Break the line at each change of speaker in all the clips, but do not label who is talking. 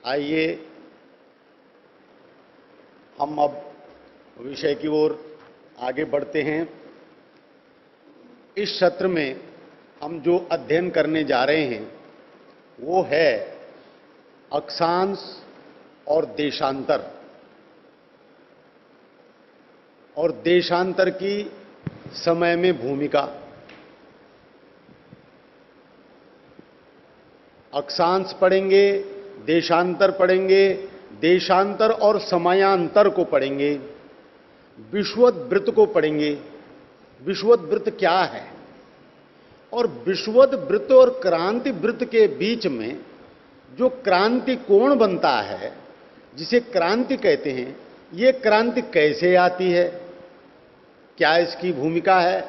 आइए हम अब विषय की ओर आगे बढ़ते हैं। इस सत्र में हम जो अध्ययन करने जा रहे हैं वो है अक्षांश और देशांतर, और देशांतर की समय में भूमिका। अक्षांश पढ़ेंगे, देशांतर पढ़ेंगे, देशांतर और समयांतर को पढ़ेंगे, विषुवत वृत्त को पढ़ेंगे। विषुवत वृत्त क्या है और विषुवत वृत्त और क्रांति वृत्त के बीच में जो क्रांति कोण बनता है, जिसे क्रांति कहते हैं, ये क्रांति कैसे आती है, क्या इसकी भूमिका है।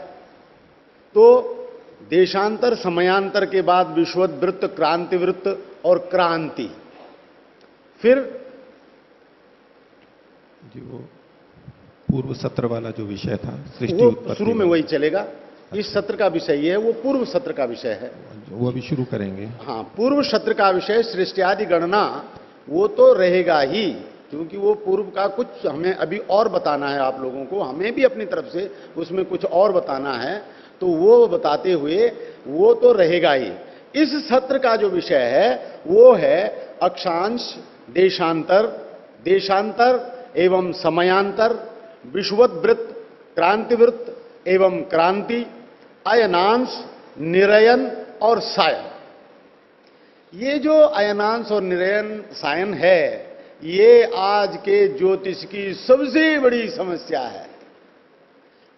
तो देशांतर समयांतर के बाद विषुवत वृत्त, क्रांति वृत्त और क्रांति। फिर
जी वो पूर्व सत्र वाला जो विषय था सृष्टि
वो
उत्पत्ति
शुरू में वही चलेगा। इस सत्र का विषय ये है, वो पूर्व सत्र का विषय है।
वो अभी शुरू करेंगे।
हाँ, पूर्व सत्र का विषय सृष्टि आदि गणना वो तो रहेगा ही, क्योंकि वो पूर्व का कुछ हमें अभी और बताना है आप लोगों को, हमें भी अपनी तरफ से उसमें कुछ और बताना है, तो वो बताते हुए वो तो रहेगा ही। इस सत्र का जो विषय है वो है अक्षांश, देशांतर, देशांतर एवं समयांतर, विषुवत वृत्त, क्रांति वृत्त एवं क्रांति, अयनांश, निरयन और सायन। ये जो अयनांश और निरयन सायन है, ये आज के ज्योतिष की सबसे बड़ी समस्या है,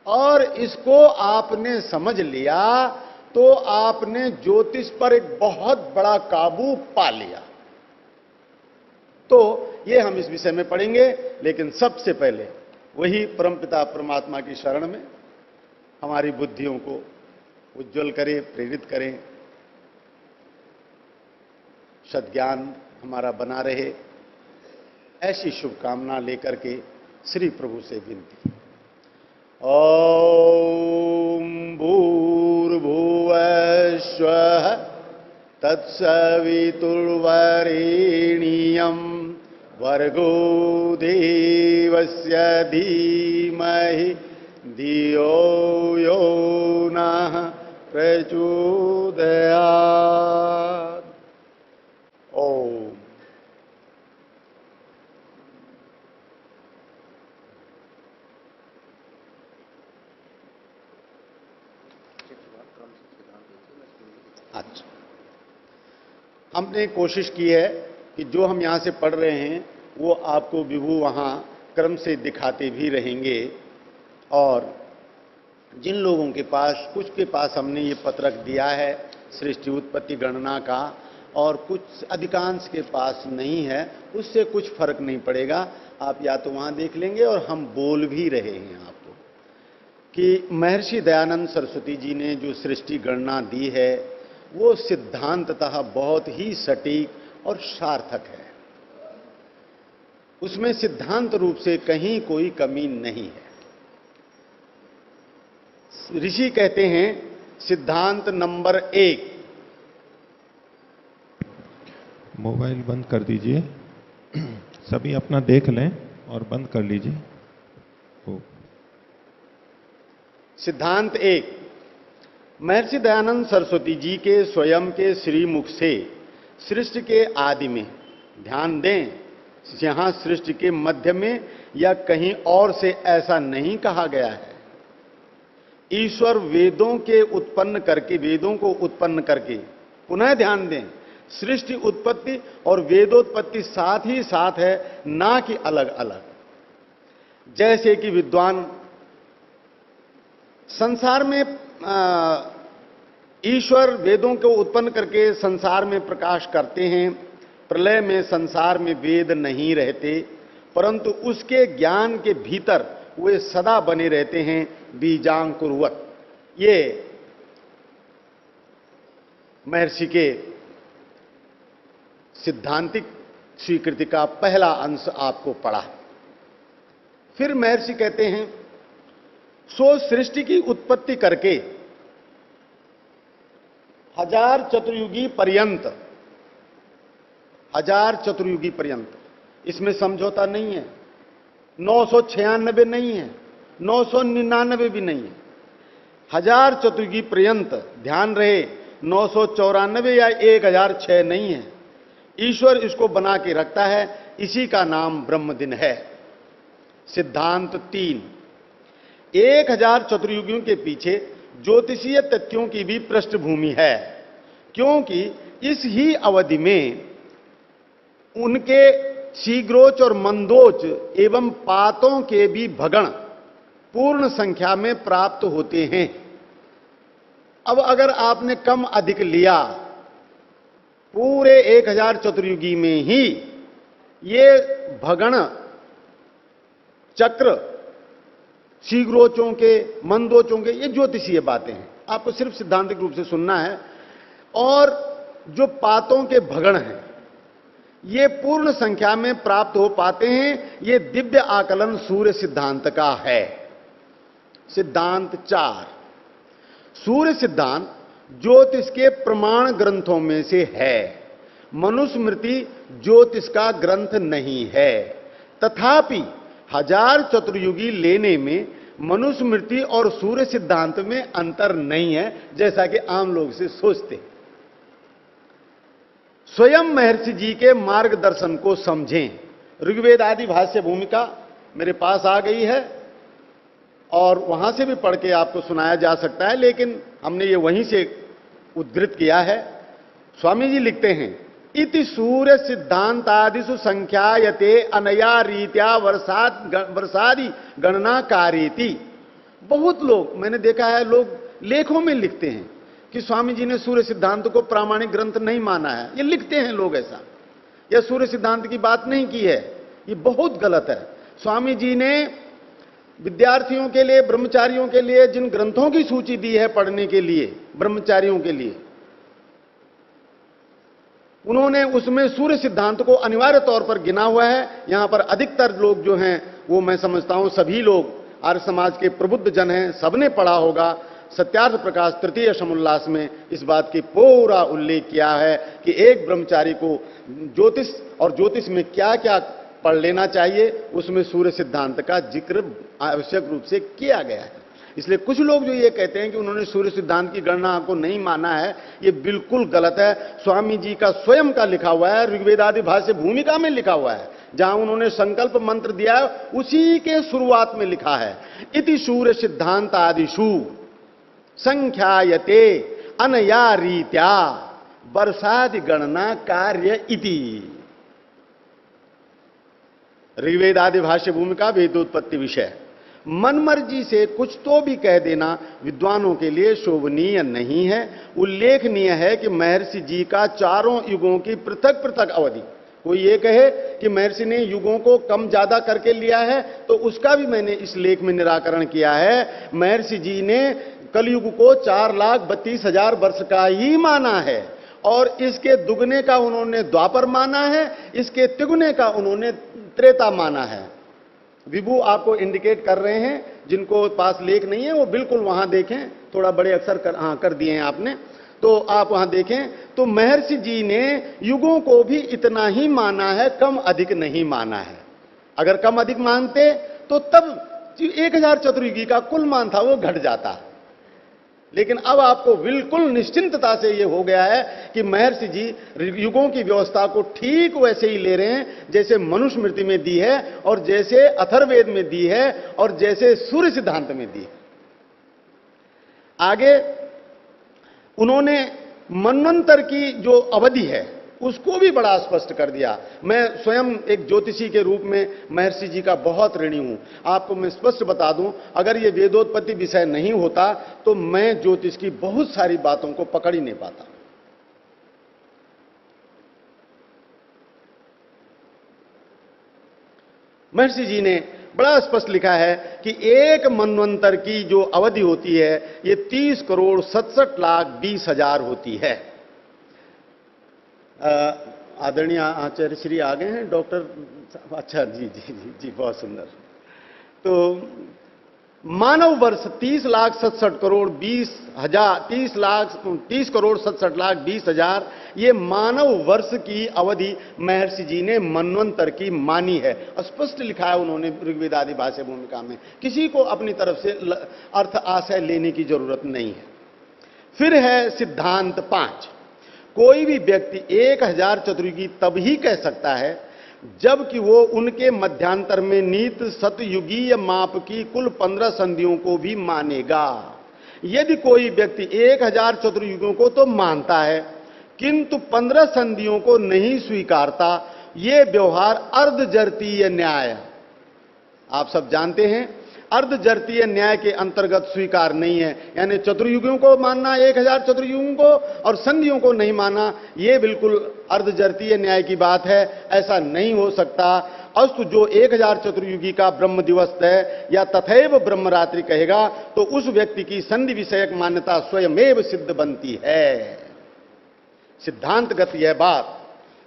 और इसको आपने समझ लिया तो आपने ज्योतिष पर एक बहुत बड़ा काबू पा लिया। तो ये हम इस विषय में पढ़ेंगे, लेकिन सबसे पहले वही परमपिता परमात्मा की शरण में हमारी बुद्धियों को उज्जवल करें, प्रेरित करें, सद्ज्ञान हमारा बना रहे, ऐसी शुभकामना लेकर के श्री प्रभु से विनती। ओम भूर्भुवस्वः तत्सवितुर्वरेण्यं भर्गो देवस्य धीमहि धियो यो नः प्रचोदयात्। ओम। अच्छा, हमने कोशिश की है कि जो हम यहां से पढ़ रहे हैं वो आपको विभू वहां क्रम से दिखाते भी रहेंगे, और जिन लोगों के पास, कुछ के पास हमने ये पत्रक दिया है सृष्टि उत्पत्ति गणना का, और कुछ अधिकांश के पास नहीं है, उससे कुछ फर्क नहीं पड़ेगा। आप या तो वहां देख लेंगे, और हम बोल भी रहे हैं आपको कि महर्षि दयानंद सरस्वती जी ने जो सृष्टि गणना दी है वो सिद्धांततः बहुत ही सटीक और सार्थक है। उसमें सिद्धांत रूप से कहीं कोई कमी नहीं है। ऋषि कहते हैं सिद्धांत नंबर 1।
मोबाइल बंद कर दीजिए, सभी अपना देख लें और बंद कर लीजिए।
सिद्धांत 1, महर्षि दयानंद सरस्वती जी के स्वयं के श्रीमुख से सृष्टि के आदि में, ध्यान दें, यहां सृष्टि के मध्य में या कहीं और से ऐसा नहीं कहा गया है। ईश्वर वेदों के उत्पन्न करके, वेदों को उत्पन्न करके, पुनः ध्यान दें, सृष्टि उत्पत्ति और वेदोत्पत्ति साथ ही साथ है, ना कि अलग अलग। जैसे कि विद्वान संसार में ईश्वर वेदों को उत्पन्न करके संसार में प्रकाश करते हैं। प्रलय में संसार में वेद नहीं रहते, परंतु उसके ज्ञान के भीतर वे सदा बने रहते हैं, बीजांकुरवत। ये महर्षि के सिद्धांतिक स्वीकृति का पहला अंश आपको पढ़ा। फिर महर्षि कहते हैं, सो सृष्टि की उत्पत्ति करके 1000 चतुर्युगी पर्यंत 1000 चतुर्युगी पर्यंत, इसमें समझौता नहीं है। 996 नहीं है, 999 भी नहीं है। 1000 चतुर्युगी पर्यंत, ध्यान रहे, 994 या 1006 नहीं है। ईश्वर इसको बना के रखता है, इसी का नाम ब्रह्म दिन है। सिद्धांत 3, 1000 चतुर्युगियों के पीछे ज्योतिषीय तथ्यों की भी पृष्ठभूमि है, क्योंकि इस ही अवधि में उनके शीघ्रोच और मंदोच एवं पातों के भी भगण पूर्ण संख्या में प्राप्त होते हैं। अब अगर आपने कम अधिक लिया, पूरे 1000 चतुर्युगी में ही ये भगण चक्र, शीघ्रोचों के, मंदोचों के, ये ज्योतिषीय बातें हैं, आपको सिर्फ सिद्धांतिक रूप से सुनना है। और जो पातों के भगण हैं, ये पूर्ण संख्या में प्राप्त हो पाते हैं। ये दिव्य आकलन सूर्य सिद्धांत का है। सिद्धांत 4, सूर्य सिद्धांत ज्योतिष के प्रमाण ग्रंथों में से है। मनुस्मृति ज्योतिष का ग्रंथ नहीं है, तथापि 1000 चतुर्युगी लेने में मनुस्मृति और सूर्य सिद्धांत में अंतर नहीं है, जैसा कि आम लोग से सोचते। स्वयं महर्षि जी के मार्गदर्शन को समझें। ऋग्वेद आदि भाष्य भूमिका मेरे पास आ गई है और वहां से भी पढ़ के आपको सुनाया जा सकता है, लेकिन हमने ये वहीं से उद्धृत किया है। स्वामी जी लिखते हैं, इति सूर्य सिद्धांतादिषु संख्यायते अनया रीत्या वर्षादि गणना कारीति। बहुत लोग, मैंने देखा है, लोग लेखों में लिखते हैं कि स्वामी जी ने सूर्य सिद्धांत को प्रामाणिक ग्रंथ नहीं माना है। ये लिखते हैं लोग ऐसा, या सूर्य सिद्धांत की बात नहीं की है। ये बहुत गलत है। स्वामी जी ने विद्यार्थियों के लिए, ब्रह्मचारियों के लिए जिन ग्रंथों की सूची दी है पढ़ने के लिए, ब्रह्मचारियों के लिए, उन्होंने उसमें सूर्य सिद्धांत को अनिवार्य तौर पर गिना हुआ है। यहां पर अधिकतर लोग जो हैं, वो मैं समझता हूं सभी लोग आर्य समाज के प्रबुद्ध जन हैं, सबने पढ़ा होगा। सत्यार्थ प्रकाश तृतीय समुल्लास में इस बात की पूरा उल्लेख किया है कि एक ब्रह्मचारी को ज्योतिष और ज्योतिष में क्या क्या पढ़ लेना चाहिए, उसमें सूर्य सिद्धांत का जिक्र आवश्यक रूप से किया गया है। इसलिए कुछ लोग जो ये कहते हैं कि उन्होंने सूर्य सिद्धांत की गणना को नहीं माना है, ये बिल्कुल गलत है। स्वामी जी का स्वयं का लिखा हुआ है, ऋग्वेद आदि भाष्य भूमिका में लिखा हुआ है, जहां उन्होंने संकल्प मंत्र दिया है, उसी के शुरुआत में लिखा है, इति सूर्य सिद्धांत आदिषु संख्यायते अनया रीत्या वर्षादि गणना कार्य इति। ऋग्वेद आदि भाष्य भूमिका वेदोत्पत्ति विषय। मनमर्जी से कुछ तो भी कह देना विद्वानों के लिए शोभनीय नहीं है। उल्लेखनीय है कि महर्षि जी का चारों युगों की पृथक पृथक अवधि, कोई ये कहे कि महर्षि ने युगों को कम ज्यादा करके लिया है, तो उसका भी मैंने इस लेख में निराकरण किया है। महर्षि जी ने कलयुग को 4,32,000 वर्ष का ही माना है, और इसके दुगने का उन्होंने द्वापर माना है, इसके तिगुने का उन्होंने त्रेता माना है। विभू आपको इंडिकेट कर रहे हैं, जिनको पास लेख नहीं है वो बिल्कुल वहां देखें, थोड़ा बड़े अक्षर कर दिए हैं आपने, तो आप वहां देखें। तो महर्षि जी ने युगों को भी इतना ही माना है, कम अधिक नहीं माना है। अगर कम अधिक मानते तो तब 1000 चतुर्युगी का कुल मान था वो घट जाता। लेकिन अब आपको बिल्कुल निश्चिंतता से यह हो गया है कि महर्षि जी युगों की व्यवस्था को ठीक वैसे ही ले रहे हैं जैसे मनुस्मृति में दी है, और जैसे अथर्ववेद में दी है, और जैसे सूर्य सिद्धांत में दी है। आगे उन्होंने मनवंतर की जो अवधि है उसको भी बड़ा स्पष्ट कर दिया। मैं स्वयं एक ज्योतिषी के रूप में महर्षि जी का बहुत ऋणी हूं। आपको मैं स्पष्ट बता दूं, अगर ये वेदोत्पत्ति विषय नहीं होता तो मैं ज्योतिष की बहुत सारी बातों को पकड़ ही नहीं पाता। महर्षि जी ने बड़ा स्पष्ट लिखा है कि एक मनवंतर की जो अवधि होती है ये 30,67,20,000 होती है। आदरणीय आचार्य श्री आ गए हैं, डॉक्टर, अच्छा जी जी जी जी, बहुत सुंदर। तो मानव वर्ष 30,67,20,20 ये मानव वर्ष की अवधि महर्षि जी ने मनवंतर की मानी है। स्पष्ट लिखा है उन्होंने ऋग्वेद आदि भाष्य भूमिका में, किसी को अपनी तरफ से अर्थ आशय लेने की जरूरत नहीं है। फिर है सिद्धांत 5, कोई भी व्यक्ति 1000 चतुर्युगी तब ही कह सकता है जबकि वो उनके मध्यांतर में नीत सतयुगीय माप की कुल 15 संधियों को भी मानेगा। यदि कोई व्यक्ति 1000 चतुर्युगों को तो मानता है किंतु 15 संधियों को नहीं स्वीकारता, ये व्यवहार अर्धजरतीय न्याय, आप सब जानते हैं, अर्धजरतीय न्याय के अंतर्गत स्वीकार नहीं है। यानी चतुर्युगियों को मानना 1000 चतुर्युगों को और संधियों को नहीं मानना, यह बिल्कुल अर्धजरतीय न्याय की बात है, ऐसा नहीं हो सकता। अस्तु जो 1000 चतुर्युगी का ब्रह्म दिवस है या तथैव ब्रह्मरात्रि कहेगा तो उस व्यक्ति की संधि विषयक मान्यता स्वयमेव सिद्ध बनती है। सिद्धांतगत यह बात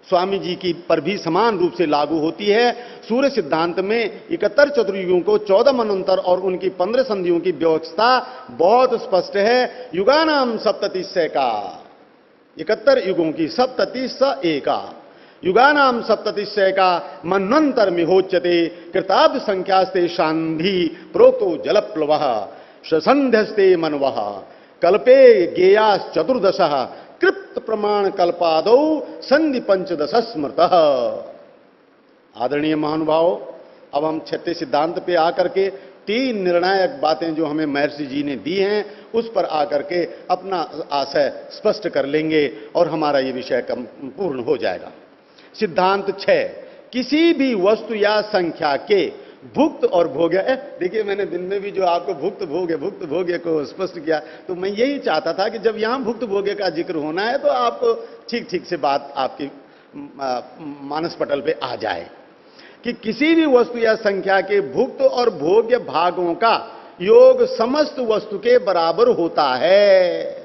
स्वामी जी की पर भी समान रूप से लागू होती है। सूर्य सिद्धांत में 71 चतुर्युगों को 14 मनवंतर और उनकी 15 संधियों की व्यवस्था बहुत स्पष्ट है। युगानाम सप्ततिशय का 71 युगों की सप्तति स एका, युगानाम सप्ततिशय का मनवंतर में होच्यते कृताब्द संख्यास्ते शांधि प्रोक्तो जलप्लवः संध्यस्ते मनवः कल्पे गेयास चतुर्दश कृप्त प्रमाण कल्पादौ संधि 15 स्मृत। आदरणीय महानुभाव, अब हम छठे सिद्धांत पे आकर के 3 निर्णायक बातें जो हमें महर्षि जी ने दी हैं उस पर आकर के अपना आशय स्पष्ट कर लेंगे और हमारा ये विषय पूर्ण हो जाएगा। सिद्धांत 6, किसी भी वस्तु या संख्या के भुक्त और भोग्य, देखिए मैंने दिन में भी जो आपको भुक्त भोग्य को स्पष्ट किया, तो मैं यही चाहता था कि जब यहां भुक्त भोग्य का जिक्र होना है तो आपको ठीक ठीक से बात आपकी मानस पटल पे आ जाए कि किसी भी वस्तु या संख्या के भुक्त और भोग्य भागों का योग समस्त वस्तु के बराबर होता है।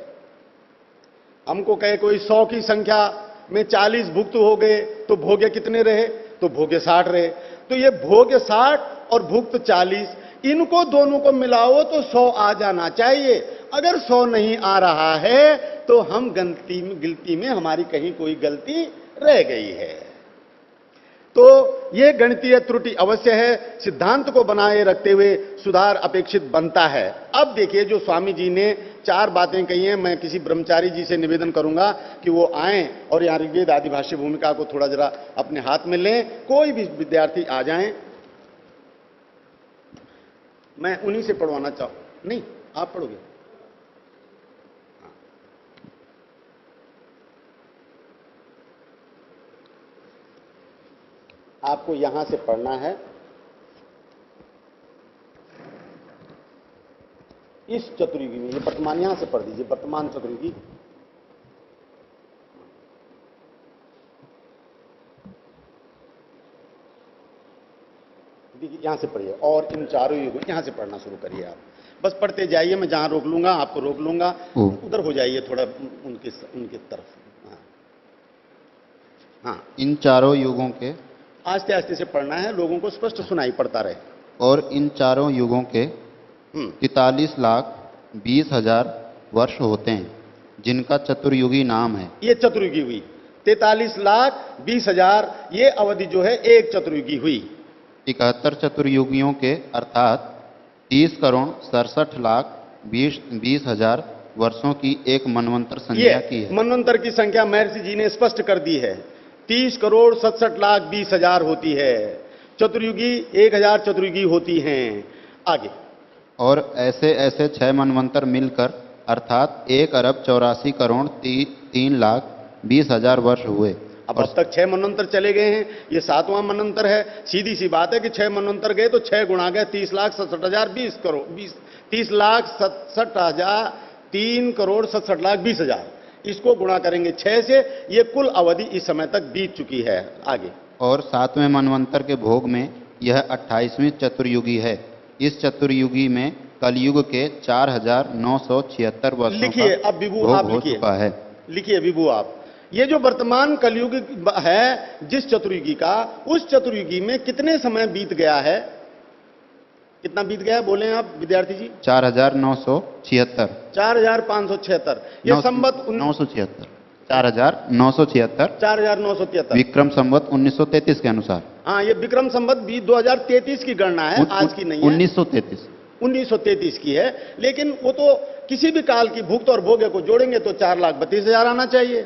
हमको कहे कोई 100 की संख्या में 40 भुक्त हो गए तो भोग्य कितने रहे? तो भोग्य 60 रहे। तो ये भोग्य 60 और भुक्त 40, इनको दोनों को मिलाओ तो 100 आ जाना चाहिए। अगर 100 नहीं आ रहा है तो हम गिनती में हमारी कहीं कोई गलती रह गई है। तो यह गणितीय त्रुटि अवश्य है, सिद्धांत को बनाए रखते हुए सुधार अपेक्षित बनता है। अब देखिए जो स्वामी जी ने 4 बातें कही हैं, मैं किसी ब्रह्मचारी जी से निवेदन करूंगा कि वो आएं और यहां ऋग्वेद आदि भाष्य भूमिका को थोड़ा जरा अपने हाथ में लें। कोई भी विद्यार्थी आ जाएं, मैं उन्हीं से पढ़वाना चाहूं। नहीं, आप पढ़ोगे? आपको यहां से पढ़ना है, इस चतुर्युगी में, ये वर्तमान यहां से पढ़ दीजिए, वर्तमान चतुर्युगी। देखिए यहां से पढ़िए और इन चारों युगों यहां से पढ़ना शुरू करिए। आप बस पढ़ते जाइए, मैं जहां रोक लूंगा आपको रोक लूंगा, उधर हो जाइए थोड़ा उनके तरफ। हाँ,
इन चारों युगों के
आस्ते आस्ते से पढ़ना है, लोगों को स्पष्ट सुनाई पड़ता रहे।
और इन चारों युगों के 43,20,000 वर्ष होते हैं जिनका चतुर्युगी नाम है।
ये चतुर्युगी हुई 43,20,000, ये अवधि जो है एक चतुर्युगी हुई।
71 चतुर्युगियों के अर्थात 30,67,20,000 वर्षों की एक मनवंतर संख्या की है।
मनवंतर की संख्या महर्षि जी ने स्पष्ट कर दी है, 30,67,20,000 होती है। चतुर्युगी 1000 चतुर्युगी होती हैं। आगे,
और ऐसे ऐसे 6 मनवंतर मिलकर अर्थात 1,84,03,20,000 वर्ष हुए।
अब तक 6 मनवंतर चले गए हैं, ये 7वां मनवंतर है। सीधी सी बात है कि 6 मनवंतर गए तो 6 गुणा गए 30,67,020 30,67,000 3,67,20,000, इसको गुणा करेंगे 6 से, ये कुल अवधि इस समय तक बीत चुकी है। आगे,
और 7वें मनवंतर के भोग में यह 28वीं चतुर्युगी है। इस चतुर्युगी में कलयुग के 4,976 वर्षों
लिखिए।
का
अब विभू
भोग
आप
हो
लिखिए,
चुका है।
लिखिए विभू आप, ये जो वर्तमान कलयुग है जिस चतुर्युगी का, उस चतुर्युगी में कितने समय बीत गया है? कितना बीत गया बोले आप विद्यार्थी जी?
4976।
4576। ये संवत
976, 4976
4973।
विक्रम संवत 1933 के अनुसार।
हाँ, ये विक्रम संवत 2033 की गणना है, आज की नहीं है।
1933।
1933 की है, लेकिन वो तो किसी भी काल की भुक्त और भोग्य को जोड़ेंगे तो 4,32,000 आना चाहिए।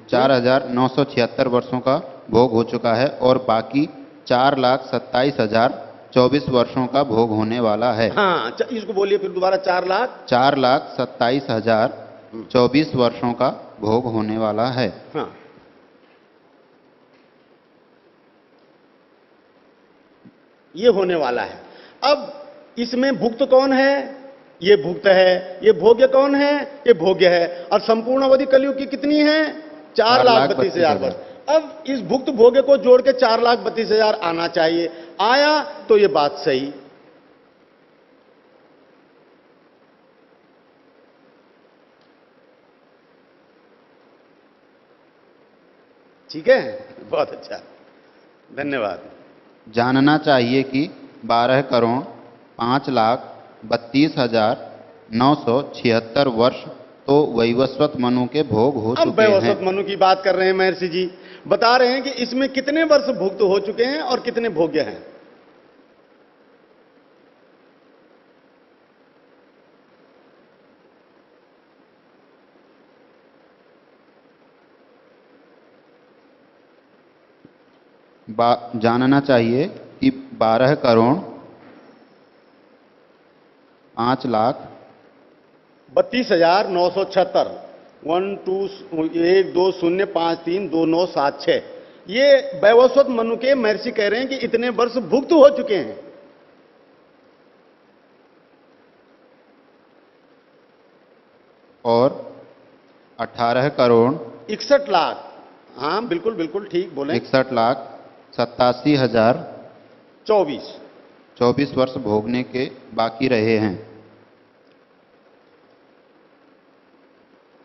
4976 वर्षों का भोग हो चुका है और बाकी 4,27,024 वर्षों का भोग होने वाला है।
हाँ, इसको बोलिए फिर दोबारा।
4,27,024 वर्षों का भोग होने वाला है।
हाँ, ये होने वाला है। अब इसमें भुक्त कौन है? ये भुक्त है। ये भोग्य कौन है? ये भोग्य है। और संपूर्ण अवधि कलयुग की कितनी है? 4,32,000 वर्ष। अब इस भुक्त भोग्य को जोड़ के 4,32,000 आना चाहिए। आया तो ये बात सही। ठीक है, बहुत अच्छा, धन्यवाद।
जानना चाहिए कि 12,05,32,976 वर्ष तो वैवस्वत मनु के भोग हो
अब
चुके हैं।
वैवस्वत मनु की बात कर रहे हैं महर्षि जी, बता रहे हैं कि इसमें कितने वर्ष भुक्त हो चुके हैं और कितने भोग्य हैं।
जानना चाहिए कि
12,32,976 12,1,2,0,5,3,2,9,7,6 ये वैवस्वत मनु के महर्षि कह रहे हैं कि इतने वर्ष भुक्त हो चुके हैं।
और
18,61,00,000। हाँ, बिल्कुल बिल्कुल ठीक बोले।
61,87,024 वर्ष भोगने के बाकी रहे हैं।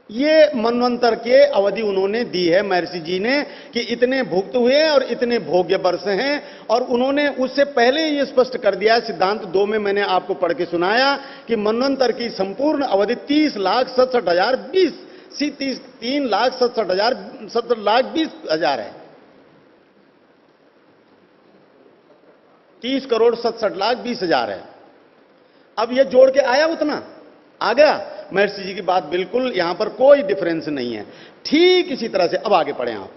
ये मनवंतर के अवधि उन्होंने दी है महर्षि जी ने कि इतने भुक्त हुए और इतने भोग्य वर्ष हैं। और उन्होंने उससे पहले ये स्पष्ट कर दिया, सिद्धांत 2 में मैंने आपको पढ़ के सुनाया कि मनवंतर की संपूर्ण अवधि 30,67,020 3,67,020 है। 30,67,20,000 है। अब ये जोड़ के आया, उतना आ गया। महर्षि जी की बात बिल्कुल, यहां पर कोई डिफरेंस नहीं है। ठीक इसी तरह से अब आगे पढ़ें आप।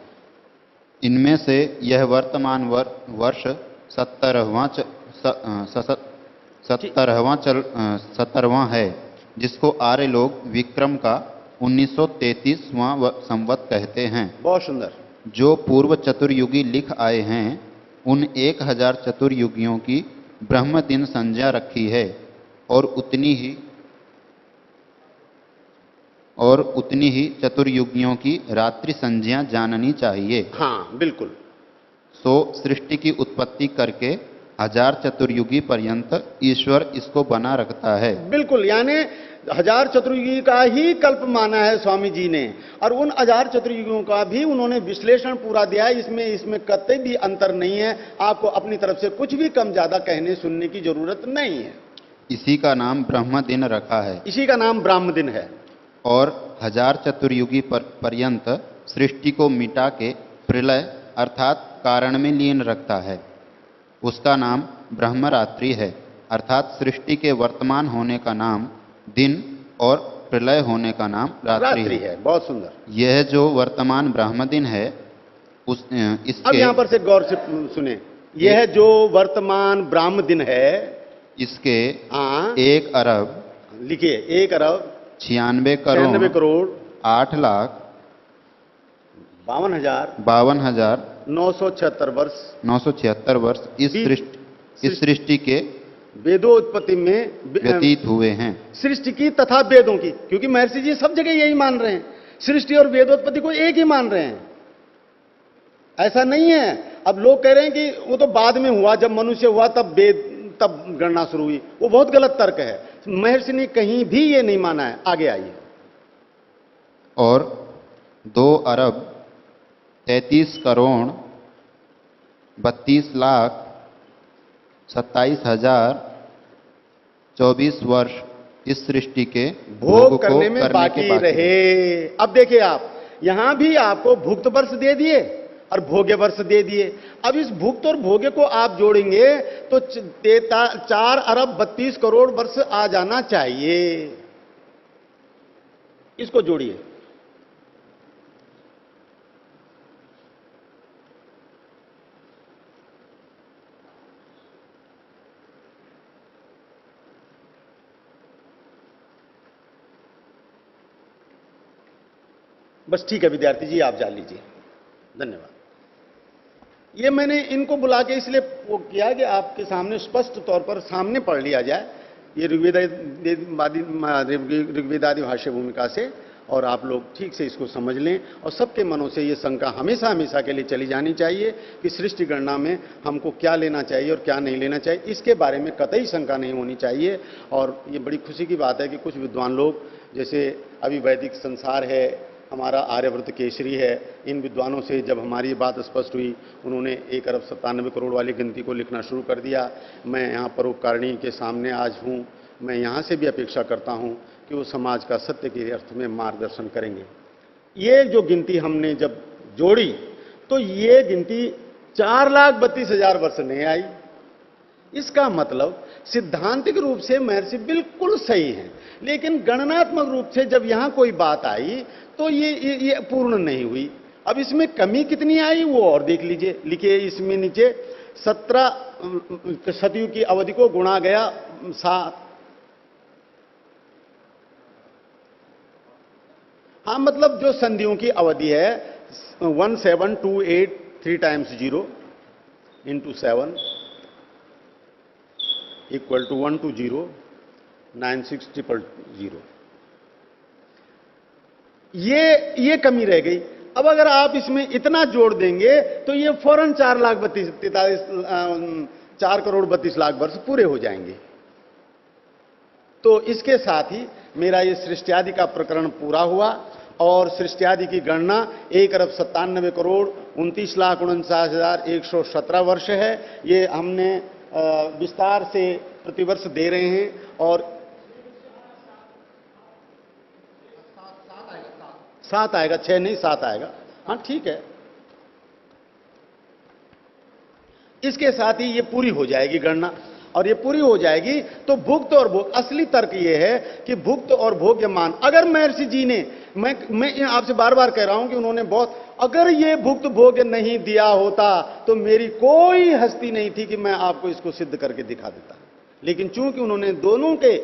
इनमें से यह वर्तमान वर्ष 17वां है, जिसको आर्य लोग विक्रम का 1933वां संवत कहते हैं।
बहुत सुंदर।
जो पूर्व चतुर्युगी लिख आए हैं, उन 1000 चतुर्युगियों की ब्रह्म दिन संज्ञा रखी है और उतनी ही चतुर्युगियों की रात्रि संज्ञा जाननी चाहिए।
हाँ, बिल्कुल।
सो सृष्टि की उत्पत्ति करके 1000 चतुर्युगी पर्यंत ईश्वर इसको बना रखता है।
बिल्कुल, यानी 1000 चतुर्युगी का ही कल्प माना है स्वामी जी ने, और उन 1000 चतुर्युगियों का भी उन्होंने विश्लेषण पूरा दिया है। इसमें कतई भी अंतर नहीं है। आपको अपनी तरफ से कुछ भी कम ज्यादा कहने सुनने की जरूरत नहीं है।
इसी का नाम ब्रह्म दिन रखा है।
इसी का नाम ब्रह्म दिन है।
और 1000 चतुर्युगी पर्यंत सृष्टि को मिटा के प्रलय अर्थात कारण में लीन रखता है। उसका नाम ब्रह्मरात्रि है, अर्थात सृष्टि के वर्तमान होने का नाम दिन और प्रलय होने का नाम रात्रि है।
बहुत सुंदर।
यह जो वर्तमान ब्रह्म दिन है इसके,
अब यहां पर से गौर से सुने, यह जो वर्तमान ब्रह्म दिन है
इसके 1 अरब,
लिखिए 1 अरब
96 करोड़ 8,52,976 वर्ष इस सृष्टि के
वेदोत्पत्ति में
व्यतीत हुए हैं।
सृष्टि की तथा वेदों की, क्योंकि महर्षि जी सब जगह यही मान रहे हैं, सृष्टि और वेदोत्पत्ति को एक ही मान रहे हैं। ऐसा नहीं है। अब लोग कह रहे हैं कि वो तो बाद में हुआ, जब मनुष्य हुआ तब गणना शुरू हुई। वो बहुत गलत तर्क है। महर्षि ने कहीं भी ये नहीं माना है। आगे आइए।
और 2 अरब 33 करोड़ 32 लाख 27,024 वर्ष इस सृष्टि के
भोग करने में बाकी रहे। अब देखिए आप, यहां भी आपको भुक्त वर्ष दे दिए और भोग्य वर्ष दे दिए। अब इस भुक्त और भोग्य को आप जोड़ेंगे तो 4 अरब 32 करोड़ वर्ष आ जाना चाहिए। इसको जोड़िए। बस ठीक है विद्यार्थी जी, आप जान लीजिए। धन्यवाद। ये मैंने इनको बुला के इसलिए वो किया कि आपके सामने स्पष्ट तौर पर सामने पढ़ लिया जाए, ये ऋग्वेदादि भाष्य भूमिका से, और आप लोग ठीक से इसको समझ लें। और सबके मनों से ये शंका हमेशा हमेशा के लिए चली जानी चाहिए कि सृष्टि गणना में हमको क्या लेना चाहिए और क्या नहीं लेना चाहिए, इसके बारे में कतई शंका नहीं होनी चाहिए। और ये बड़ी खुशी की बात है कि कुछ विद्वान लोग, जैसे अभी वैदिक संसार है, हमारा आर्यव्रत केसरी है, इन विद्वानों से जब हमारी बात स्पष्ट हुई, उन्होंने 1 अरब 97 करोड़ वाली गिनती को लिखना शुरू कर दिया। मैं यहाँ परोपकारिणी के सामने आज हूँ, मैं यहाँ से भी अपेक्षा करता हूँ कि वो समाज का सत्य के अर्थ में मार्गदर्शन करेंगे। ये जो गिनती हमने जब जोड़ी तो ये गिनती 4,32,000 वर्ष नहीं आई। इसका मतलब सिद्धांतिक रूप से महर्षि बिल्कुल सही है, लेकिन गणनात्मक रूप से जब यहां कोई बात आई तो ये पूर्ण नहीं हुई। अब इसमें कमी कितनी आई वो और देख लीजिए। लिखिए इसमें नीचे 17 सतयुग की अवधि को गुणा गया 7। हाँ, मतलब जो संधियों की अवधि है 1728 3 टाइम्स 0 इंटू 7 इक्वल टू 120 96,000। ये कमी रह गई। अब अगर आप इसमें इतना जोड़ देंगे तो ये फौरन 4 करोड़ 32 लाख वर्ष पूरे हो जाएंगे। तो इसके साथ ही मेरा ये सृष्टि का प्रकरण पूरा हुआ और सृष्टि की गणना 1 अरब 97 करोड़ 29,49,117 वर्ष है। ये हमने विस्तार से प्रतिवर्ष दे रहे हैं और 7 आएगा, 6 नहीं 7 आएगा। हाँ ठीक है, इसके साथ ही ये पूरी हो जाएगी गणना। और ये पूरी हो जाएगी तो भुक्त और भोग, असली तर्क ये है कि भुक्त और भोग्य मान, अगर महर्षि जी ने, मैं आपसे बार बार कह रहा हूं कि उन्होंने बहुत, अगर ये भुक्त भोग्य नहीं दिया होता तो मेरी कोई हस्ती नहीं थी कि मैं आपको इसको सिद्ध करके दिखा देता। लेकिन चूंकि उन्होंने दोनों के,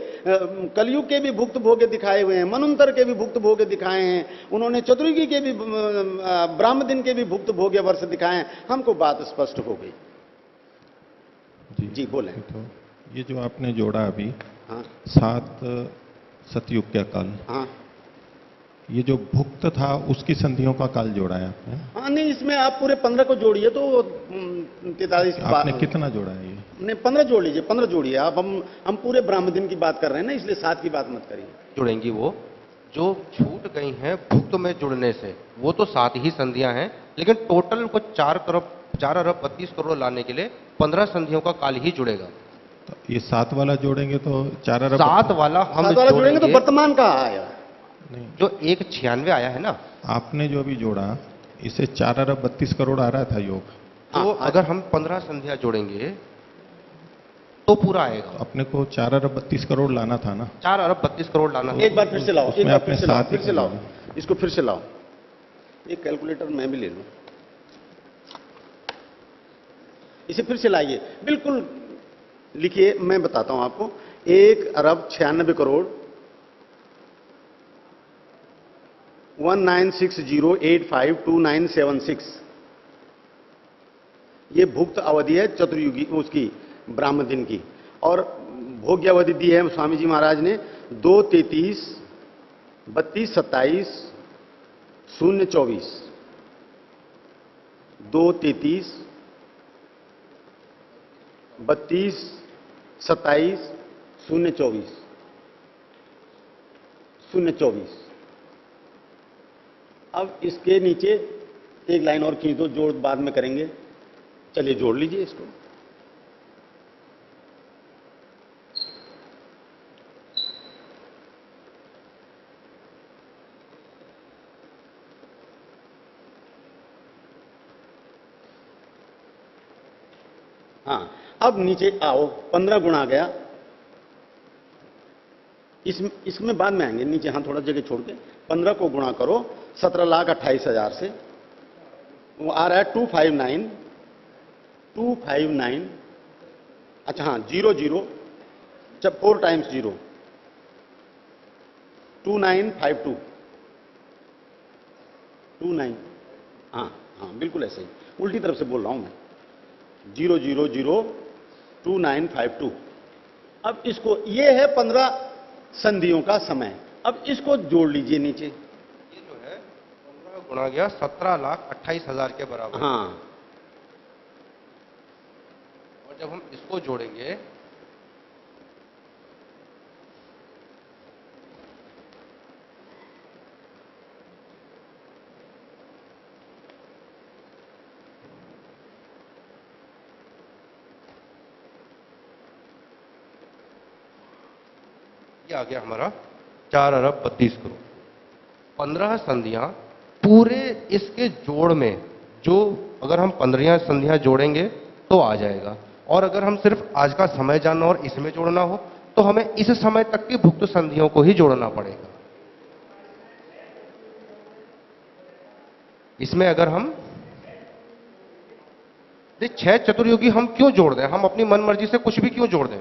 कलयुग के भी भुक्त भोग्य दिखाए हुए हैं, मनवंतर के भी भुक्त भोग्य दिखाए हैं, उन्होंने चतुर्युगी के भी, ब्रह्म दिन के भी भुक्त भोग्य वर्ष दिखाए हैं, हमको बात स्पष्ट हो गई। जी बोलें।
तो ये जो आपने जोड़ा अभी,
हाँ
7 सतयुग का काल,
हाँ,
ये जो भुक्त था उसकी संधियों का काल जोड़ा है आपने?
हाँ नहीं, इसमें आप पूरे 15 को जोड़िए तो 43।
आपने कितना जोड़ा है ये?
नहीं 15 जोड़ लीजिए, 15 जोड़िए आप। हम पूरे ब्रह्म दिन की बात कर रहे हैं ना, इसलिए 7 की बात मत करिए।
जुड़ेंगी वो जो छूट गई हैं भुक्त में जुड़ने से, वो तो 7 ही संधियां हैं, लेकिन टोटल को 4 अरब 32 करोड़ लाने के लिए 15 संधियों का काल ही जुड़ेगा।
तो ये 7 वाला जोड़ेंगे तो 4 अरब,
7 वाला हम
7 वाला जोड़ेंगे तो वर्तमान का आया
नहीं,
जो 196 आया है ना,
आपने जो अभी जोड़ा इसे 4 अरब 32 करोड़ आ रहा था योग।
तो अगर हम 15 संधियां जोड़ेंगे तो पूरा आएगा।
अपने को 4 अरब 32 करोड़ लाना था ना?
4 अरब 32 करोड़ लाना।
एक बार फिर से लाओ, एक बार फिर से लाओ, फिर से लाओ,
जोड़े।
इसको फिर से लाओ। एक कैलकुलेटर मैं भी ले लूं, इसे फिर से लाइए, बिल्कुल लिखिए, मैं बताता हूं आपको। 1 अरब 96 करोड़ 1960852976, ये भुक्त अवधि है चतुर्युगी उसकी, ब्राह्मण दिन की। और भोग्य अवधि दी है स्वामी जी महाराज ने 2 33 32 27 024, 2 33 32 27 024 024। अब इसके नीचे एक लाइन और खींच दो, जोड़ बाद में करेंगे। चलिए जोड़ लीजिए इसको। हाँ, अब नीचे आओ, 15 गुणा गया, इसमें बाद में आएंगे, नीचे हाँ थोड़ा जगह छोड़ के 15 को गुणा करो 17,28,000 से, वो आ रहा है 259, अच्छा हाँ 00, जब 4 टाइम्स 0, 2952, 29, हाँ हाँ बिल्कुल ऐसे ही, उल्टी तरफ से बोल रहा हूं मैं, 0002952। अब इसको, ये है 15 संधियों का समय, अब इसको जोड़ लीजिए नीचे।
ये जो है 15 गुणा गया 17,28,000 के बराबर।
हाँ,
और जब हम इसको जोड़ेंगे ये आ गया हमारा 4,32 करोड़। 15 संधियां पूरे इसके जोड़ में, जो अगर हम 15 संधियां जोड़ेंगे तो आ जाएगा, और अगर हम सिर्फ आज का समय जानना और इसमें जोड़ना हो तो हमें इस समय तक की भुक्त संधियों को ही जोड़ना पड़ेगा। इसमें अगर हम 6 चतुर्युगी हम क्यों जोड़ दें, हम अपनी मन मर्जी से कुछ भी क्यों जोड़ दें,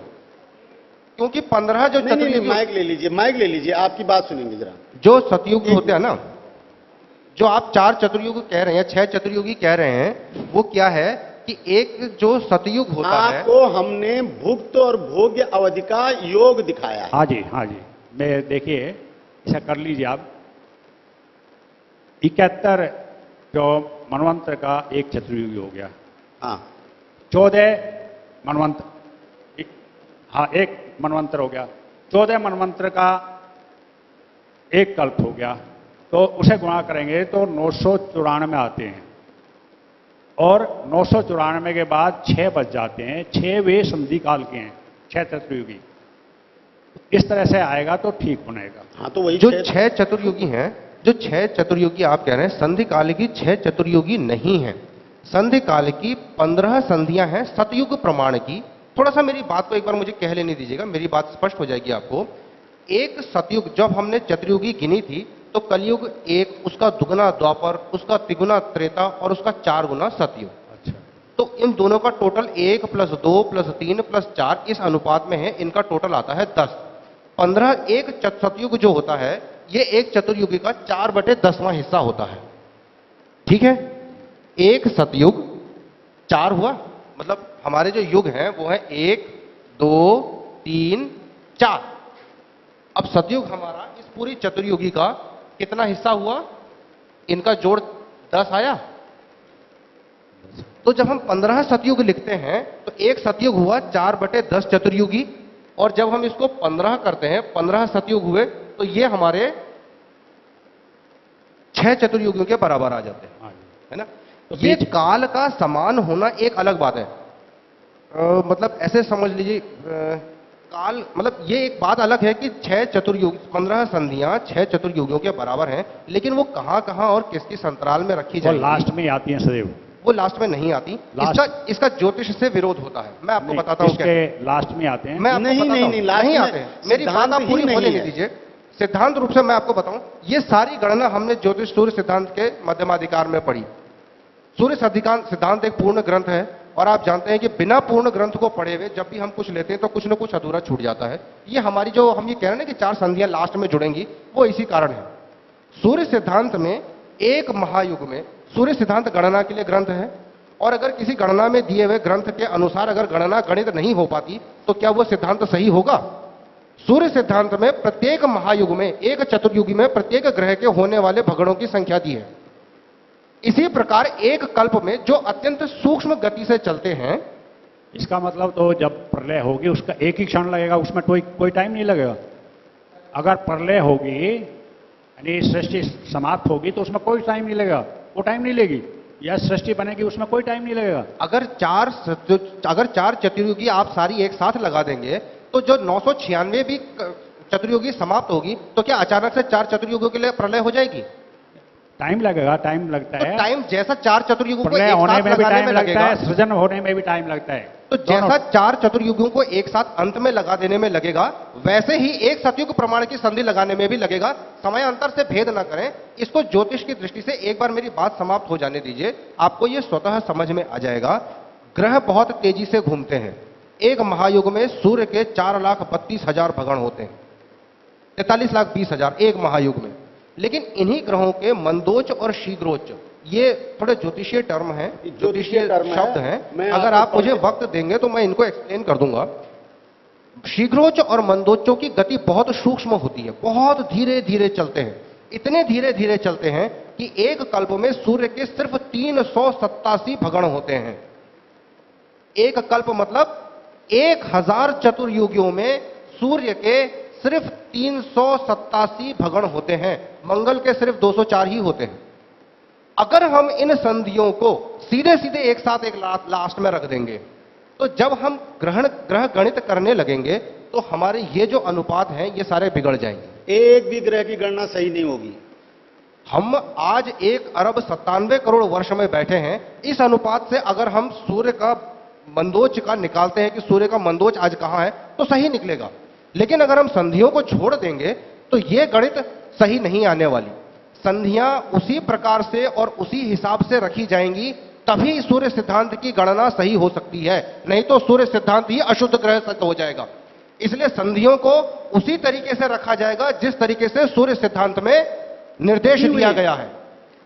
क्योंकि 15 जो
नहीं,
चतुर्युगी,
माइक ले लीजिए, माइक ले लीजिए, आपकी बात सुनेंगे जरा।
जो सतयुग होते हैं ना, जो आप 4 चतुर्युग कह रहे हैं, 6 चतुर्युगी कह रहे हैं, वो क्या है कि एक जो सतयुग होता है,
आपको हमने भुक्त और भोग्य अवधि का योग दिखाया है।
हाँ जी, हाँ जी, मैं देखिए ऐसा कर लीजिए आप, 71 जो मनवंतर का एक चतुर्युगी हो गया,
हाँ
14 मनवंतर, हाँ एक मनवंतर हो गया, 14 मनवंतर का एक कल्प हो गया, तो उसे गुणा करेंगे तो 994 आते हैं, और 994 के बाद 6 बच जाते हैं, 6 वे संधि काल के हैं, 6 चतुर्युगी। इस तरह से आएगा तो ठीक बनेगा।
हाँ, तो वही
जो 6 चतुर्युगी हैं, जो 6 चतुर्युगी आप कह रहे हैं, संधि काल की 6 चतुर्युगी नहीं है। संधि काल की 15 संधियां हैं सतयुग प्रमाण की। थोड़ा सा मेरी बात को एक बार मुझे कह लेने दीजिएगा, मेरी बात स्पष्ट हो जाएगी आपको। एक सतयुग, जब हमने चतुर्युगी गिनी थी तो कलयुग 1, उसका दुगुना द्वापर, उसका तिगुना त्रेता और उसका 4 गुना सतयुग।
अच्छा,
तो इन दोनों का टोटल 1 + 2 + 3 + 4 इस अनुपात में है, इनका टोटल आता है 10। 15 एक सतयुग जो होता है, ये एक चतुर्युगी का 4/10वां हिस्सा होता है। ठीक है, एक सतयुग 4 हुआ, मतलब हमारे जो युग हैं वो है 1, 2, 3, 4। अब सतयुग हमारा इस पूरी चतुर्युगी का कितना हिस्सा हुआ, इनका जोड़ 10 आया। तो जब हम 15 सतयुग लिखते हैं तो एक सतयुग हुआ 4/10 चतुर्युगी, और जब हम इसको 15 करते हैं, 15 सतयुग हुए, तो ये हमारे 6 चतुर्युगियों के बराबर आ जाते हैं,
हाँ जी।
है ना।
तो
ये
बीच-
काल का समान होना एक अलग बात है। मतलब ऐसे समझ लीजिए, काल मतलब ये एक बात अलग है कि 6 चतुर्युग 15 संधियां 6 चतुर्युगियों के बराबर हैं, लेकिन वो कहां कहां और किस किस अंतराल में रखी
वो
जाएगी,
लास्ट में ही आती हैं सदैव।
वो लास्ट में नहीं आती। इसका ज्योतिष से विरोध होता है, मैं आपको
नहीं,
बताता हूं
इसके लास्ट में आते हैं।
मैं आपको
नहीं,
बताता
नहीं,
हूं।
नहीं, लास्ट
नहीं
में
आते हैं, मेरी बात
सिद्धांत
आप
ही
पूरी
नहीं
होने नहीं
है।
दीजिए। सिद्धांत रूप से मैं आपको बताऊं, ये सारी गणना हमने ज्योतिष सूर्य सिद्धांत के मध्यमाधिकार में पढ़ी। सूर्य सिद्धांत एक पूर्ण ग्रंथ है, और आप जानते हैं कि बिना पूर्ण ग्रंथ को पढ़े हुए जब भी हम कुछ लेते हैं तो कुछ न कुछ अधूरा छूट जाता है। ये हमारी जो हम ये कह रहे हैं ना कि 4 संधियां लास्ट में जुड़ेंगी, वो इसी कारण है। सूर्य सिद्धांत में एक महायुग में सूर्य सिद्धांत गणना के लिए ग्रंथ है, और अगर किसी गणना में दिए हुए ग्रंथ के अनुसार अगर गणना गणित नहीं हो पाती तो क्या वो सिद्धांत सही होगा? सूर्य सिद्धांत में प्रत्येक महायुग में, एक चतुर्युगी में प्रत्येक ग्रह के होने वाले भगणों की संख्या दी है। इसी प्रकार एक कल्प में जो अत्यंत सूक्ष्म गति से चलते हैं,
इसका मतलब तो जब प्रलय होगी उसका एक ही क्षण लगेगा, उसमें कोई टाइम नहीं लगेगा। अगर प्रलय होगी यानी सृष्टि समाप्त होगी तो उसमें कोई टाइम नहीं लगेगा, वो टाइम नहीं लेगी, या सृष्टि बनेगी उसमें कोई टाइम नहीं लगेगा।
अगर 4 चतुर्युगी आप सारी एक साथ लगा देंगे तो जो 996 भी चतुर्युगी समाप्त होगी, तो क्या अचानक से 4 चतुर्युगों के लिए प्रलय हो जाएगी?
टाइम लगेगा, टाइम लगता
तो
है।
टाइम जैसा 4 चतुर्युगों को
प्रलय
एक
होने
साथ
में भी
लगाने
टाइम
में
लगता
लगेगा।
है, सृजन होने में भी टाइम लगता है।
तो जैसा 4 चतुर्युगों को एक साथ अंत में लगा देने में लगेगा, वैसे ही एक सतयुग प्रमाण की संधि लगाने में भी लगेगा। समय अंतर से भेद ना करें, इसको ज्योतिष की दृष्टि से एक बार मेरी बात समाप्त हो जाने दीजिए, आपको यह स्वतः समझ में आ जाएगा। ग्रह बहुत तेजी से घूमते हैं। एक महायुग में सूर्य के 4,32,000 भगण होते हैं, 43,20,000 एक महायुग में। लेकिन इन्हीं ग्रहों के मंदोच और शीघ्रोच, ये थोड़े ज्योतिषीय टर्म हैं, ज्योतिषीय शब्द हैं। अगर आप मुझे वक्त देंगे तो मैं इनको एक्सप्लेन कर दूंगा। शीघ्रोच और मंदोचों की गति बहुत सूक्ष्म होती है, बहुत धीरे धीरे चलते हैं। इतने धीरे धीरे चलते हैं कि एक कल्प में सूर्य के सिर्फ 387 भगण होते हैं। एक कल्प मतलब 1000 चतुर्युगियों में सूर्य के सिर्फ 387 भगण होते हैं। मंगल के सिर्फ 204 ही होते हैं। अगर हम इन संधियों को सीधे सीधे एक साथ एक लास्ट में रख देंगे, तो जब हम ग्रह गणित करने लगेंगे तो हमारे ये जो अनुपात हैं ये सारे बिगड़ जाएंगे।
एक भी ग्रह की गणना सही नहीं होगी।
हम आज 1,97 करोड़ वर्ष में बैठे हैं। इस अनुपात से अगर हम सूर्य का मंदोच का निकालते हैं कि सूर्य का मंदोच आज कहां है, तो सही निकलेगा। लेकिन अगर हम संधियों को छोड़ देंगे तो यह गणित सही नहीं आने वाली। संधियां उसी प्रकार से और उसी हिसाब से रखी जाएंगी, तभी सूर्य सिद्धांत की गणना सही हो सकती है। नहीं तो सूर्य सिद्धांत ही अशुद्ध ग्रह सिद्ध हो जाएगा। इसलिए संधियों को उसी तरीके से रखा जाएगा जिस तरीके से सूर्य सिद्धांत में निर्देश दिया गया है।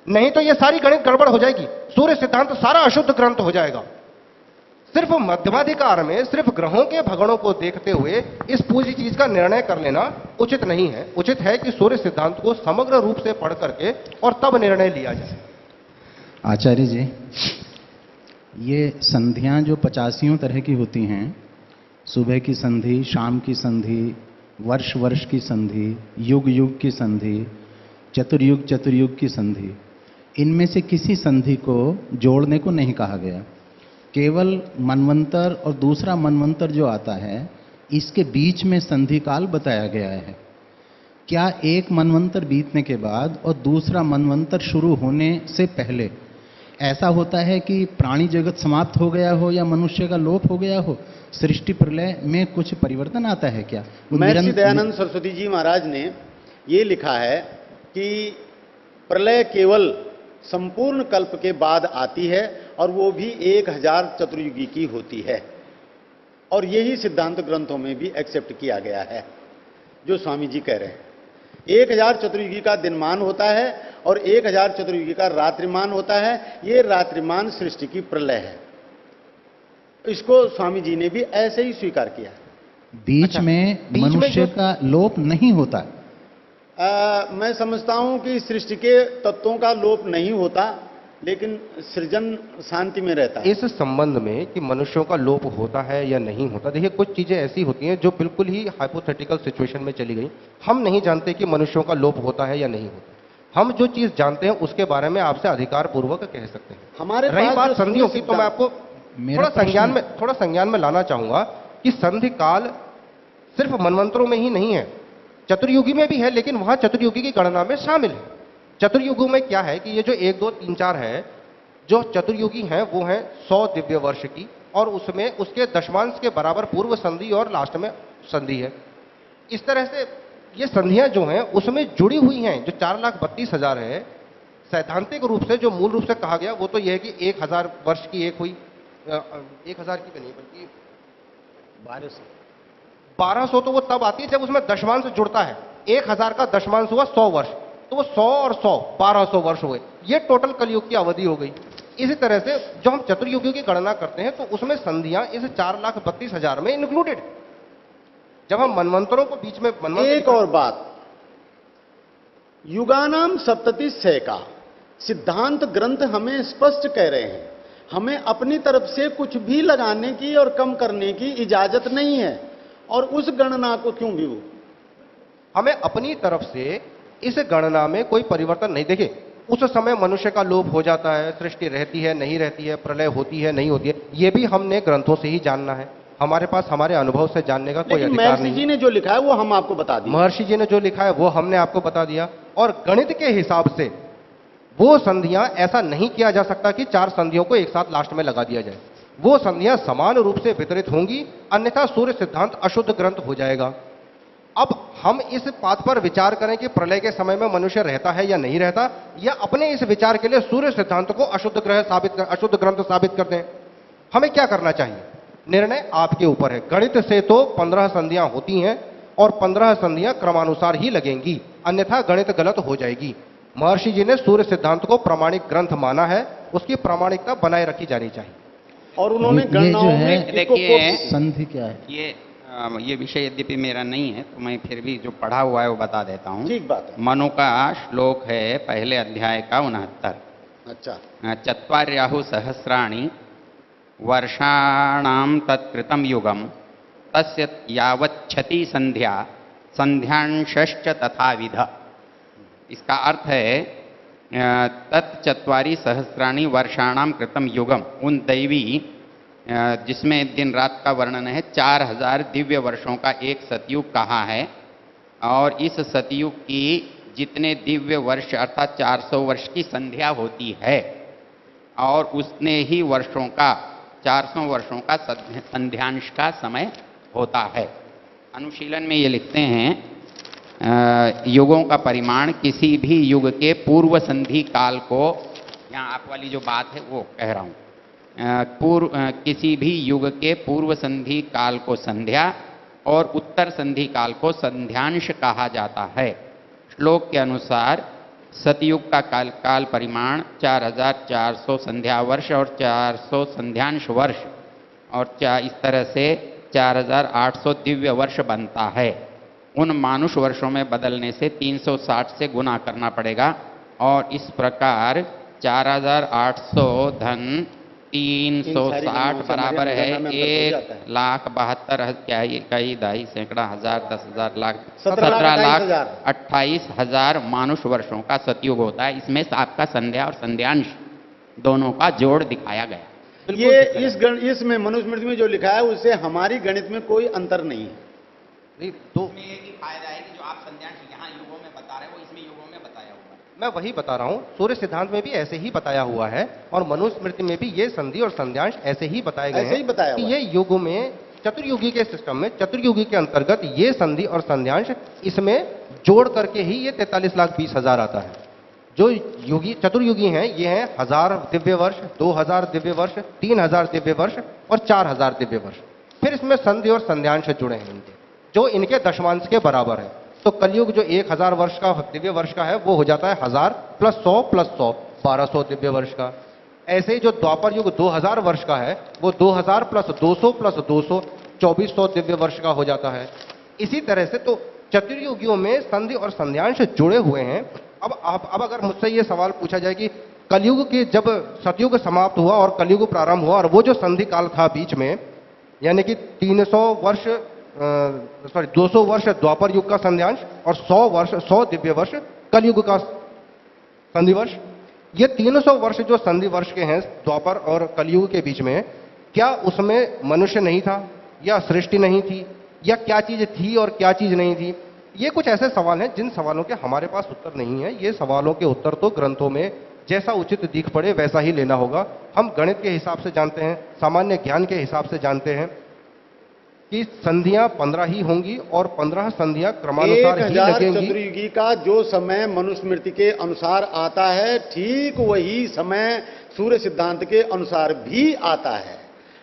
नहीं तो यह सारी गणित गड़बड़ हो जाएगी, सूर्य सिद्धांत सारा अशुद्ध ग्रंथ हो जाएगा। सिर्फ मध्यमाधिकार में सिर्फ ग्रहों के भगणों को देखते हुए इस पूरी चीज का निर्णय कर लेना उचित नहीं है। उचित है कि सूर्य सिद्धांत को समग्र रूप से पढ़ करके और तब निर्णय लिया जाए।
आचार्य जी, ये संधियां जो 85 तरह की होती हैं, सुबह की संधि, शाम की संधि, वर्ष वर्ष की संधि, युग युग की संधि, चतुर्युग की संधि, इनमें से किसी संधि को जोड़ने को नहीं कहा गया। केवल मनवंतर और दूसरा मनवंतर जो आता है, इसके बीच में संधि काल बताया गया है। क्या एक मनवंतर बीतने के बाद और दूसरा मनवंतर शुरू होने से पहले ऐसा होता है कि प्राणी जगत समाप्त हो गया हो या मनुष्य का लोप हो गया हो? सृष्टि प्रलय में कुछ परिवर्तन आता है क्या?
महर्षि दयानंद सरस्वती जी महाराज ने ये लिखा है कि प्रलय केवल संपूर्ण कल्प के बाद आती है और वो भी 1000 चतुर्युगी की होती है। और यही सिद्धांत ग्रंथों में भी एक्सेप्ट किया गया है जो स्वामी जी कह रहे हैं। 1000 चतुर्युगी का दिनमान होता है और 1000 चतुर्युगी का रात्रिमान होता है। ये रात्रिमान सृष्टि की प्रलय है। इसको स्वामी जी ने भी ऐसे ही स्वीकार किया।
बीच में मनुष्य का लोप नहीं होता।
मैं समझता हूं कि सृष्टि के तत्वों का लोप नहीं होता, लेकिन सृजन शांति में रहता है।
इस संबंध में कि मनुष्यों का लोप होता है या नहीं होता, देखिए कुछ चीजें ऐसी होती हैं जो बिल्कुल ही हाइपोथेटिकल सिचुएशन में चली गई। हम नहीं जानते कि मनुष्यों का लोप होता है या नहीं होता। हम जो चीज जानते हैं उसके बारे में आपसे अधिकार पूर्वक कह सकते हैं।
हमारे
रही बात संधियों की, तो मैं आपको थोड़ा संज्ञान में लाना चाहूंगा कि संधि काल सिर्फ मनवंतरों में ही नहीं है, चतुर्युगी में भी है, लेकिन वहां चतुर्युगी की गणना में शामिल है। चतुर्युगों में क्या है कि ये जो 1, 2, 3, 4 है, जो चतुर्युगी हैं वो हैं 100 दिव्य वर्ष की, और उसमें उसके दशमांश के बराबर पूर्व संधि और लास्ट में संधि है। इस तरह से ये संधियां जो हैं उसमें जुड़ी हुई हैं। जो 4,32,000 है, सैद्धांतिक रूप से जो मूल रूप से कहा गया वो तो यह है कि 1000 वर्ष की एक हुई, 1000 की नहीं बल्कि 1200 तो वो तब आती है जब उसमें दशमांश जुड़ता है। 1000 का दशमांश हुआ 100 वर्ष, तो वो 100 और 100 1200 वर्ष हुए। ये टोटल कलयुग की अवधि हो गई। इसी तरह से जो हम चतुर्युगियों की गणना करते हैं तो उसमें संधियां इस 4,32,000 में इंक्लूडेड। जब हम मनवंतरों को बीच में
एक और बात, युगानाम सप्ततिशय का सिद्धांत ग्रंथ हमें स्पष्ट कह रहे हैं, हमें अपनी तरफ से कुछ भी लगाने की और कम करने की इजाजत नहीं है। और उस गणना को क्यों भी
हमें अपनी तरफ से इस गणना में कोई परिवर्तन नहीं। देखिए उस समय मनुष्य का लोप हो जाता है, सृष्टि रहती है नहीं रहती है, प्रलय होती है नहीं होती है, ये भी हमने ग्रंथों से ही जानना है। हमारे पास हमारे अनुभव से जानने का कोई अधिकार नहीं।
महर्षि जी ने जो लिखा है वो हम आपको बता दिया।
महर्षि जी ने जो लिखा है वो हमने आपको बता दिया। और गणित के हिसाब से वो संधियां ऐसा नहीं किया जा सकता कि 4 संधियों को एक साथ लास्ट में लगा दिया जाए। वो संधियां समान रूप से वितरित होंगी, अन्यथा सूर्य सिद्धांत अशुद्ध ग्रंथ हो जाएगा। अब हम इस बात पर विचार करें कि प्रलय के समय में मनुष्य रहता है या नहीं रहता, या अपने इस विचार के लिए सूर्य सिद्धांत को अशुद्ध अशुद्ध ग्रंथ साबित कर दें। हमें क्या करना चाहिए? निर्णय आपके ऊपर है। गणित से तो 15 संधियां होती हैं और 15 संधियां क्रमानुसार ही लगेंगी, अन्यथा गणित गलत हो जाएगी। महर्षि जी ने सूर्य सिद्धांत को प्रामाणिक ग्रंथ माना है, उसकी प्रामाणिकता बनाए रखी जानी चाहिए।
और उन्होंने
ये जो
गणनाओं
है,
में इसको
देखिए,
संधि क्या है?
ये विषय यद्यपि मेरा नहीं है, तो मैं फिर भी जो पढ़ा हुआ है वो बता देता हूँ।
ठीक बात है।
मनु का श्लोक है पहले अध्याय का 69।
अच्छा,
चत्वार्याहु सहस्राणि वर्षाणाम तत्कृतम युगम तस्य यावच्छति संध्या संध्यांश्च तथाविध। इसका अर्थ है तत्चत्वारि सहस्राणि वर्षाणाम कृतम युगम, उन दैवी जिसमें दिन रात का वर्णन है, 4000 दिव्य वर्षों का एक सतयुग कहा है। और इस सतयुग की जितने दिव्य वर्ष अर्थात 400 वर्ष की संध्या होती है, और उतने ही वर्षों का 400 वर्षों का संध्यांश का समय होता है। अनुशीलन में ये लिखते हैं युगों का परिमाण किसी भी युग के पूर्व संधि काल को, यहाँ आप वाली जो बात है वो कह रहा हूँ, किसी भी युग के पूर्व संधि काल को संध्या और उत्तर संधि काल को संध्यांश कहा जाता है। श्लोक के अनुसार सतयुग का काल परिमाण 4400 संध्या वर्ष और 400 संध्यांश वर्ष, और इस तरह से 4800 दिव्य वर्ष बनता है। उन मानुष वर्षों में बदलने से 360 से गुना करना पड़ेगा, और इस प्रकार 4800 धन 360 बराबर है 1,72,000, क्या ये कई दाई सैकड़ा हजार 10,000 लाख 17,28,000 मानुष वर्षों का सतयुग होता है। इसमें आपका संध्या और संध्यांश दोनों का जोड़ दिखाया गया।
ये इसमें मनुस्मृति में जो लिखा है उससे हमारी गणित में कोई अंतर नहीं है।
तो
इसमें एक ही फायदा है कि जो आप संध्यांश यहाँ युगों में बता रहे हो, इसमें युगों में बताया हुआ है।
मैं वही बता रहा हूं, सूर्य सिद्धांत में भी ऐसे ही बताया हुआ है, और मनुस्मृति में भी ये संधि और संध्यांश ऐसे ही बताए गए
ऐसे ही बताया
कि
हुआ
ये युग में चतुर्युगी के सिस्टम में, चतुर्युगी के अंतर्गत ये संधि और संध्यांश इसमें जोड़ करके ही ये 43,20,000 आता है। जो युगी चतुर्युगी हैं ये हैं 1000 दिव्य वर्ष, 2000 दिव्य वर्ष, 3000 दिव्य वर्ष और 4000 दिव्य वर्ष। फिर इसमें संधि और संध्यांश जुड़े हैं इनके, जो इनके दशमांश के बराबर है। तो कलयुग जो 1000 वर्ष का दिव्य वर्ष का है वो हो जाता है 1000 + 100 + 100 1200 दिव्य वर्ष का। ऐसे ही जो द्वापर युग 2000 वर्ष का है वो 2000 + 200 + 200 2400 दिव्य वर्ष का हो जाता है। इसी तरह से तो चतुर्युगियों में संधि और संध्यांश जुड़े हुए हैं। अब अगर मुझसे ये सवाल पूछा जाए कि कलयुग के जब सतयुग समाप्त हुआ और कलयुग प्रारंभ हुआ, और वो जो संधि काल था बीच में, यानी कि 200 वर्ष द्वापर युग का संध्यांश और 100 दिव्य वर्ष कलयुग का संधि वर्ष, ये 300 वर्ष जो संधि वर्ष के हैं द्वापर और कलयुग के बीच में, क्या उसमें मनुष्य नहीं था, या सृष्टि नहीं थी, या क्या चीज थी और क्या चीज नहीं थी? ये कुछ ऐसे सवाल हैं जिन सवालों के हमारे पास उत्तर नहीं है। ये सवालों के उत्तर तो ग्रंथों में जैसा उचित दिख पड़े वैसा ही लेना होगा। हम गणित के हिसाब से जानते हैं, सामान्य ज्ञान के हिसाब से जानते हैं कि संधियां 15 ही होंगी और 15 संधियां क्रमानुसार ही
1000
लगेंगी।
चतुर्युगी का जो समय मनुस्मृति के अनुसार आता है, ठीक वही समय सूर्य सिद्धांत के अनुसार भी आता है।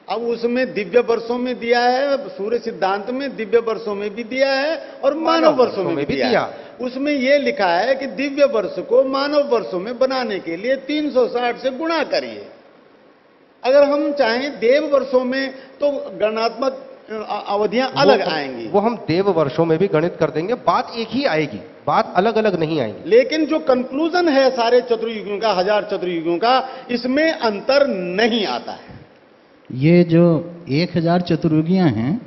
अब उसमें दिव्य वर्षों में दिया है, सूर्य सिद्धांत में दिव्य वर्षों में भी दिया है और मानव वर्षों में भी दिया है। उसमें यह लिखा है कि दिव्य वर्ष को मानव वर्षों में बनाने के लिए 360 से गुणा करिए। अगर हम चाहें देव वर्षों में तो गणनात्मक अवधियां अलग आएंगी,
वो हम देव वर्षों में भी गणित कर देंगे, बात एक ही आएगी, बात अलग अलग नहीं आएगी।
लेकिन जो कंक्लूजन है सारे चतुर्युगियों का, 1000 चतुर्युगियों का, इसमें अंतर नहीं आता है।
ये जो 1000 चतुर्युगियां हैं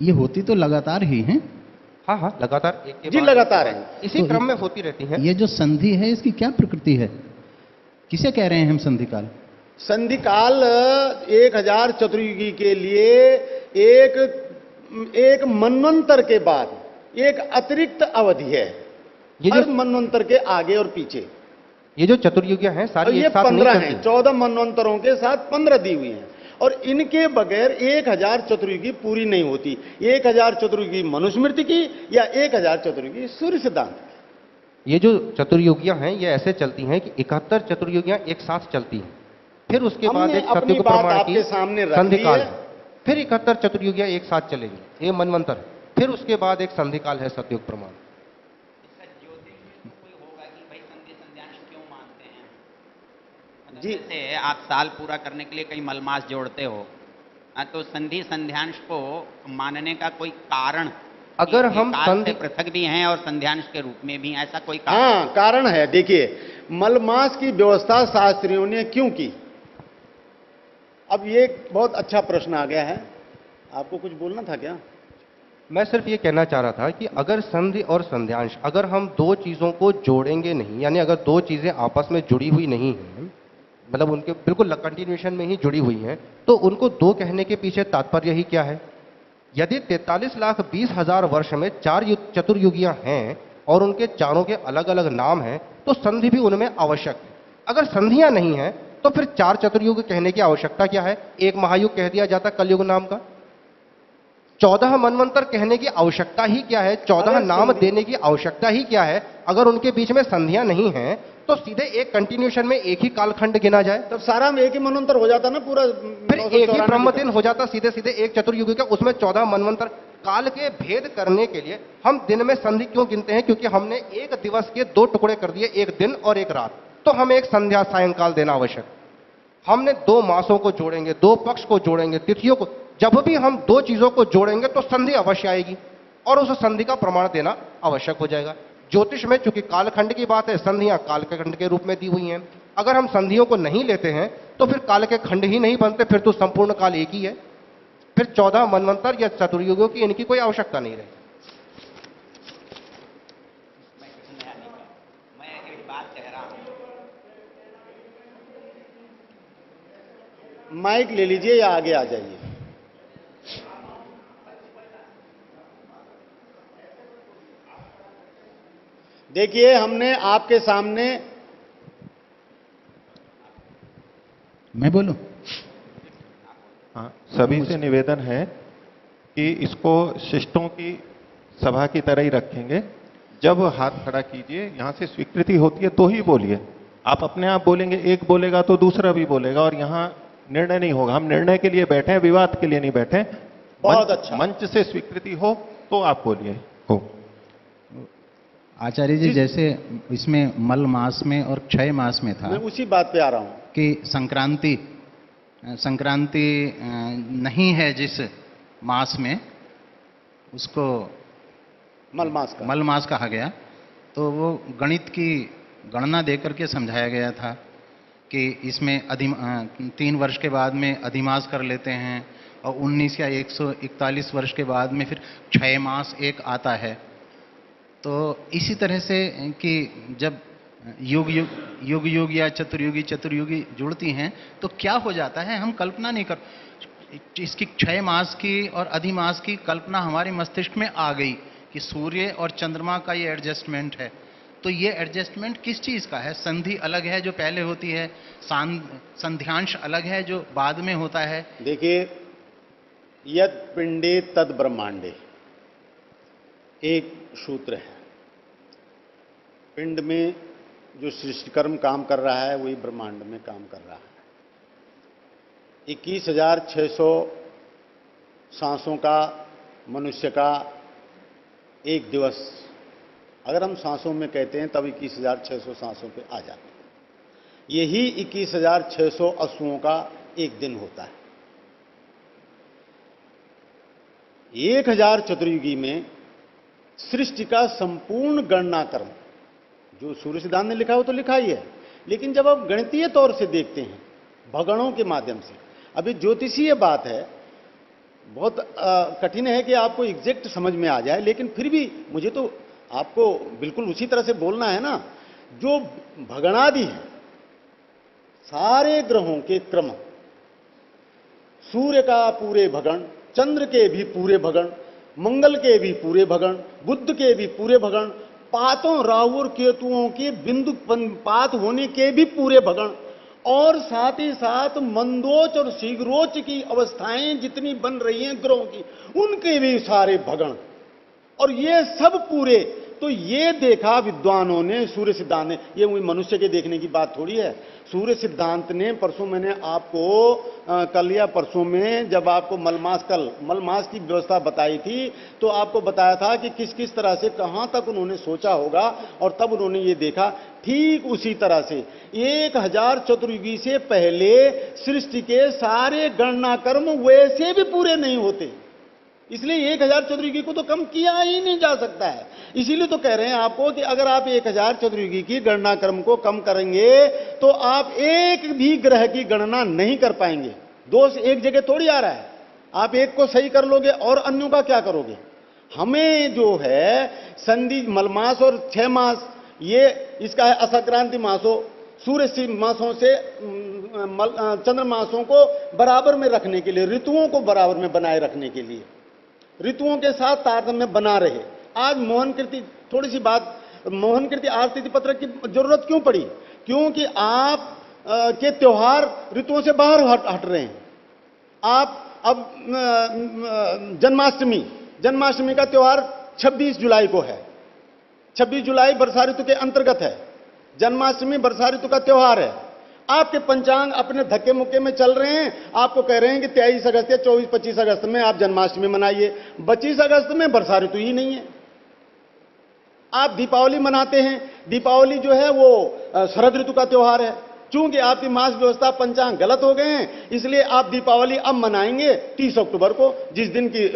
ये होती तो लगातार ही हैं।
हाँ हाँ, लगातार एक के
जी
बाद
लगातार है।
इसी
तो
क्रम में होती रहती है।
ये जो संधि है इसकी क्या प्रकृति है? किसे कह रहे हैं हम संधि काल?
संधि काल 1000 चतुर्युगी के लिए एक मनवंतर के बाद एक अतिरिक्त अवधि है।
ये
हर
जो
मनवंतर के आगे और पीछे
ये जो चतुर्युगियां हैं
और
सारी
ये
एक साथ नहीं
15
चलती।
हैं, 14 मनवंतरों के साथ 15 दी हुई हैं। और इनके बगैर 1000 चतुर्युगी पूरी नहीं होती। 1000 चतुर्युगी मनुस्मृति की या 1000 चतुर्युगी सूर्य सिद्धांत।
ये जो चतुर्युगियां हैं ये ऐसे चलती हैं कि 71 चतुर्युगियां एक साथ चलती हैं, फिर उसके बाद
हमने
एक
अपनी
सतयुग
बात
प्रमाण की
आपके सामने रख ली
संधिकाल
है।
है, फिर 71 चतुर्युगियां एक साथ चलेगी, ये मनवंतर है, फिर उसके बाद एक संधिकाल है सतयुग प्रमाण।
इसका ज्योतिष में तो कोई होगा कि भाई संधि संध्यांश क्यों मानते हैं? मतलब
जी।
जैसे आप साल पूरा करने के लिए कई मलमास जोड़ते हो, तो संधि संध्यांश को मानने का कोई कारण,
अगर
कि
हम
काल से
संधि
पृथक भी हैं और संध्यांश के रूप में भी, ऐसा कोई कारण?
हाँ, कारण है। देखिए, मलमास की व्यवस्था शास्त्रियों ने क्यों की? अब ये एक बहुत अच्छा प्रश्न आ गया है। आपको कुछ बोलना था क्या?
मैं सिर्फ ये कहना चाह रहा था कि अगर संधि और संध्यांश, अगर हम दो चीजों को जोड़ेंगे नहीं, यानी अगर दो चीजें आपस में जुड़ी हुई नहीं हैं, मतलब उनके बिल्कुल कंटिन्यूएशन में ही जुड़ी हुई हैं, तो उनको दो कहने के पीछे तात्पर्य ही क्या है? यदि 43,20,000 वर्ष में 4 चतुर्युगियां हैं और उनके चारों के अलग अलग नाम हैं, तो संधि भी उनमें आवश्यक है। अगर संधियां नहीं हैं तो फिर 4 चतुर्युग कहने की आवश्यकता क्या है? एक महायुग कह दिया जाता कलयुग नाम का। 14 मनवंतर कहने की आवश्यकता ही क्या है? 14 नाम देने की आवश्यकता ही क्या है? अगर उनके बीच में संधियां नहीं हैं तो सीधे एक कंटिन्यूएशन में एक ही कालखंड गिना जाए,
तब सारा में एक ही मनवंतर हो जाता ना पूरा।
फिर एक ही ब्रह्म दिन हो जाता सीधे सीधे एक चतुर्युग का। उसमें 14 मनवंतर काल के भेद करने के लिए हम दिन में संधि क्यों गिनते हैं? क्योंकि हमने एक दिवस के 2 टुकड़े कर दिए, एक दिन और एक रात, तो हमें एक संध्या सायंकाल देना आवश्यक। हमने 2 मासों को जोड़ेंगे, 2 पक्ष को जोड़ेंगे, तिथियों को, जब भी हम 2 चीजों को जोड़ेंगे तो संधि अवश्य आएगी और उस संधि का प्रमाण देना आवश्यक हो जाएगा। ज्योतिष में चूंकि कालखंड की बात है, संधियां काल के खंड के रूप में दी हुई हैं। अगर हम संधियों को नहीं लेते हैं तो फिर काल के खंड ही नहीं बनते, फिर तो संपूर्ण काल एक ही है। फिर 14 मनवंतर या चतुर्युगों की इनकी कोई आवश्यकता नहीं रही।
मैं एक बात कह रहा हूं,
माइक ले लीजिए या आगे आ जाइए। देखिए, हमने आपके सामने,
मैं बोलूं?
हाँ, सभी से निवेदन है कि इसको शिष्टों की सभा की तरह ही रखेंगे। जब हाथ खड़ा कीजिए, यहां से स्वीकृति होती है तो ही बोलिए। आप अपने आप बोलेंगे, एक बोलेगा तो दूसरा भी बोलेगा और यहां निर्णय नहीं होगा। हम निर्णय के लिए बैठे हैं, विवाद के लिए नहीं बैठे।
बहुत अच्छा।
मंच से स्वीकृति हो तो आप बोलिए। हो
आचार्य जी, जैसे इसमें मल मास में और क्षय मास में था
मैं उसी बात पे आ रहा हूं
कि संक्रांति नहीं है जिस मास में, उसको
मलमास का।
मल मास कहा गया। तो वो गणित की गणना देकर के समझाया गया था कि इसमें 3 वर्ष के बाद में अधिमास कर लेते हैं और 19 या 141 वर्ष के बाद में फिर क्षय मास एक आता है। तो इसी तरह से कि जब युग या चतुर्युगी जुड़ती हैं तो क्या हो जाता है, हम कल्पना नहीं कर, इसकी क्षय मास की और अधिमास की कल्पना हमारे मस्तिष्क में आ गई कि सूर्य और चंद्रमा का ये एडजस्टमेंट है। तो ये एडजस्टमेंट किस चीज का है? संधि अलग है जो पहले होती है, संध्यांश अलग है जो बाद में होता है।
देखिए, यद पिंडे तद ब्रह्मांडे एक सूत्र है। पिंड में जो सृष्टिकर्म काम कर रहा है वही ब्रह्मांड में काम कर रहा है। 21,600 सांसों का मनुष्य का एक दिवस, अगर हम सांसों में कहते हैं तब 21,600 सांसों पे आ जाते हैं। यही 21,600 अश्वों का एक दिन होता है। 1000 चतुर्युगी में सृष्टि का संपूर्ण गणना कर्म जो सूर्य सिद्धांत ने लिखा हो तो लिखा ही है, लेकिन जब आप गणितीय तौर से देखते हैं भगणों के माध्यम से, अभी ज्योतिषीय बात है, बहुत कठिन है कि आपको एग्जैक्ट समझ में आ जाए, लेकिन फिर भी मुझे तो आपको बिल्कुल उसी तरह से बोलना है ना। जो भगणादि है सारे ग्रहों के क्रम, सूर्य का पूरे भगण, चंद्र के भी पूरे भगण, मंगल के भी पूरे भगण, बुध के भी पूरे भगण, पातों राहु और केतुओं के बिंदु पात होने के भी पूरे भगण, और साथ ही साथ मंदोच और शीघ्रोच की अवस्थाएं जितनी बन रही हैं ग्रहों की, उनके भी सारे भगण, और ये सब पूरे। तो ये देखा विद्वानों ने, सूर्य सिद्धांत ने, ये मनुष्य के देखने की बात थोड़ी है। सूर्य सिद्धांत ने, परसों मैंने आपको कल या परसों में जब आपको मलमास की व्यवस्था बताई थी, तो आपको बताया था कि किस किस तरह से कहां तक उन्होंने सोचा होगा, और तब उन्होंने ये देखा। ठीक उसी तरह से 1000 चतुर्युगी से पहले सृष्टि के सारे गणना कर्म वैसे भी पूरे नहीं होते, इसलिए 1000 चतुर्युगी को तो कम किया ही नहीं जा सकता है। इसीलिए तो कह रहे हैं आपको कि अगर आप 1000 चतुर्युगी की गणना क्रम को कम करेंगे तो आप एक भी ग्रह की गणना नहीं कर पाएंगे। दोष एक जगह थोड़ी आ रहा है, आप एक को सही कर लोगे और अन्यों का क्या करोगे। हमें जो है संधि मलमास और 6 मास, ये इसका है असंक्रांति मासों, सूर्य मासों से चंद्रमासों को बराबर में रखने के लिए, ऋतुओं को बराबर में बनाए रखने के लिए, ऋतुओं के साथ तारतम्य बना रहे। आज मोहनकृति, थोड़ी सी बात, मोहनकृति आरती पत्र की जरूरत क्यों पड़ी? क्योंकि आप के त्योहार ऋतुओं से बाहर हट रहे हैं। आप अब जन्माष्टमी का त्योहार 26 जुलाई को है। 26 जुलाई वर्षा ऋतु के अंतर्गत है। जन्माष्टमी वर्षा ऋतु का त्योहार है। आपके पंचांग अपने धक्के मुक्के में चल रहे हैं, आपको कह रहे हैं कि 23 अगस्त या 24-25 अगस्त में आप जन्माष्टमी मनाइए। 25 अगस्त में वर्षा ऋतु ही नहीं है। आप दीपावली मनाते हैं, दीपावली जो है वो शरद ऋतु का त्योहार है। चूंकि आपकी मास व्यवस्था पंचांग गलत हो गए हैं, इसलिए आप दीपावली अब मनाएंगे 30 अक्टूबर को, जिस दिन की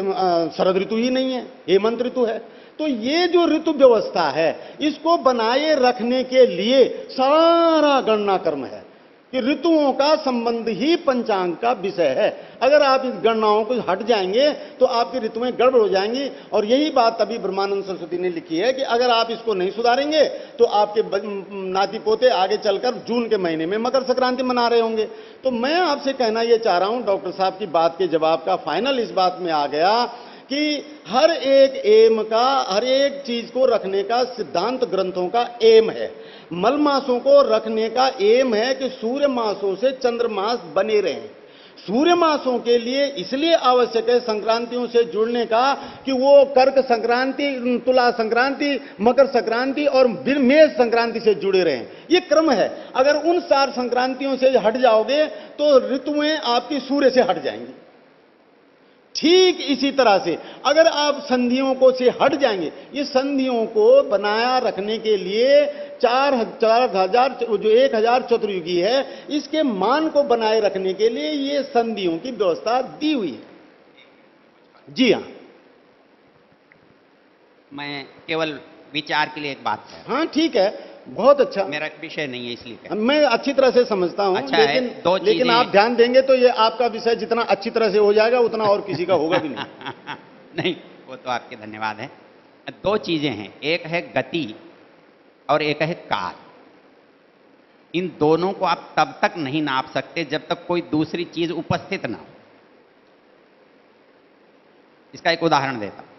शरद ऋतु ही नहीं है, हेमंत ऋतु है। तो ये जो ऋतु व्यवस्था है, इसको बनाए रखने के लिए सारा गणना कर्म है कि ऋतुओं का संबंध ही पंचांग का विषय है। अगर आप इस गणनाओं को हट जाएंगे तो आपकी ऋतुएं गड़बड़ हो जाएंगी। और यही बात अभी ब्रह्मानंद सरस्वती ने लिखी है कि अगर आप इसको नहीं सुधारेंगे तो आपके नाती पोते आगे चलकर जून के महीने में मकर संक्रांति मना रहे होंगे। तो मैं आपसे कहना यह चाह रहा हूं, डॉक्टर साहब की बात के जवाब का फाइनल इस बात में आ गया कि हर एक एम का, हर एक चीज को रखने का सिद्धांत ग्रंथों का एम है। मलमासों को रखने का एम है कि सूर्य मासों से चंद्रमास बने रहें। सूर्य मासों के लिए इसलिए आवश्यक है संक्रांतियों से जुड़ने का कि वो कर्क संक्रांति, तुला संक्रांति, मकर संक्रांति और फिर मेष संक्रांति से जुड़े रहें। ये क्रम है। अगर उन 4 संक्रांतियों से हट जाओगे तो ऋतुएं आपकी सूर्य से हट जाएंगी। ठीक इसी तरह से अगर आप संधियों को से हट जाएंगे, ये संधियों को बनाया रखने के लिए 4000 जो 1000 चतुर्युगी है, इसके मान को बनाए रखने के लिए ये संधियों की व्यवस्था दी हुई है। जी हाँ,
मैं केवल विचार के लिए एक बात है।
हाँ ठीक है, बहुत अच्छा।
मेरा विषय नहीं है इसलिए
मैं अच्छी तरह से समझता हूं।
अच्छा
लेकिन आप ध्यान देंगे तो ये आपका विषय जितना अच्छी तरह से हो जाएगा उतना और किसी का होगा भी नहीं।
नहीं, वो तो आपके धन्यवाद है। 2 चीजें हैं, एक है गति और एक है काल। इन दोनों को आप तब तक नहीं नाप सकते जब तक कोई दूसरी चीज उपस्थित ना हो। इसका एक उदाहरण देता हूं।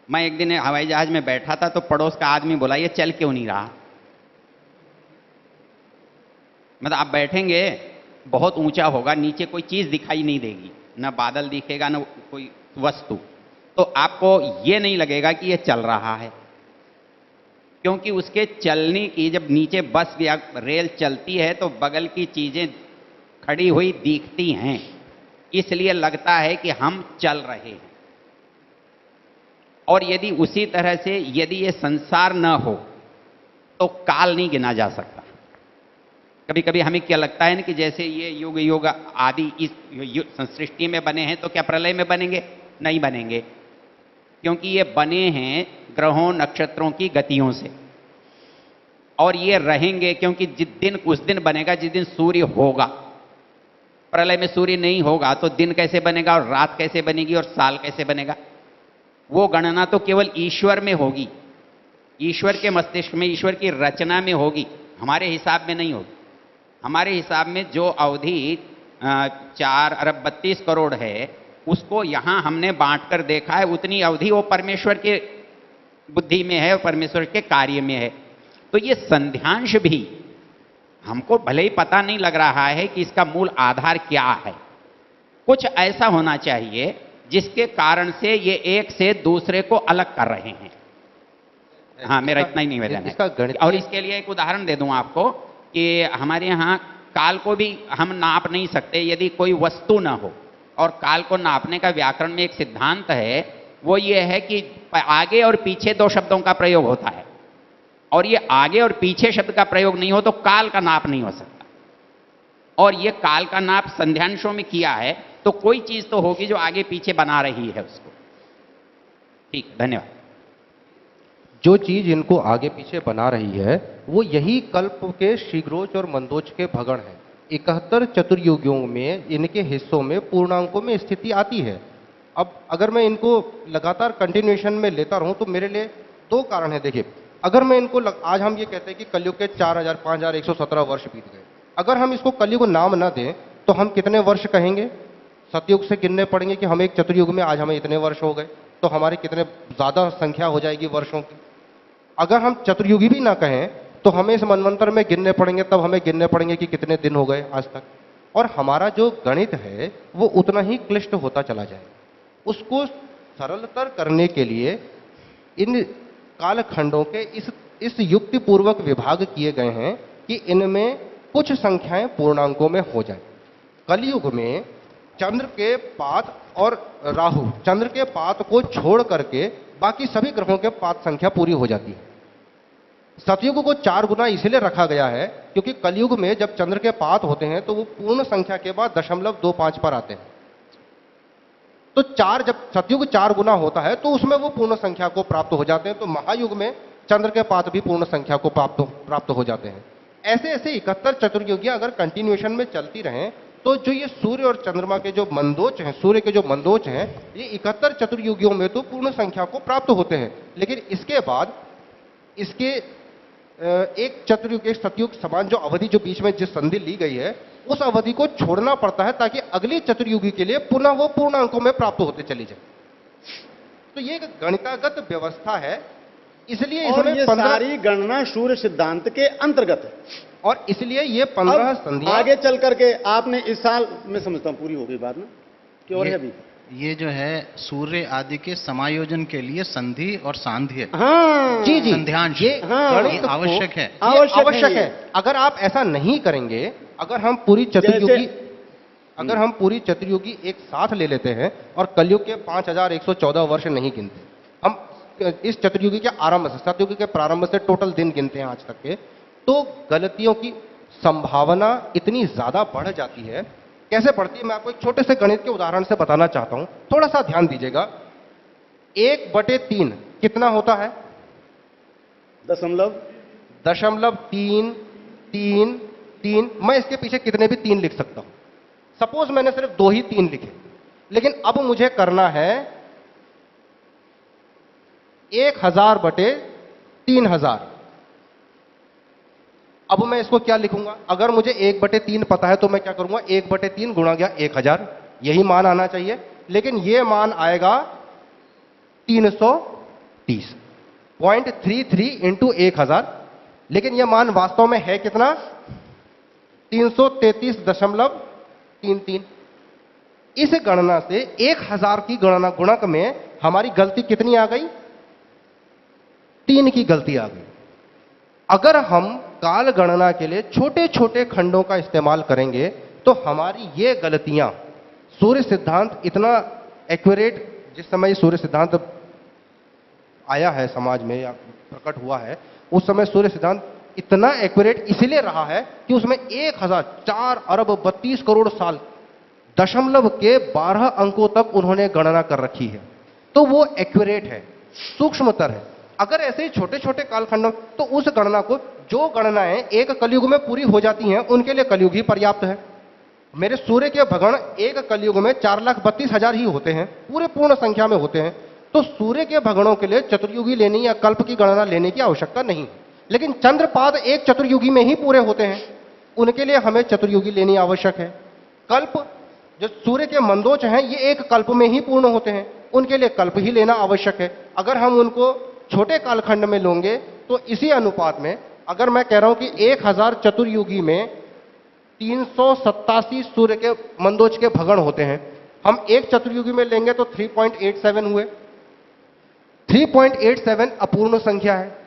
मैं एक दिन हवाई जहाज में बैठा था तो पड़ोस का आदमी बोला, ये चल क्यों नहीं रहा? मतलब आप बैठेंगे, बहुत ऊंचा होगा, नीचे कोई चीज दिखाई नहीं देगी, ना बादल दिखेगा ना कोई वस्तु, तो आपको ये नहीं लगेगा कि ये चल रहा है, क्योंकि उसके चलने की, जब नीचे बस या रेल चलती है तो बगल की चीजें खड़ी हुई दिखती हैं, इसलिए लगता है कि हम चल रहे हैं। और यदि उसी तरह से यदि ये संसार न हो तो काल नहीं गिना जा सकता। कभी कभी हमें क्या लगता है ना कि जैसे ये युग युग आदि इस सृष्टि में बने हैं तो क्या प्रलय में बनेंगे? नहीं बनेंगे, क्योंकि ये बने हैं ग्रहों नक्षत्रों की गतियों से, और ये रहेंगे क्योंकि जिस दिन उस दिन बनेगा जिस दिन सूर्य होगा। प्रलय में सूर्य नहीं होगा तो दिन कैसे बनेगा और रात कैसे बनेगी और साल कैसे बनेगा? वो गणना तो केवल ईश्वर में होगी, ईश्वर के मस्तिष्क में, ईश्वर की रचना में होगी, हमारे हिसाब में नहीं होगी। हमारे हिसाब में जो अवधि 4 अरब 32 करोड़ है, उसको यहां हमने बांटकर देखा है, उतनी अवधि वो परमेश्वर के बुद्धि में है और परमेश्वर के कार्य में है। तो ये संध्यांश भी हमको भले ही पता नहीं लग रहा है कि इसका मूल आधार क्या है, कुछ ऐसा होना चाहिए जिसके कारण से ये एक से दूसरे को अलग कर रहे हैं। हाँ, मेरा इतना ही निवेदन है। और इसके लिए एक उदाहरण दे दूं आपको कि हमारे यहाँ काल को भी हम नाप नहीं सकते यदि कोई वस्तु ना हो, और काल को नापने का व्याकरण में एक सिद्धांत है, वो ये है कि आगे और पीछे दो शब्दों का प्रयोग होता है, और ये आगे और पीछे शब्द का प्रयोग नहीं हो तो काल का नाप नहीं हो सकता। और ये काल का नाप संध्यांशों में किया है, तो कोई चीज तो होगी जो आगे पीछे बना रही है उसको। ठीक, धन्यवाद।
जो चीज इनको आगे पीछे बना रही है वो यही कल्प के शीघ्रोच और मंदोच के भगण है। 71 चतुर्युगियों में इनके हिस्सों में पूर्णांकों में स्थिति आती है। अब अगर मैं इनको लगातार कंटिन्यूएशन में लेता रहूं तो मेरे लिए दो कारण है। देखिए, अगर मैं इनको आज हम ये कहते हैं कि कलयुग के 4000 5117 वर्ष बीत गए, अगर हम इसको कलयुग नाम ना दें तो हम कितने वर्ष कहेंगे? सतयुग से गिनने पड़ेंगे कि हम एक चतुर्युग में आज हमें इतने वर्ष हो गए, तो हमारी कितने ज्यादा संख्या हो जाएगी वर्षों की। अगर हम चतुर्युगी भी ना कहें तो हमें इस मनवंतर में गिनने पड़ेंगे, तब हमें गिनने पड़ेंगे कि कितने दिन हो गए आज तक। और हमारा जो गणित है वो उतना ही क्लिष्ट होता चला जाए। उसको सरलतर करने के लिए इन कालखंडों के इस युक्तिपूर्वक विभाग किए गए हैं कि इनमें कुछ संख्याएं पूर्णांकों में हो जाए। कलयुग में चंद्र के पात और राहु, चंद्र के पात को छोड़ करके बाकी सभी ग्रहों के पात संख्या पूरी हो जाती है। सतयुग को 4 गुना इसलिए रखा गया है क्योंकि कलयुग में जब चंद्र के पात होते हैं तो वो पूर्ण संख्या के बाद 0.25 पर आते हैं। तो 4, जब सतयुग 4 गुना होता है तो उसमें वो पूर्ण संख्या को प्राप्त हो जाते हैं। तो महायुग में चंद्र के पात भी पूर्ण संख्या को प्राप्त हो जाते हैं। ऐसे ऐसे 71 चतुर्युगियां अगर कंटिन्यूएशन में चलती रहें तो जो ये सूर्य और चंद्रमा के जो मंदोच हैं, सूर्य के जो मंदोच हैं, ये 71 चतुर्युगियों में तो पूर्ण संख्या को प्राप्त होते हैं। लेकिन इसके बाद इसके एक चतुर्युग, एक सतयुग समान जो अवधि जो बीच में जिस संधि ली गई है उस अवधि को छोड़ना पड़ता है ताकि अगली चतुर्युगी के लिए पुनः वो पूर्ण अंकों में प्राप्त होते चली जाए। तो ये एक गणितागत व्यवस्था है, इसलिए
और
इसमें
ये
15
सारी गणना सूर्य सिद्धांत के अंतर्गत है।
और इसलिए ये 15
अब
संधियां
आगे चल करके आपने इस साल में समझता हूं पूरी हो गई बात ना, कि और है अभी?
ये जो है सूर्य आदि के समायोजन के लिए संधि और सांध्य,
हाँ
जी जी,
संध्यांश,
ये
हाँ,
ये आवश्यक है।
आवश्यक है। अगर आप ऐसा नहीं करेंगे, अगर हम पूरी चतुर्युगी एक साथ ले लेते हैं और कलयुग के 5114 वर्ष नहीं गिनते, हम इस चतुर्युगी के आरंभ से, सतयुगी के प्रारंभ से टोटल दिन गिनते हैं आज तक के, तो गलतियों की संभावना इतनी ज्यादा बढ़ जाती है। कैसे बढ़ती है मैं आपको एक छोटे से गणित के उदाहरण से बताना चाहता हूं, थोड़ा सा ध्यान दीजिएगा। 1/3 कितना होता है? 0.333। मैं इसके पीछे कितने भी 3 लिख सकता हूं। सपोज मैंने सिर्फ 2 ही 3 लिखे, लेकिन अब मुझे करना है 1000/3000। अब मैं इसको क्या लिखूंगा? अगर मुझे 1/3 पता है तो मैं क्या करूंगा? 1/3 गुणा गया 1000, यही मान आना चाहिए। लेकिन यह मान आएगा 330.33 इंटू 1000। लेकिन यह मान वास्तव में है कितना? 333.33। इस गणना से 1000 की गणना गुणक में हमारी गलती कितनी आ गई? 3 की गलती आ गई। अगर हम काल गणना के लिए छोटे छोटे खंडों का इस्तेमाल करेंगे तो हमारी ये गलतियां, सूर्य सिद्धांत इतना एक्यूरेट, जिस समय सूर्य सिद्धांत आया है समाज में या प्रकट हुआ है, उस समय सूर्य सिद्धांत इतना एक्यूरेट इसलिए रहा है कि उसमें 1004,32 साल दशमलव के 12 अंकों तक उन्होंने गणना कर रखी है। तो वो एक्यूरेट है, सूक्ष्मतर है। अगर ऐसे ही छोटे छोटे कालखंडों, तो उस गणना को, जो गणनाएं एक कलयुग में पूरी हो जाती हैं उनके लिए कलयुग ही पर्याप्त है। मेरे सूर्य के भगण एक कलयुग में 4,32,000 ही होते हैं, पूरे पूर्ण संख्या में होते हैं। तो सूर्य के भगणों के लिए चतुर्युगी लेनी या कल्प की गणना लेने की आवश्यकता नहीं। लेकिन चंद्रपाद एक चतुर्युगी में ही पूरे होते हैं, उनके लिए हमें चतुर्युगी लेनी आवश्यक है। कल्प, जो सूर्य के मंदोच हैं, ये एक कल्प में ही पूर्ण होते हैं, उनके लिए कल्प ही लेना आवश्यक है। अगर हम उनको छोटे कालखंड में लेंगे तो इसी अनुपात में अगर मैं कह रहा हूं कि 1000 चतुर्युगी में 387 सूर्य के मंदोज के भगण होते हैं, हम एक चतुर्युगी में लेंगे तो 3.87 हुए। 3.87 अपूर्ण संख्या है।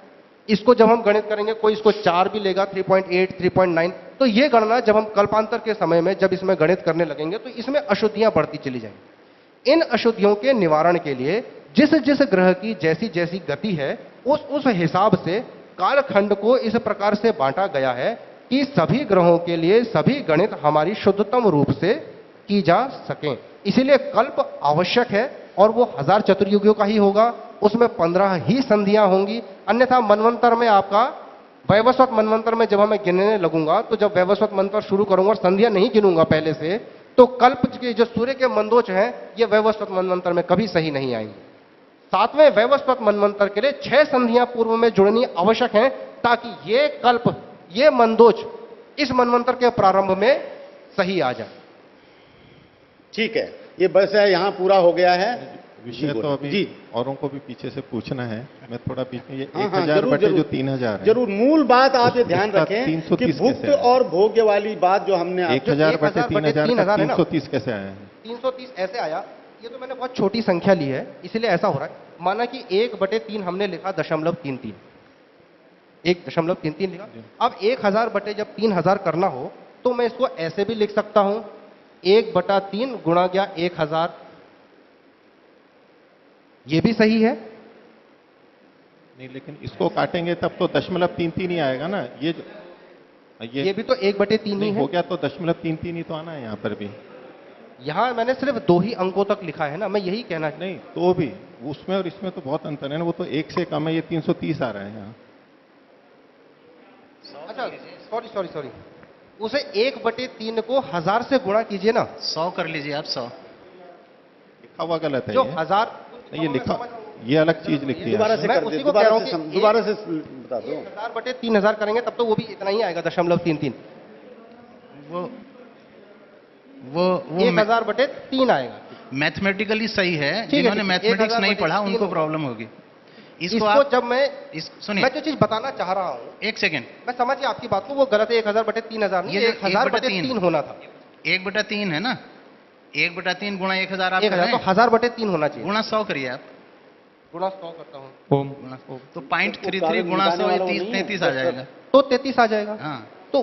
इसको जब हम गणित करेंगे, कोई इसको 4 भी लेगा, 3.8, 3.9, तो ये गणना जब हम कल्पांतर के समय में जब इसमें गणित करने लगेंगे तो इसमें अशुद्धियां बढ़ती चली जाएंगी। इन अशुद्धियों के निवारण के लिए जिस जिस ग्रह की जैसी जैसी गति है उस हिसाब से कालखंड को इस प्रकार से बांटा गया है कि सभी ग्रहों के लिए सभी गणित हमारी शुद्धतम रूप से की जा सकें। इसीलिए कल्प आवश्यक है और वो 1000 चतुर्युगियों का ही होगा, उसमें 15 ही संधियां होंगी। अन्यथा मनवंतर में आपका वैवस्वत मनवंतर में जब मैं गिनने लगूंगा, तो जब वैवस्वत मंत्र शुरू करूंगा और संधियां नहीं गिनूंगा पहले से, तो कल्प के जो सूर्य के मंदोच हैं ये वैवस्वत मनवंतर में कभी सही नहीं आएंगे। 7वें वैवस्वत मनवंतर के लिए 6 संधियां पूर्व में जुड़नी आवश्यक हैं, ताकि ये कल्प, ये मंदोच इस मनवंतर के प्रारंभ में सही आ जाए।
ठीक है, ये बस है, यहाँ पूरा हो गया है।
विषय तो अभी
जी
औरों को भी पीछे से पूछना है, मैं थोड़ा बीच में, ये
हाँ,
1000
जरूर,
बटे जो
जरूर।
3000 है,
जरूर मूल बात आप ये ध्यान
उसका
रखें
330
कि भुक्त
कैसे आया?
और भोग्य वाली बात जो हमने
1000 बटे 3000 का
है ना?
330 कैसे आया है?
330 ऐसे आया, ये तो मैंने बहुत छोटी संख्या ली है इसलिए ऐसा हो रहा है। माना कि 1/3 हमने लिखा 0.33, 1.33 लिखा। अब 1000 बटे जब 3000 करना हो तो मैं इसको ऐसे भी लिख सकता हूं, 1/3 गुणा गया 1000, ये भी सही है।
नहीं, लेकिन इसको काटेंगे तब तो 0.33 ही आएगा ना।
ये भी तो 1/3 ही
नहीं
है।
हो गया तो 0.33 ही तो आना है यहाँ पर भी।
यहां मैंने सिर्फ 2 ही अंकों तक लिखा है ना, मैं यही कहना।
नहीं तो भी उसमें और इसमें तो बहुत अंतर है ना, वो तो 1 से कम है, ये 330 आ रहा है यहाँ।
अच्छा, सॉरी, उसे 1/3 को 1000 से गुणा कीजिए ना।
100 कर लीजिए आप, 100।
लिखा हुआ गलत है
जो
ये।
1000
नहीं, ये लिखा, ये अलग चीज लिख दी
दोबारा
है।
से
मैं
कर
उसी
दे,
को कह रहा हूं कि
दोबारा से बता दो।
1000/3000 करेंगे तब तो वो भी इतना ही आएगा, 0.33।
वो
1000/3 आएगा।
मैथमेटिकली सही है।
ठीक है,
जिन्होंने
ठीक है,
मैथमेटिक्स
1000
नहीं
बटे
पढ़ा
3
उनको
होगा।
प्रॉब्लम होगी।
इसको
आप
जब मैं
सुनिए,
जो चीज बताना चाह रहा हूं,
1 सेकेंड।
मैं समझ गया आपकी बात को, वो गलत है। 1000/3000 नहीं,
ये जो
1000/3 होना था।
1/3 है ना, 1/3 गुणा 1000 आप कर
1000
रहे
तो
हैं,
1000/3 होना चाहिए।
गुणा 100 करिए आप।
गुणा 100 करता हूं
गुणा 100 तो 0.33 गुणा 100 ये 33 आ जाएगा।
तो 33 आ जाएगा।
हाँ,
तो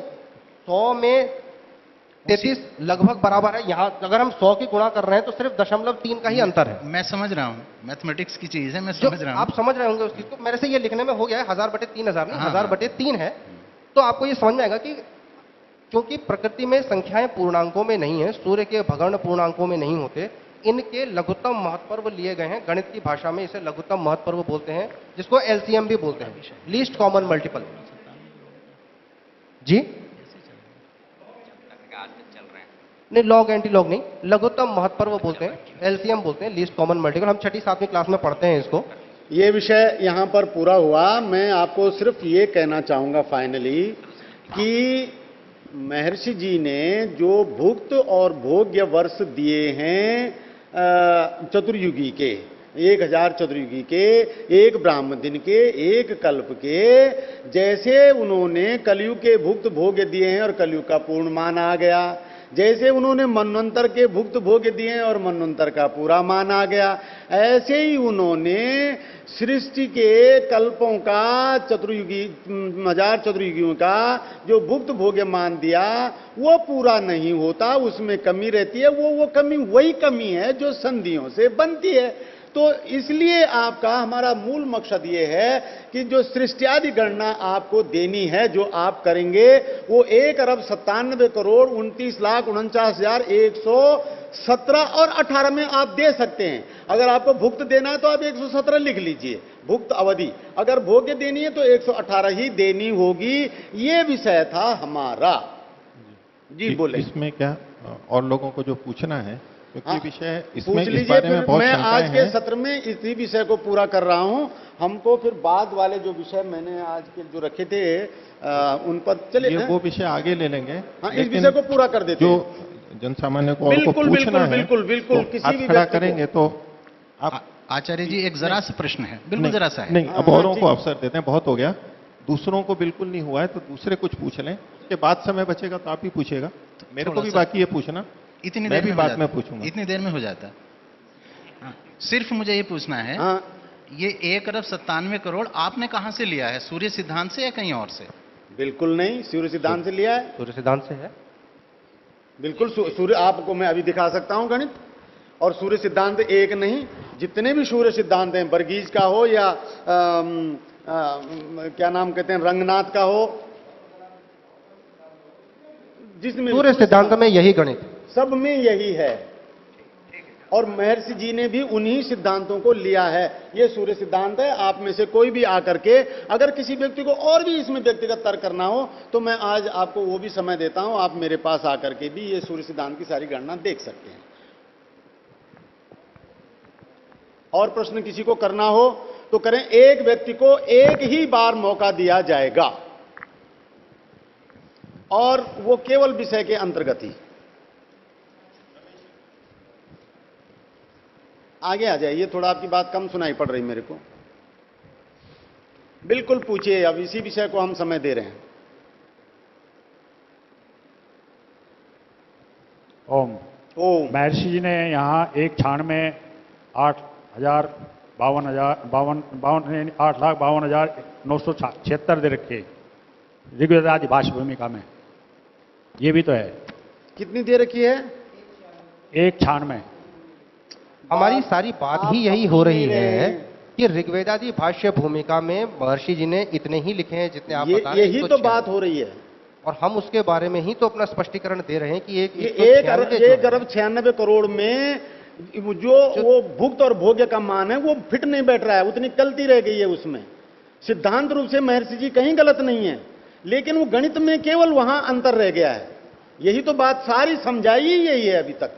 100 में 33 लगभग बराबर है। यहाँ अगर हम 100 की गुणा कर रहे हैं तो सिर्फ 0.3 का ही अंतर है।
मैं समझ रहा हूँ, मैथमेटिक्स की चीज है, मैं
जो
समझ रहा हूँ।
आप समझ रहे होंगे उस चीज को, मेरे से ये लिखने में हो गया है 1000/3000 नहीं,
हाँ,
1000/3 है। तो आपको ये समझ में आएगा कि क्योंकि प्रकृति में संख्याएं पूर्णांकों में नहीं है, सूर्य के भगण पूर्णांकों में नहीं होते, इनके लघुत्तम महत्पर्व लिए गए हैं। गणित की भाषा में इसे लघुत्तम महत्पर्व बोलते हैं, जिसको एलसीएम भी बोलते हैं, लीस्ट कॉमन मल्टीपल। जी नहीं, लॉग एंटी लॉग नहीं, लघुत्तम महत्पर्व बोलते हैं, एलसीएम बोलते हैं, लीस्ट कॉमन मल्टीपल। हम 6ठी 7वीं क्लास में पढ़ते हैं इसको।
ये विषय यहाँ पर पूरा हुआ। मैं आपको सिर्फ ये कहना चाहूंगा फाइनली कि महर्षि जी ने जो भुक्त और भोग्य वर्ष दिए हैं चतुर्युगी के, 1000 चतुर्युगी के, एक ब्राह्मण दिन के, एक कल्प के, जैसे उन्होंने कलयुग के भुक्त भोग्य दिए हैं और कलयुग का पूर्ण मान आ गया, जैसे उन्होंने मनवंतर के भुक्त भोग्य दिए हैं और मनवंतर का पूरा मान आ गया, ऐसे ही उन्होंने सृष्टि के कल्पों का 1000 चतुर्युगियों का जो भुक्त भोग्य मान दिया वो पूरा नहीं होता, उसमें कमी रहती है। वो कमी वही कमी है जो संधियों से बनती है। तो इसलिए आपका हमारा मूल मकसद ये है कि जो सृष्टियादि गणना आपको देनी है, जो आप करेंगे, वो 1,97,29,49,117 और 18 में आप दे सकते हैं। अगर आपको भुक्त देना है तो आप 117 लिख लीजिए, भुक्त अवधि। अगर भोग्य देनी है तो 118 ही देनी होगी। ये विषय था हमारा। जी बोले।
इसमें क्या और लोगों को जो पूछना है, क्योंकि
हाँ,
विषय इसमें
पूछ
इस
लीजिए।
बारे में
फिर
बहुत
मैं
शंकाएं
आज के
हैं।
सत्र में इसी विषय को पूरा कर रहा हूं। हमको फिर बाद वाले जो विषय मैंने आज के जो रखे थे उन पर चले
ये वो विषय आगे ले लेंगे।
हाँ, इस
लेकिन
विषय को पूरा कर देते
जो
हैं।
जनसामान्य को और को
बिल्कुल,
पूछना
बिल्कुल,
है,
बिल्कुल, बिल्कुल,
तो
किसी
हाथ
भी
खड़ा
व्यक्ति को-
करेंगे तो आप
आचार्य जी एक जरा सा प्रश्न है, बिल्कुल
नहीं,
जरा सा है।
नहीं, अब
हाँ,
औरों
ठीक।
को अवसर देते हैं, बहुत हो गया। दूसरों को बिल्कुल नहीं हुआ है तो दूसरे कुछ पूछ लें, उसके बाद समय बचेगा तो आप ही पूछेगा। मेरे को
थोड़ा
भी
सा-
बाकी है पूछना,
इतनी
मैं
देर
भी
में हो
बाद
जाता
में पूछूंगा।
इतनी देर में हो जाता। हाँ, सिर्फ मुझे ये पूछना है,
हाँ,
ये 1,97 करोड़ आपने कहां से लिया है? सूर्य सिद्धांत से या कहीं और से?
बिल्कुल नहीं, सूर्य सिद्धांत से लिया है।
सूर्य सिद्धांत से है।
बिल्कुल सूर्य, आपको मैं अभी दिखा सकता हूं गणित। और सूर्य सिद्धांत एक नहीं, जितने भी सूर्य सिद्धांत हैं, वर्गीज का हो या क्या नाम कहते हैं, रंगनाथ का हो, जिसमें
सूर्य सिद्धांत में यही गणित,
सब में यही है। और महर्षि जी ने भी उन्हीं सिद्धांतों को लिया है। ये सूर्य सिद्धांत है। आप में से कोई भी आकर के अगर किसी व्यक्ति को और भी इसमें व्यक्तिगत तर्क करना हो तो मैं आज आपको वो भी समय देता हूं, आप मेरे पास आकर के भी ये सूर्य सिद्धांत की सारी गणना देख सकते हैं। और प्रश्न किसी को करना हो तो करें। एक व्यक्ति को एक ही बार मौका दिया जाएगा और वो केवल विषय के अंतर्गत ही। आगे आ जाइए, थोड़ा आपकी बात कम सुनाई पड़ रही मेरे को। बिल्कुल पूछिए, अब इसी विषय को हम समय दे रहे हैं।
ओम।
ओम।
महर्षि जी ने यहाँ एक क्षण में 8,52,976 दे रखे ऋग्वेद आदि भाष्य भूमिका में। ये भी तो है,
कितनी देर रखी है?
एक क्षण में।
हमारी सारी बात
आप
ही यही
समझ
हो
नहीं
रही
रहे
है
हैं।
कि ऋग्वेदादि भाष्य भूमिका में महर्षि जी ने इतने ही लिखे हैं जितने आप बता रहे हैं,
यही तो
196।
बात हो रही है।
और हम उसके बारे में ही तो अपना स्पष्टीकरण दे रहे हैं कि एक
ये
196 जो है,
1,96 करोड़ में जो वो भुक्त और भोग्य का मान है वो फिट नहीं बैठ रहा है, उतनी गलती रह गई है उसमें। सिद्धांत रूप से महर्षि जी कहीं गलत नहीं है, लेकिन वो गणित में केवल वहां अंतर रह गया है। यही तो बात सारी समझाई ही यही है अभी तक।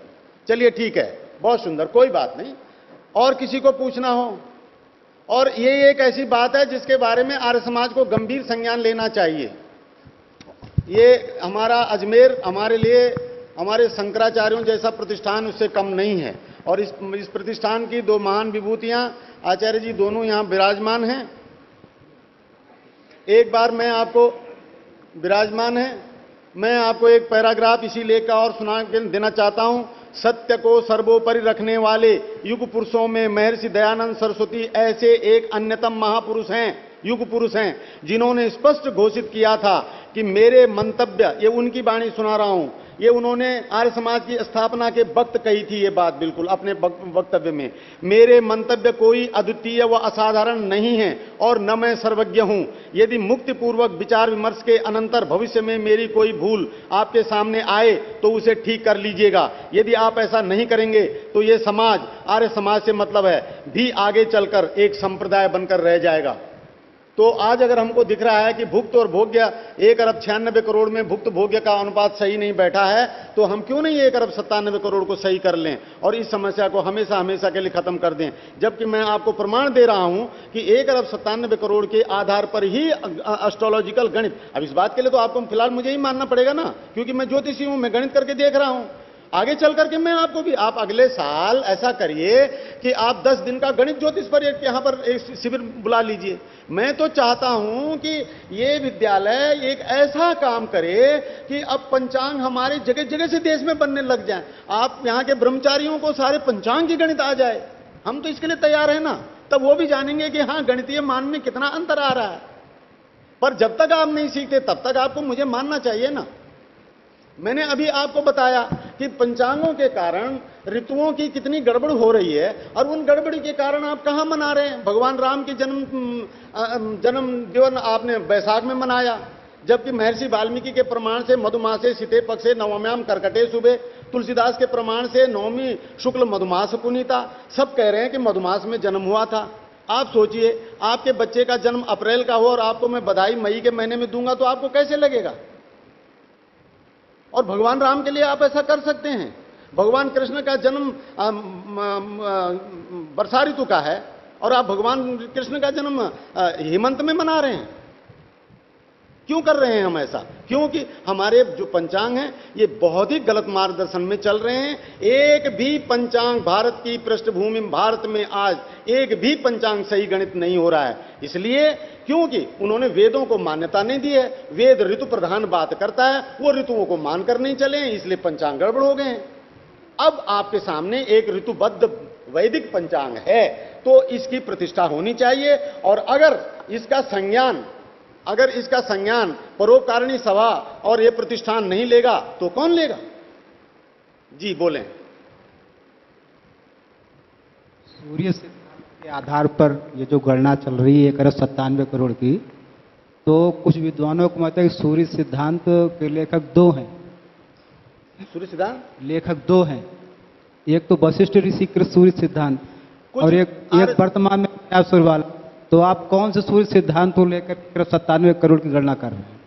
चलिए ठीक है, बहुत सुंदर, कोई बात नहीं। और किसी को पूछना हो? और ये एक ऐसी बात है जिसके बारे में आर्य समाज को गंभीर संज्ञान लेना चाहिए। ये हमारा अजमेर हमारे लिए हमारे शंकराचार्यों जैसा प्रतिष्ठान उससे कम नहीं है। और इस प्रतिष्ठान की दो महान विभूतियां आचार्य जी दोनों यहां विराजमान हैं। एक बार मैं आपको विराजमान है, मैं आपको एक पैराग्राफ इसी लेख का और सुना के देना चाहता हूं। सत्य को सर्वोपरि रखने वाले युग पुरुषों में महर्षि दयानंद सरस्वती ऐसे एक अन्यतम महापुरुष हैं, युग पुरुष हैं, जिन्होंने स्पष्ट घोषित किया था कि मेरे मंतव्य, ये उनकी वाणी सुना रहा हूं, ये उन्होंने आर्य समाज की स्थापना के वक्त कही थी ये बात, बिल्कुल अपने वक्तव्य में। मेरे मंतव्य कोई अद्वितीय व असाधारण नहीं है और न मैं सर्वज्ञ हूं। यदि मुक्ति पूर्वक विचार विमर्श के अनंतर भविष्य में मेरी कोई भूल आपके सामने आए तो उसे ठीक कर लीजिएगा। यदि आप ऐसा नहीं करेंगे तो ये समाज, आर्य समाज से मतलब है, भी आगे चलकर एक संप्रदाय बनकर रह जाएगा। तो आज अगर हमको दिख रहा है कि भुक्त और भोग्य 1,96 करोड़ में भुक्त भोग्य का अनुपात सही नहीं बैठा है, तो हम क्यों नहीं 1,97 करोड़ को सही कर लें और इस समस्या को हमेशा हमेशा के लिए खत्म कर दें। जबकि मैं आपको प्रमाण दे रहा हूं कि 1,97 करोड़ के आधार पर ही एस्ट्रोलॉजिकल गणित, अब इस बात के लिए तो आपको फिलहाल मुझे ही मानना पड़ेगा ना, क्योंकि मैं ज्योतिषी हूं, मैं गणित करके देख रहा हूं। आगे चल करके मैं आपको भी, आप अगले साल ऐसा करिए कि आप 10 दिन का गणित ज्योतिष पर यहां पर एक शिविर बुला लीजिए। मैं तो चाहता हूं कि ये विद्यालय एक ऐसा काम करे कि अब पंचांग हमारे जगह जगह से देश में बनने लग जाए। आप यहां के ब्रह्मचारियों को सारे पंचांग की गणित आ जाए, हम तो इसके लिए तैयार है ना। तब वो भी जानेंगे कि हां गणितीय मान में कितना अंतर आ रहा है। पर जब तक आप नहीं सीखते तब तक आपको मुझे मानना चाहिए ना। मैंने अभी आपको बताया कि पंचांगों के कारण ऋतुओं की कितनी गड़बड़ हो रही है और उन गड़बड़ी के कारण आप कहां मना रहे हैं? भगवान राम की जन्म दिवस आपने बैसाख में मनाया, जबकि महर्षि वाल्मीकि के प्रमाण से मधुमासे शीते पक्षे नवम्याम कर्कटे सुबह, तुलसीदास के प्रमाण से नवमी शुक्ल मधुमास पुनीता। सब कह रहे हैं कि मधुमास में जन्म हुआ था। आप सोचिए, आपके बच्चे का जन्म अप्रैल का हो और आपको मैं बधाई मई के महीने में दूंगा तो आपको कैसे लगेगा? और भगवान राम के लिए आप ऐसा कर सकते हैं। भगवान कृष्ण का जन्म वर्षा ऋतु का है और आप भगवान कृष्ण का जन्म हेमंत में मना रहे हैं। क्यों कर रहे हैं हम ऐसा? क्योंकि हमारे जो पंचांग हैं ये बहुत ही गलत मार्गदर्शन में चल रहे हैं। एक भी पंचांग, भारत की पृष्ठभूमि में, भारत में आज एक भी पंचांग सही गणित नहीं हो रहा है। इसलिए क्योंकि उन्होंने वेदों को मान्यता नहीं दी है। वेद ऋतु प्रधान बात करता है, वो ऋतुओं को मानकर नहीं चले हैं, इसलिए पंचांग गड़बड़ हो गए हैं। अब आपके सामने एक ऋतुबद्ध वैदिक पंचांग है, तो इसकी प्रतिष्ठा होनी चाहिए। और अगर इसका संज्ञान परोपकारिणी सभा और ये प्रतिष्ठान नहीं लेगा तो कौन लेगा? जी बोलें।
सूर्य सिद्धांत के आधार पर ये जो गणना चल रही है 1,97 करोड़ की, तो कुछ विद्वानों को मत है कि सूर्य सिद्धांत के लेखक दो हैं।
सूर्य सिद्धांत
लेखक दो हैं, एक तो वशिष्ठ ऋषि कृत सूर्य सिद्धांत और एक वर्तमान में आप सूर्यवाला। तो आप कौन से सूर्य सिद्धांत को लेकर 97 करोड़ की गणना कर रहे हैं?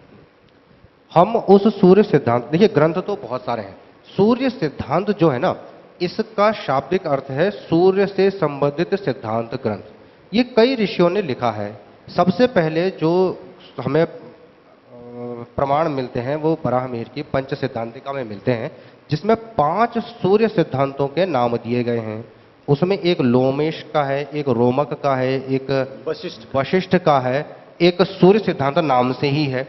हम उस सूर्य सिद्धांत, देखिए ग्रंथ तो बहुत सारे हैं। सूर्य सिद्धांत जो है ना, इसका शाब्दिक अर्थ है सूर्य से संबंधित सिद्धांत ग्रंथ। ये कई ऋषियों ने लिखा है। सबसे पहले जो हमें प्रमाण मिलते हैं वो बराहमिहिर की पंच सिद्धांतिका में मिलते हैं, जिसमें 5 सूर्य सिद्धांतों के नाम दिए गए हैं। उसमें एक लोमेश का है, एक रोमक का है, एक वशिष्ठ का है, एक सूर्य सिद्धांत नाम से ही है।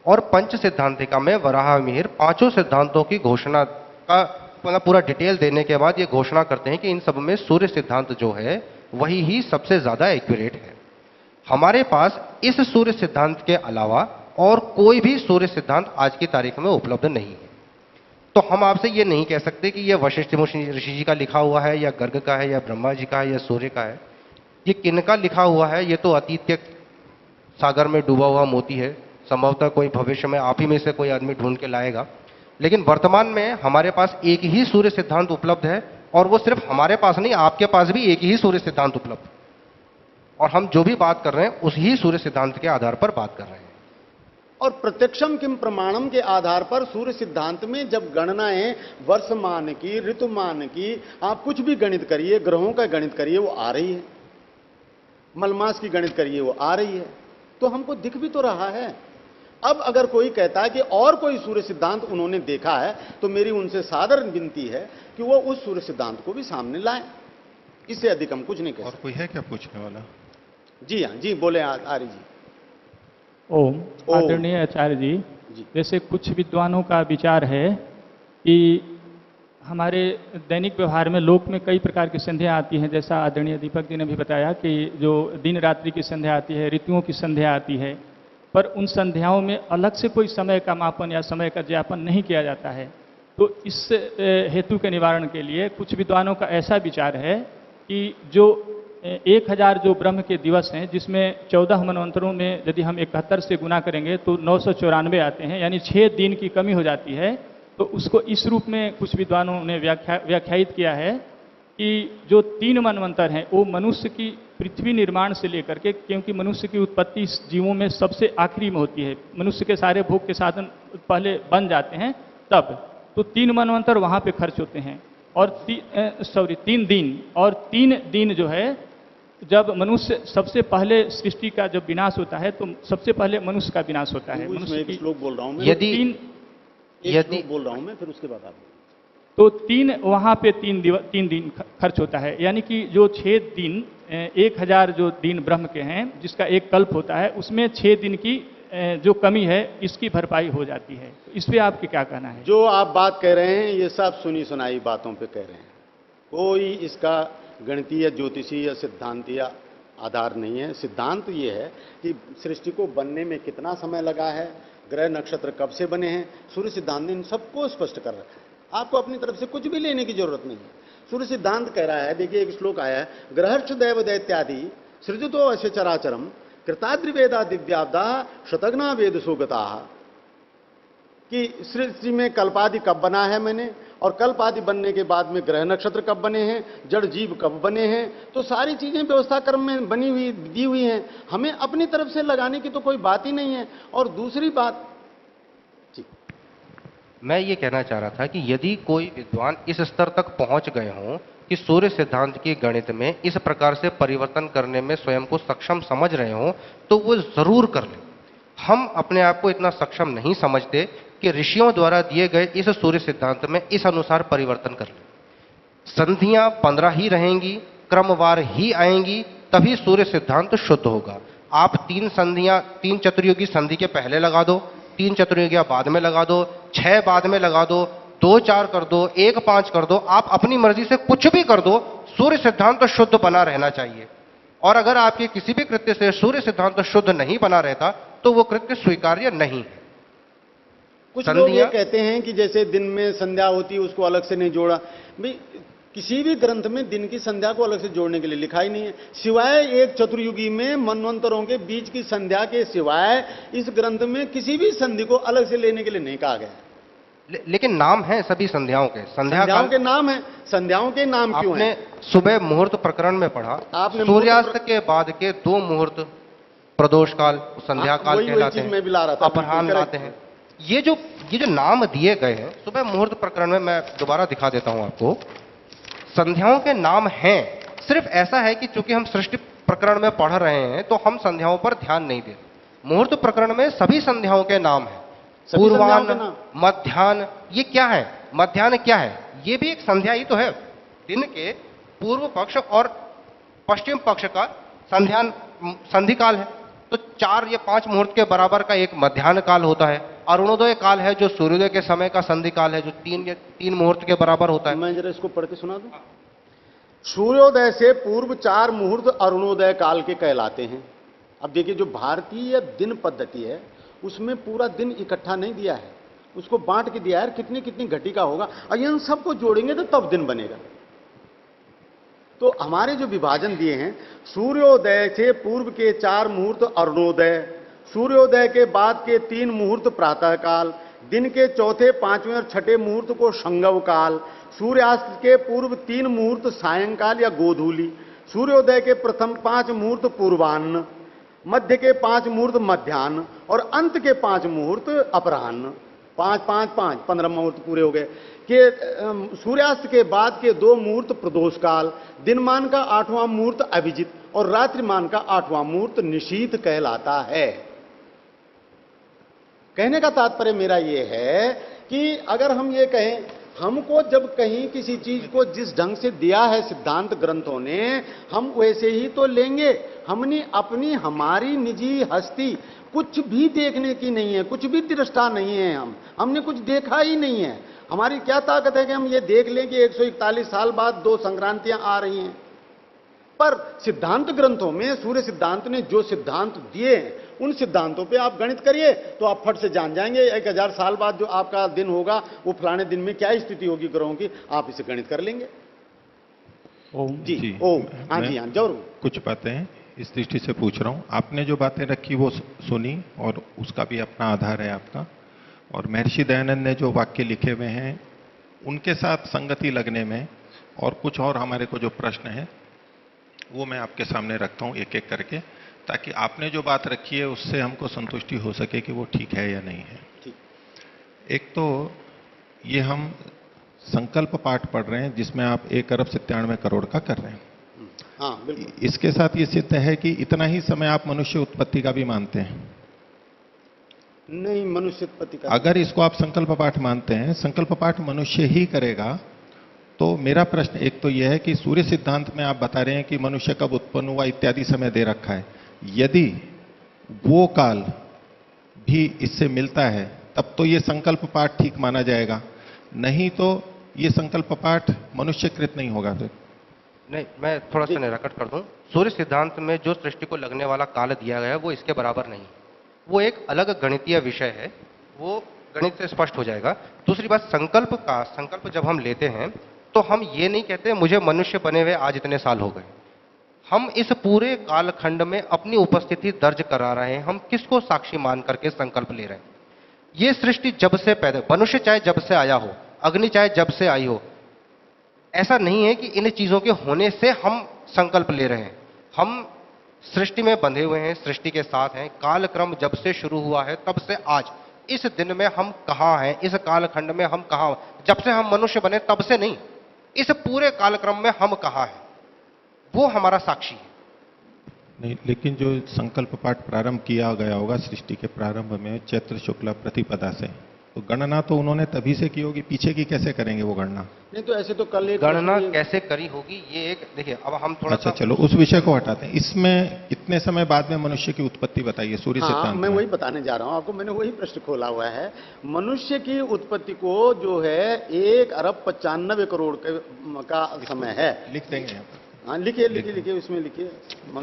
और पंच सिद्धांतिका में वराहमिहिर 5 सिद्धांतों की घोषणा का पूरा डिटेल देने के बाद ये घोषणा करते हैं कि इन सब में सूर्य सिद्धांत जो है वही ही सबसे ज्यादा एक्यूरेट है। हमारे पास इस सूर्य सिद्धांत के अलावा और कोई भी सूर्य सिद्धांत आज की तारीख में उपलब्ध नहीं है। तो हम आपसे ये नहीं कह सकते कि यह वशिष्ठ ऋषि जी का लिखा हुआ है या गर्ग का है या ब्रह्मा जी का है या सूर्य का है। ये किनका लिखा हुआ है? ये तो अतीत के सागर में डूबा हुआ मोती है। संभवतः कोई भविष्य में आप ही में से कोई आदमी ढूंढ के लाएगा। लेकिन वर्तमान में हमारे पास एक ही सूर्य सिद्धांत उपलब्ध है, और वो सिर्फ हमारे पास नहीं, आपके पास भी एक ही सूर्य सिद्धांत उपलब्ध है। और हम जो भी बात कर रहे हैं उस ही सूर्य सिद्धांत के आधार पर बात कर रहे हैं।
और प्रत्यक्षम किम प्रमाणम के आधार पर सूर्य सिद्धांत में जब गणनाएं वर्षमान की, ऋतुमान की, आप कुछ भी गणित करिए, ग्रहों का गणित करिए, वो आ रही है। मलमास की गणित करिए, वो आ रही है। तो हमको दिख भी तो रहा है। अब अगर कोई कहता है कि और कोई सूर्य सिद्धांत उन्होंने देखा है, तो मेरी उनसे सादर विनती है कि वो उस सूर्य सिद्धांत को भी सामने लाएं। इससे अधिक हम कुछ नहीं कह सकते।
और कोई है क्या पूछने वाला?
जी हाँ, जी बोले आर्य जी।
ओम। आदरणीय आचार्य जी, जैसे कुछ विद्वानों का विचार है कि हमारे दैनिक व्यवहार में लोक में कई प्रकार की संध्या आती हैं, जैसा आदरणीय दीपक जी ने भी बताया कि जो दिन रात्रि की संध्या आती है, ऋतुओं की संध्या आती है, पर उन संध्याओं में अलग से कोई समय का मापन या समय का ज्ञापन नहीं किया जाता है। तो इस हेतु के निवारण के लिए कुछ विद्वानों का ऐसा विचार है कि जो 1000 जो ब्रह्म के दिवस हैं, जिसमें 14 मनवंतरों में यदि हम 71 से गुना करेंगे तो 994 आते हैं, यानी 6 दिन की कमी हो जाती है। तो उसको इस रूप में कुछ विद्वानों ने व्याख्यायित किया है कि जो 3 मनवंतर हैं वो मनुष्य की पृथ्वी निर्माण से लेकर के, क्योंकि मनुष्य की उत्पत्ति जीवों में सबसे आखिरी में होती है, मनुष्य के सारे भोग के साधन पहले बन जाते हैं तब, तो 3 मनवंतर वहाँ पे खर्च होते हैं। और 3 दिन, और 3 दिन जो है जब मनुष्य सबसे पहले सृष्टि का जब विनाश होता है तो सबसे पहले मनुष्य का विनाश होता है। मनुष्य
एक श्लोक बोल रहा हूं मैं,
यदि
बोल रहा हूं मैं, फिर उसके बाद आप।
तो 3 वहाँ पे 3 दिन खर्च होता है, यानी कि जो 6 दिन 1000 जो दिन ब्रह्म के हैं, जिसका एक कल्प होता है, उसमें 6 दिन की जो कमी है इसकी भरपाई हो जाती है। इस पर आपके क्या कहना है?
जो आप बात कह रहे हैं ये सब सुनी सुनाई बातों पे कह रहे हैं, कोई इसका गणितीय, ज्योतिषीय, सिद्धांतीय आधार नहीं है। सिद्धांत ये है कि सृष्टि को बनने में कितना समय लगा है, ग्रह नक्षत्र कब से बने हैं, सूर्य सिद्धांत ने इन सबको स्पष्ट कर रखा है। आपको अपनी तरफ से कुछ भी लेने की जरूरत नहीं है। सूर्य सिद्धांत कह रहा है, देखिए एक श्लोक आया है, ग्रहर्ष दैव दैत्यादि सृजतो अस्य चराचरम कृताद्रिवेदा दिव्याब्दा शतघ्ना वेद सुगता, कि सृष्टि में कल्पादि कब बना है मैंने, और कल्पादि बनने के बाद में ग्रह नक्षत्र कब बने हैं, जड़ जीव कब बने हैं, तो सारी चीजें व्यवस्था क्रम में बनी हुई दी हुई हैं। हमें अपनी तरफ से लगाने की तो कोई बात ही नहीं है। और दूसरी बात,
मैं ये कहना चाह रहा था कि यदि कोई विद्वान इस स्तर तक पहुंच गए हों कि सूर्य सिद्धांत की गणित में इस प्रकार से परिवर्तन करने में स्वयं को सक्षम समझ रहे हों, तो वो जरूर कर लें। हम अपने आप को इतना सक्षम नहीं समझते कि ऋषियों द्वारा दिए गए इस सूर्य सिद्धांत में इस अनुसार परिवर्तन कर लें। संधियां 15 ही रहेंगी, क्रमवार ही आएंगी, तभी सूर्य सिद्धांत शुद्ध होगा। आप 3 संधियां 3 चतुर्युगी संधि के पहले लगा दो, 3 चतुर्युगियां बाद में लगा दो, 6 बाद में लगा दो, 2 4 कर दो, 1 5 कर दो, आप अपनी मर्जी से कुछ भी कर दो, सूर्य सिद्धांत तो शुद्ध बना रहना चाहिए। और अगर आपके किसी भी कृत्य से सूर्य सिद्धांत तो शुद्ध नहीं बना रहता तो वो कृत्य स्वीकार्य नहीं है।
कुछ लोग ये कहते हैं कि जैसे दिन में संध्या होती है उसको अलग से नहीं जोड़ा। भाई किसी भी ग्रंथ में दिन की संध्या को अलग से जोड़ने के लिए लिखा ही नहीं है, सिवाय एक चतुर्युगी में मनवंतरों के बीच की संध्या के सिवाय इस ग्रंथ में किसी भी संधि को अलग से लेने के लिए नहीं कहा गया।
लेकिन नाम है सभी संध्याओं के,
संध्याओं के नाम है। संध्याओं के नाम क्यों
आपने
है?
सुबह मुहूर्त प्रकरण में पढ़ा,
आपने
सूर्यास्त के बाद के 2 मुहूर्त प्रदोष काल, संध्या काल कहलाते हैं,
मैं भी ला रहा था,
अपराह्न लाते हैं। ये जो नाम दिए गए हैं सुबह मुहूर्त प्रकरण में, मैं दोबारा दिखा देता हूं आपको। संध्याओं के नाम हैं, सिर्फ ऐसा है कि चूंकि हम सृष्टि प्रकरण में पढ़ रहे हैं तो हम संध्याओं पर ध्यान नहीं देते। मुहूर्त प्रकरण में सभी संध्याओं के नाम हैं, पूर्वाह्न, मध्याह्न। ये क्या है? मध्याह्न क्या है? ये भी एक संध्या ही तो है। दिन के पूर्व पक्ष और पश्चिम पक्ष का संधि काल है। तो 4 या 5 मुहूर्त के बराबर का एक मध्याह्न काल होता है। अरुणोदय काल है जो सूर्योदय के समय का संधि काल है, जो 3 मुहूर्त के बराबर होता है।
मैं जरा इसको पढ़ के सुना दूं। सूर्योदय से पूर्व 4 मुहूर्त अरुणोदय काल के कहलाते हैं। अब देखिए, जो भारतीय दिन पद्धति है उसमें पूरा दिन इकट्ठा नहीं दिया है, उसको बांट के दिया है, कितनी कितनी घटिका होगा, और इन सबको जोड़ेंगे तो तब दिन बनेगा। तो हमारे जो विभाजन दिए हैं, सूर्योदय से पूर्व के 4 मुहूर्त अरुणोदय, सूर्योदय के बाद के 3 मुहूर्त प्रातःकाल, दिन के चौथे, 5वें और 6ठे मुहूर्त को संगव काल, सूर्यास्त के पूर्व 3 मुहूर्त सायंकाल या गोधूली, सूर्योदय के प्रथम 5 मुहूर्त पूर्वाह्न, मध्य के 5 मुहूर्त मध्याह्न और अंत के 5 मुहूर्त अपराह्न। 5 5 5 15 मुहूर्त पूरे हो गए। कि सूर्यास्त के बाद के 2 मुहूर्त प्रदोष काल, दिनमान का 8वां मुहूर्त अभिजित और रात्रिमान का 8वां मुहूर्त निशीथ कहलाता है। कहने का तात्पर्य मेरा यह है कि अगर हम ये कहें, हमको जब कहीं किसी चीज को जिस ढंग से दिया है सिद्धांत ग्रंथों ने, हम वैसे ही तो लेंगे। हमने अपनी हमारी निजी हस्ती कुछ भी देखने की नहीं है, कुछ भी दृष्टा नहीं है। हमने कुछ देखा ही नहीं है। हमारी क्या ताकत है कि हम ये देख लें कि 141 साल बाद 2 संक्रांतियां आ रही हैं। पर सिद्धांत ग्रंथों में सूर्य सिद्धांत ने जो सिद्धांत दिए हैं, उन सिद्धांतों पे आप गणित करिए तो आप फट से जान जाएंगे 1000 साल बाद जो आपका दिन होगा वो फलाने दिन में क्या स्थिति होगी ग्रहों की, आप इसे गणित कर लेंगे।
ओम
जी ओम। हाँ जी, हाँ जरूर।
कुछ बातें इस दृष्टि से पूछ रहा हूं, आपने जो बातें रखी वो सुनी और उसका भी अपना आधार है आपका, और महर्षि दयानंद ने जो वाक्य लिखे हुए हैं उनके साथ संगति लगने में, और कुछ और हमारे को जो प्रश्न है वो मैं आपके सामने रखता हूं एक एक करके, ताकि आपने जो बात रखी है उससे हमको संतुष्टि हो सके कि वो ठीक है या नहीं है। एक तो ये हम संकल्प पाठ पढ़ रहे हैं जिसमें आप 1 अरब 97 करोड़ का कर रहे हैं।
हाँ, बिल्कुल।
इसके साथ ये सिद्ध है कि इतना ही समय आप मनुष्य उत्पत्ति का भी मानते हैं?
नहीं, मनुष्य उत्पत्ति का।
अगर इसको आप संकल्प पाठ मानते हैं, संकल्प पाठ मनुष्य ही करेगा, तो मेरा प्रश्न एक तो यह है कि सूर्य सिद्धांत में आप बता रहे हैं कि मनुष्य कब उत्पन्न हुआ इत्यादि समय दे रखा है। यदि वो काल भी इससे मिलता है तब तो ये संकल्प पाठ ठीक माना जाएगा, नहीं तो ये संकल्प पाठ मनुष्यकृत नहीं होगा। फिर
नहीं, मैं थोड़ा सा निराकरण कर दूं। सूर्य सिद्धांत में जो सृष्टि को लगने वाला काल दिया गया है वो इसके बराबर नहीं, वो एक अलग गणितीय विषय है, वो गणित से स्पष्ट हो जाएगा। दूसरी बात, संकल्प जब हम लेते हैं तो हम ये नहीं कहते मुझे मनुष्य बने हुए आज इतने साल हो गए। हम इस पूरे कालखंड में अपनी उपस्थिति दर्ज करा रहे हैं। हम किसको साक्षी मान करके संकल्प ले रहे हैं? ये सृष्टि जब से पैदा, मनुष्य चाहे जब से आया हो, अग्नि चाहे जब से आई हो, ऐसा नहीं है कि इन चीजों के होने से हम संकल्प ले रहे हैं। हम सृष्टि में बंधे हुए हैं, सृष्टि के साथ हैं। कालक्रम जब से शुरू हुआ है तब से आज इस दिन में हम कहाँ हैं, इस कालखंड में हम कहाँ, जब से हम मनुष्य बने तब से नहीं, इस पूरे कालक्रम में हम कहाँ हैं, वो हमारा साक्षी है।
नहीं, लेकिन जो संकल्प पाठ प्रारंभ किया गया होगा सृष्टि के प्रारंभ में चैत्र शुक्ला प्रतिपदा से, तो गणना तो उन्होंने तभी से की होगी, पीछे की कैसे करेंगे वो गणना?
नहीं तो ऐसे तो कल एक
गणना कैसे करी होगी ये एक देखिए, अब हम थोड़ा
अच्छा चलो उस विषय को हटाते हैं। इसमें कितने समय बाद में मनुष्य की उत्पत्ति बताइए सूर्य
हाँ,
सिद्धांत
मैं
में।
वही बताने जा रहा हूं आपको, मैंने वही प्रश्न खोला हुआ है। मनुष्य की उत्पत्ति को जो है 1 अरब 95 करोड़ का समय है।
लिख देंगे यहाँ पर।
हाँ लिखिए लिखिए लिखिए, उसमें लिखिए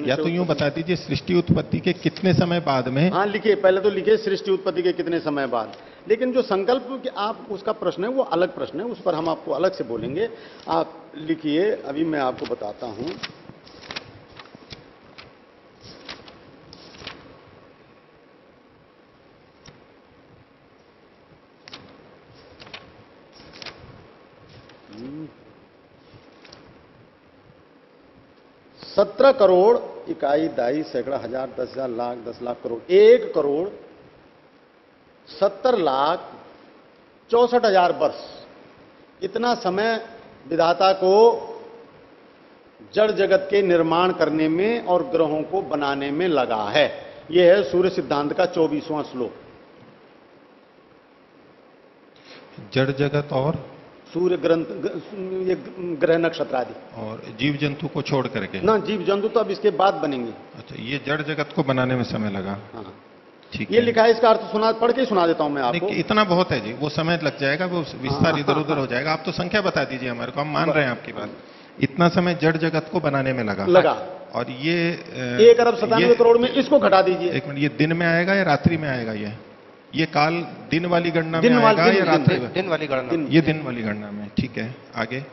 या तो यूं बता दीजिए सृष्टि उत्पत्ति के कितने समय बाद में।
हाँ लिखिए, पहले तो लिखिए सृष्टि उत्पत्ति के कितने समय बाद। लेकिन जो संकल्प कि आप उसका प्रश्न है वो अलग प्रश्न है, उस पर हम आपको अलग से बोलेंगे। आप लिखिए, अभी मैं आपको बताता हूं। सत्रह करोड़ इकाई दाई सैकड़ा हजार 10,000 लाख 10 लाख करोड़ 1,70,64,64,000 वर्ष, इतना समय विधाता को जड़ जगत के निर्माण करने में और ग्रहों को बनाने में लगा है। यह है सूर्य सिद्धांत का 24वां श्लोक।
जड़ जगत और
सूर्य ग्रंथ, ये ग्रह नक्षत्र आदि
और जीव जंतु को छोड़ करके
ना, जीव जंतु तो अब इसके बाद बनेंगे।
अच्छा, ये जड़ जगत को बनाने में समय लगा।
हाँ
ठीक
ये
है।
लिखा है, इसका अर्थ सुना, पढ़ के सुना देता हूं मैं आपको।
नहीं, इतना बहुत है जी, वो समय लग जाएगा, वो विस्तार इधर उधर हो जाएगा। आप तो संख्या बता दीजिए हमारे को, हम मान रहे हैं आपकी बात। इतना समय जड़ जगत को बनाने में लगा। और ये
1 अरब 97 करोड़ में इसको घटा दीजिए।
एक मिनट, ये दिन में आएगा या रात्रि में आएगा? ये काल दिन वाली गणना में आएगा या रात्रि में?
दिन वाली गणना।
ये दिन वाली गणना में, ठीक है। आगे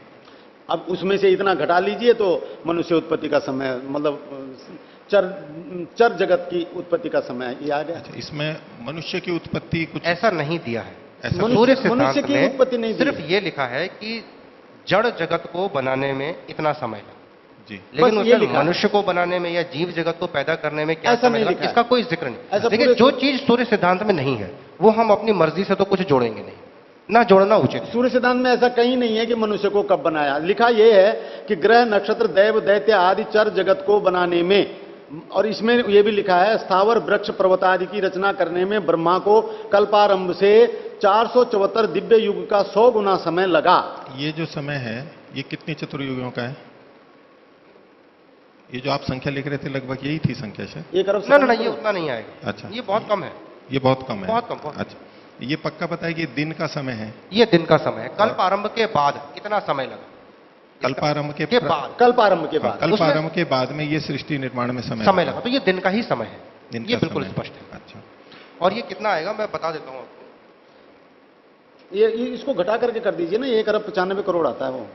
अब उसमें से इतना घटा लीजिए तो मनुष्य उत्पत्ति का समय, मतलब चर जगत की उत्पत्ति का समय ये आ गया।
अच्छा, इसमें मनुष्य की उत्पत्ति कुछ
ऐसा नहीं दिया है।
ऐसा
सूर्य
मनुष्य
सिद्धांत
की
में
उत्पत्ति नहीं दी
सिर्फ ये लिखा है कि जड़ जगत को बनाने में इतना समय लगा
जी।
लेकिन
बस ये
उसमें
लिखा है।
मनुष्य को बनाने में या जीव जगत को पैदा करने में क्या
ऐसा
समय
नहीं
लगा,
लिखा है।
इसका कोई जिक्र नहीं।
ऐसा
देखिए,
पूरे
जो चीज सूर्य सिद्धांत में नहीं है वो हम अपनी मर्जी से तो कुछ जोड़ेंगे नहीं, ना जोड़ना उचित है।
सूर्य सिद्धांत में ऐसा कहीं नहीं है कि मनुष्य को कब बनाया। लिखा यह है कि ग्रह नक्षत्र दैव दैत्य आदि चर जगत को बनाने में, और इसमें यह भी लिखा है स्थावर वृक्ष पर्वत आदि की रचना करने में ब्रह्मा को कल्पारंभ से 474 दिव्य युग का 100 गुना समय लगा।
ये जो समय है ये कितनी चतुर्युगियों का है? ये जो आप संख्या लिख रहे थे लगभग यही थी संख्या शायद?
1 अरब
ना, ये उतना नहीं आएगा।
अच्छा,
ये बहुत कम है।
ये बहुत कम है।
बहुत कम।
अच्छा, ये पक्का पता है कि दिन का समय है?
ये दिन का समय है। कल्पारंभ के बाद कितना समय लगा?
कल्पारंभ के
बाद,
कल्पारंभ के बाद,
कल्पारंभ के बाद में ये सृष्टि निर्माण में समय
लगा। तो ये दिन का ही समय है, ये बिल्कुल स्पष्ट है।
अच्छा,
और ये कितना आएगा मैं बता देता हूं आपको।
ये इसको घटा करके कर दीजिए ना, 1 अरब 95 करोड़ आता है वो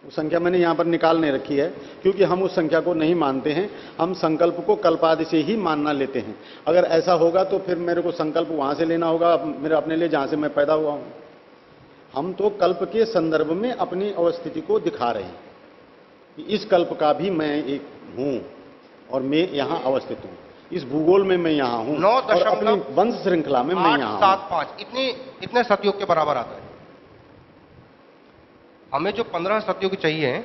संख्या मैंने यहां पर निकाल नहीं रखी है, क्योंकि हम उस संख्या को नहीं मानते हैं। हम संकल्प को कल्पादि से ही मानना लेते हैं। अगर ऐसा होगा तो फिर मेरे को संकल्प वहां से लेना होगा, मेरे अपने लिए, जहां से मैं पैदा हुआ हूं। हम तो कल्प के संदर्भ में अपनी अवस्थिति को दिखा रहे हैं कि इस कल्प का भी मैं एक हूं और मैं यहां अवस्थित हूं, इस भूगोल में मैं यहां हूं, और अपनी वंश श्रृंखला में मैं यहां हूं।
9.75 इतने सतयुग के बराबर आता है। हमें जो 15 सतयुग चाहिए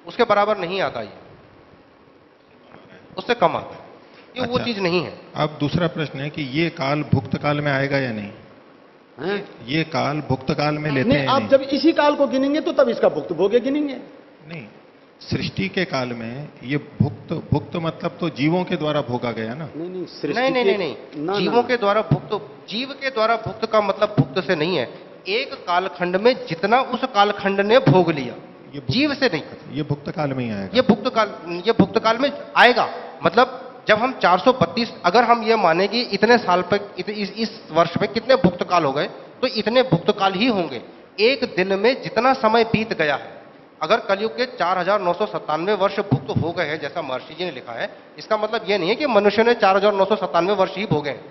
उसके बराबर नहीं आता, ये उससे कम आता है। ये
अच्छा,
वो चीज नहीं है।
अब दूसरा प्रश्न है कि ये काल भुक्त काल में आएगा या नहीं? ये काल भुक्त काल में लेते हैं?
आप जब इसी काल को गिनेंगे तो तब इसका भुक्त भोग्य गिनेंगे।
नहीं, सृष्टि के काल में ये भुक्त मतलब तो जीवों के द्वारा भोगा गया ना?
नहीं, जीवों के द्वारा भुक्त, जीव के द्वारा भुक्त का मतलब भुक्त से नहीं है। एक कालखंड में जितना उस कालखंड ने भोग लिया, जीव से नहीं।
ये भुक्त काल में ही आएगा?
ये भुक्त काल में आएगा। मतलब जब हम 432, अगर हम ये माने कि इतने साल पर इस वर्ष में कितने भुक्त काल हो गए, तो इतने भुक्त काल ही होंगे। एक दिन में जितना समय बीत गया है, अगर कलयुग के 4,997 वर्ष भुक्त हो गए हैं जैसा महर्षि जी ने लिखा है, इसका मतलब यह नहीं है कि मनुष्य ने 4,997 वर्ष ही भोगे हैं।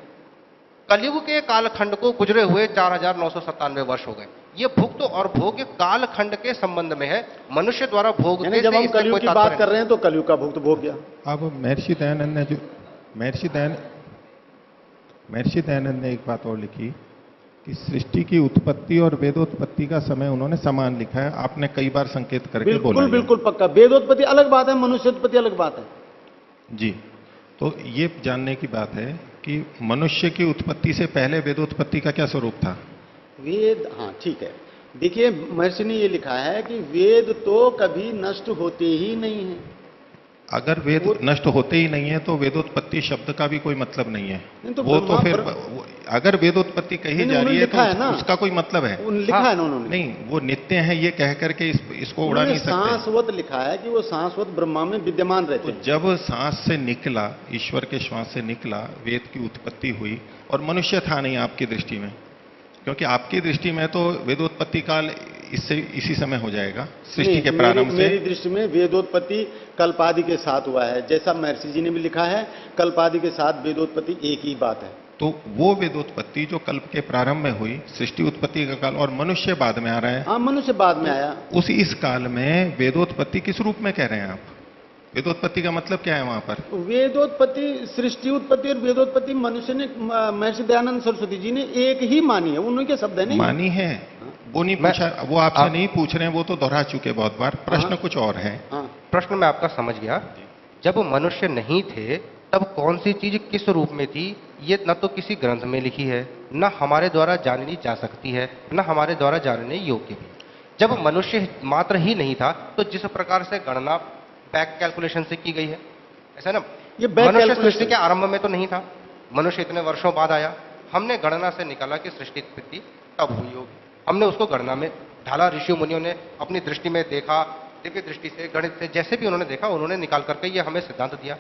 कलयुग के कालखंड को गुजरे हुए 4,997 वर्ष हो गए। ये भुक्त और भोग कालखंड के संबंध में है, मनुष्य द्वारा भोग के।
जब हम कलयुग की बात कर रहे हैं तो कलयुग का भुक्त भोग गया।
अब महर्षि दयानंद ने जो महर्षि दयानंद ने एक बात और लिखी कि सृष्टि की उत्पत्ति और वेदोत्पत्ति का समय उन्होंने समान लिखा है। आपने कई बार संकेत करके बोला
बिल्कुल
है।
बिल्कुल पक्का। वेदोत्पत्ति अलग बात है, मनुष्योत्पत्ति अलग बात है।
जी, तो ये जानने की बात है कि मनुष्य की उत्पत्ति से पहले वेदोत्पत्ति का क्या स्वरूप था?
वेद, हाँ ठीक है। देखिए महर्षि ने ये लिखा है कि वेद तो कभी नष्ट होते ही नहीं है।
अगर वेद नष्ट होते ही नहीं है तो वेदोत्पत्ति शब्द का भी कोई मतलब नहीं है।
नहीं तो
वो तो फिर
ब्रह्मा-
अगर वेदोत्पत्ति कही
नहीं,
जा रही है तो
लिखा है ना।
उसका कोई मतलब है?
लिखा है ना उन्होंने।
नहीं, वो नित्य है ये कह करके इसको उड़ा
उन्होंने
नहीं सकते।
शाश्वत लिखा है कि वो शाश्वत ब्रह्मा में विद्यमान रहते
तो
हैं।
जब सांस से निकला, ईश्वर के श्वास से निकला, वेद की उत्पत्ति हुई और मनुष्य था नहीं आपकी दृष्टि में, क्योंकि आपकी दृष्टि में तो वेदोत्पत्ति काल इसी समय हो जाएगा सृष्टि के प्रारंभ से।
मेरी दृष्टि में वेदोत्पत्ति कल्पादि के साथ हुआ है, जैसा महर्षि जी ने भी लिखा है। कल्पादि के साथ वेदोत्पत्ति एक ही बात है।
तो वो वेदोत्पत्ति जो कल्प के प्रारंभ में हुई, सृष्टि उत्पत्ति का काल, और मनुष्य बाद में आ रहा है।
हाँ, मनुष्य बाद में आया।
इस काल में वेदोत्पत्ति किस रूप में कह रहे हैं आप? वेदोत्पत्ति का मतलब क्या है वहां पर?
वेदोत्पत्ति, सृष्टि उत्पत्ति और वेदोत्पत्ति मनुष्य ने, महर्षि दयानंद सरस्वती जी ने एक ही मानी है, उन्हीं के शब्द है। नहीं
मानी है, वो नहीं पूछा, वो आपसे नहीं पूछ रहे हैं, वो तो दोहरा चुके बहुत बार। प्रश्न कुछ और है।
प्रश्न मैं आपका समझ गया। जब मनुष्य नहीं थे तब कौन सी चीज किस रूप में थी, ये न तो किसी ग्रंथ में लिखी है, न हमारे द्वारा जानी जा सकती है, न हमारे द्वारा जानने योग्य भी। जब मनुष्य मात्र ही नहीं था तो जिस प्रकार से गणना बैक कैलकुलेशन से की गई है, ऐसा ना,
ये बैक
मनुष्य
कैलकुलेशन
सृष्टि के आरंभ में तो नहीं था, मनुष्य इतने वर्षों बाद आया। हमने गणना से निकाला कि सृष्टि उत्पत्ति तब हुई होगी, हमने उसको गणना में ढाला। ऋषि मुनियों ने अपनी दृष्टि में देखा, दिव्य दृष्टि से, गणित से, जैसे भी उन्होंने देखा उन्होंने निकाल करके ये हमें सिद्धांत दिया।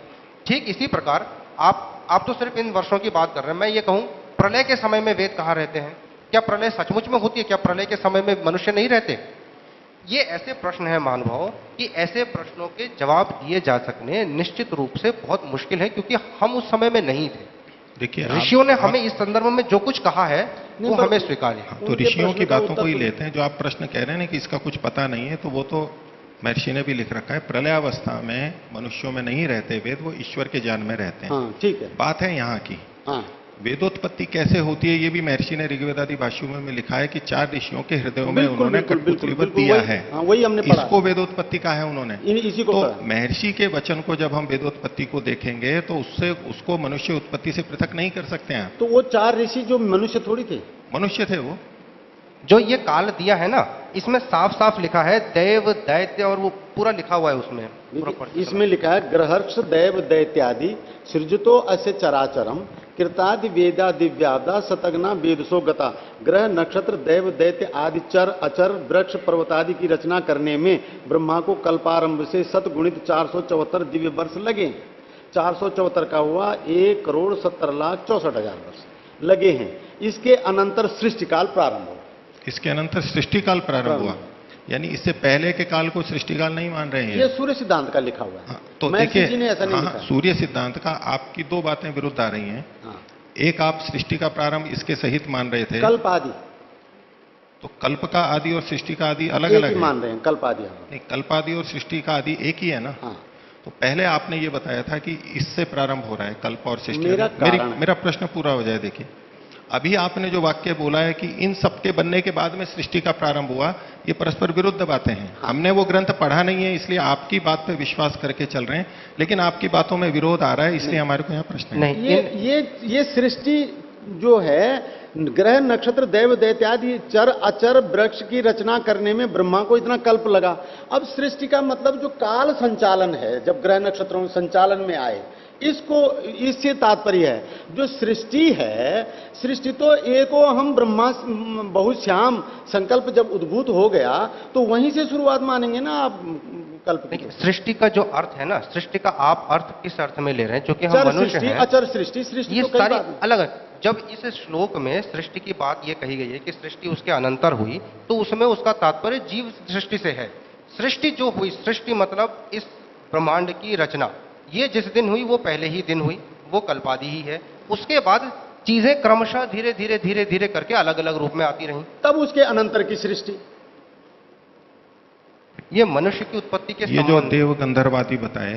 ठीक इसी प्रकार आप तो सिर्फ इन वर्षों की बात कर रहे हैं। मैं ये कहूं, प्रलय के समय में वेद कहाँ रहते हैं? क्या प्रलय सचमुच में होती है? क्या प्रलय के समय में मनुष्य नहीं रहते? ये ऐसे प्रश्न है महानुभाव कि ऐसे प्रश्नों के जवाब दिए जा सकने निश्चित रूप से बहुत मुश्किल है, क्योंकि हम उस समय में नहीं थे।
देखिए,
ऋषियों ने हमें इस संदर्भ में जो कुछ कहा है वो हमें स्वीकार्य है।
तो ऋषियों की बातों को ही लेते हैं। जो आप प्रश्न कह रहे हैं ना कि इसका कुछ पता नहीं है, तो वो तो महर्षि ने भी लिख रखा है। प्रलयावस्था में मनुष्यों में नहीं रहते वेद, वो ईश्वर के ज्ञान में रहते हैं।
हाँ, ठीक है।
बात है यहाँ की।
हाँ।
वेदोत्पत्ति कैसे होती है ये भी महर्षि ने ऋग्वेद आदि भाष्यों में लिखा है कि 4 ऋषियों के हृदयों में उन्होंने कठपुतलिवत दिया है।
वही हमने पढ़ा।
इसको वेदोत्पत्ति कहा है उन्होंने।
इसी को
तो महर्षि के वचन को जब हम वेदोत्पत्ति को देखेंगे तो उसको मनुष्य उत्पत्ति से पृथक नहीं कर सकते हैं।
तो वो 4 ऋषि जो मनुष्य थोड़ी थे,
मनुष्य थे। वो
जो ये काल दिया है ना, इसमें साफ साफ लिखा है देव दैत्य, और वो पूरा लिखा हुआ है उसमें।
इसमें लिखा है ग्रहर्ष दैव दैत्यादि सृजतो अस्य चराचरम कृतादि वेदा दिव्यादा शतग्ना वेदसो गता। ग्रह नक्षत्र दैव दैत्य आदि चर अचर वृक्ष पर्वतादि की रचना करने में ब्रह्मा को कल्पारंभ से 7 × 474 दिव्य वर्ष लगे। 474 का हुआ 1,70,64,000 वर्ष लगे हैं। इसके अनंतर सृष्टि काल प्रारंभ हो।
इसके अनंतर सृष्टि काल प्रारंभ हुआ, यानी इससे पहले के काल को सृष्टि काल नहीं मान रहे हैं।
ये सूर्य सिद्धांत का लिखा हुआ है।
हाँ, तो
महर्षि
देखिए,
जी ने ऐसा नहीं लिखा।
सूर्य सिद्धांत का आपकी 2 बातें विरुद्ध आ रही हैं।
हाँ।
एक, आप सृष्टि का प्रारंभ इसके सहित मान रहे थे।
कल्प आदि,
तो कल्प का आदि और सृष्टि का आदि अलग
एक
अलग
ही
है।
मान रहे हैं, कल्प आदि।
नहीं, कल्प आदि और सृष्टि का आदि एक ही है ना।
हाँ।
तो पहले आपने ये बताया था कि इससे प्रारंभ हो रहा है कल्प और सृष्टि। मेरा प्रश्न पूरा हो जाए। देखिए, अभी आपने जो वाक्य बोला है कि इन सबके बनने के बाद में सृष्टि का प्रारंभ हुआ, ये परस्पर विरुद्ध बातें हैं। हमने वो ग्रंथ पढ़ा नहीं है, इसलिए आपकी बात पे विश्वास करके चल रहे हैं, लेकिन आपकी बातों में विरोध आ रहा है, इसलिए हमारे को यहाँ प्रश्न है।
नहीं, ये सृष्टि जो है, ग्रह नक्षत्र दैव दैत्यादि चर अचर वृक्ष की रचना करने में ब्रह्मा को इतना कल्प लगा। अब सृष्टि का मतलब जो काल संचालन है, जब ग्रह नक्षत्रों संचालन में आए, इससे तात्पर्य है। जो सृष्टि है, सृष्टि तो एको हम ब्रह्मा बहुश्याम संकल्प जब उद्भूत हो गया तो वहीं से शुरुआत मानेंगे ना आप कल्प की।
सृष्टि का जो अर्थ है ना, सृष्टि का आप अर्थ किस अर्थ में ले रहे हैं? क्योंकि हम मनुष्य हैं।
अचर सृष्टि,
ये
तो
सारी अलग है। जब इस श्लोक में सृष्टि की बात ये कही गई है कि सृष्टि उसके अनंतर हुई, तो उसमें उसका तात्पर्य जीव सृष्टि से है। सृष्टि जो हुई, सृष्टि मतलब इस ब्रह्मांड की रचना, ये जिस दिन हुई वो पहले ही दिन हुई, वो कल्पादि ही है। उसके बाद चीजें क्रमशः धीरे धीरे धीरे धीरे करके अलग अलग रूप में आती रहीं।
तब उसके अनंतर की सृष्टि,
ये मनुष्य की उत्पत्ति के
ये जो देव गंधर्वादी बताए,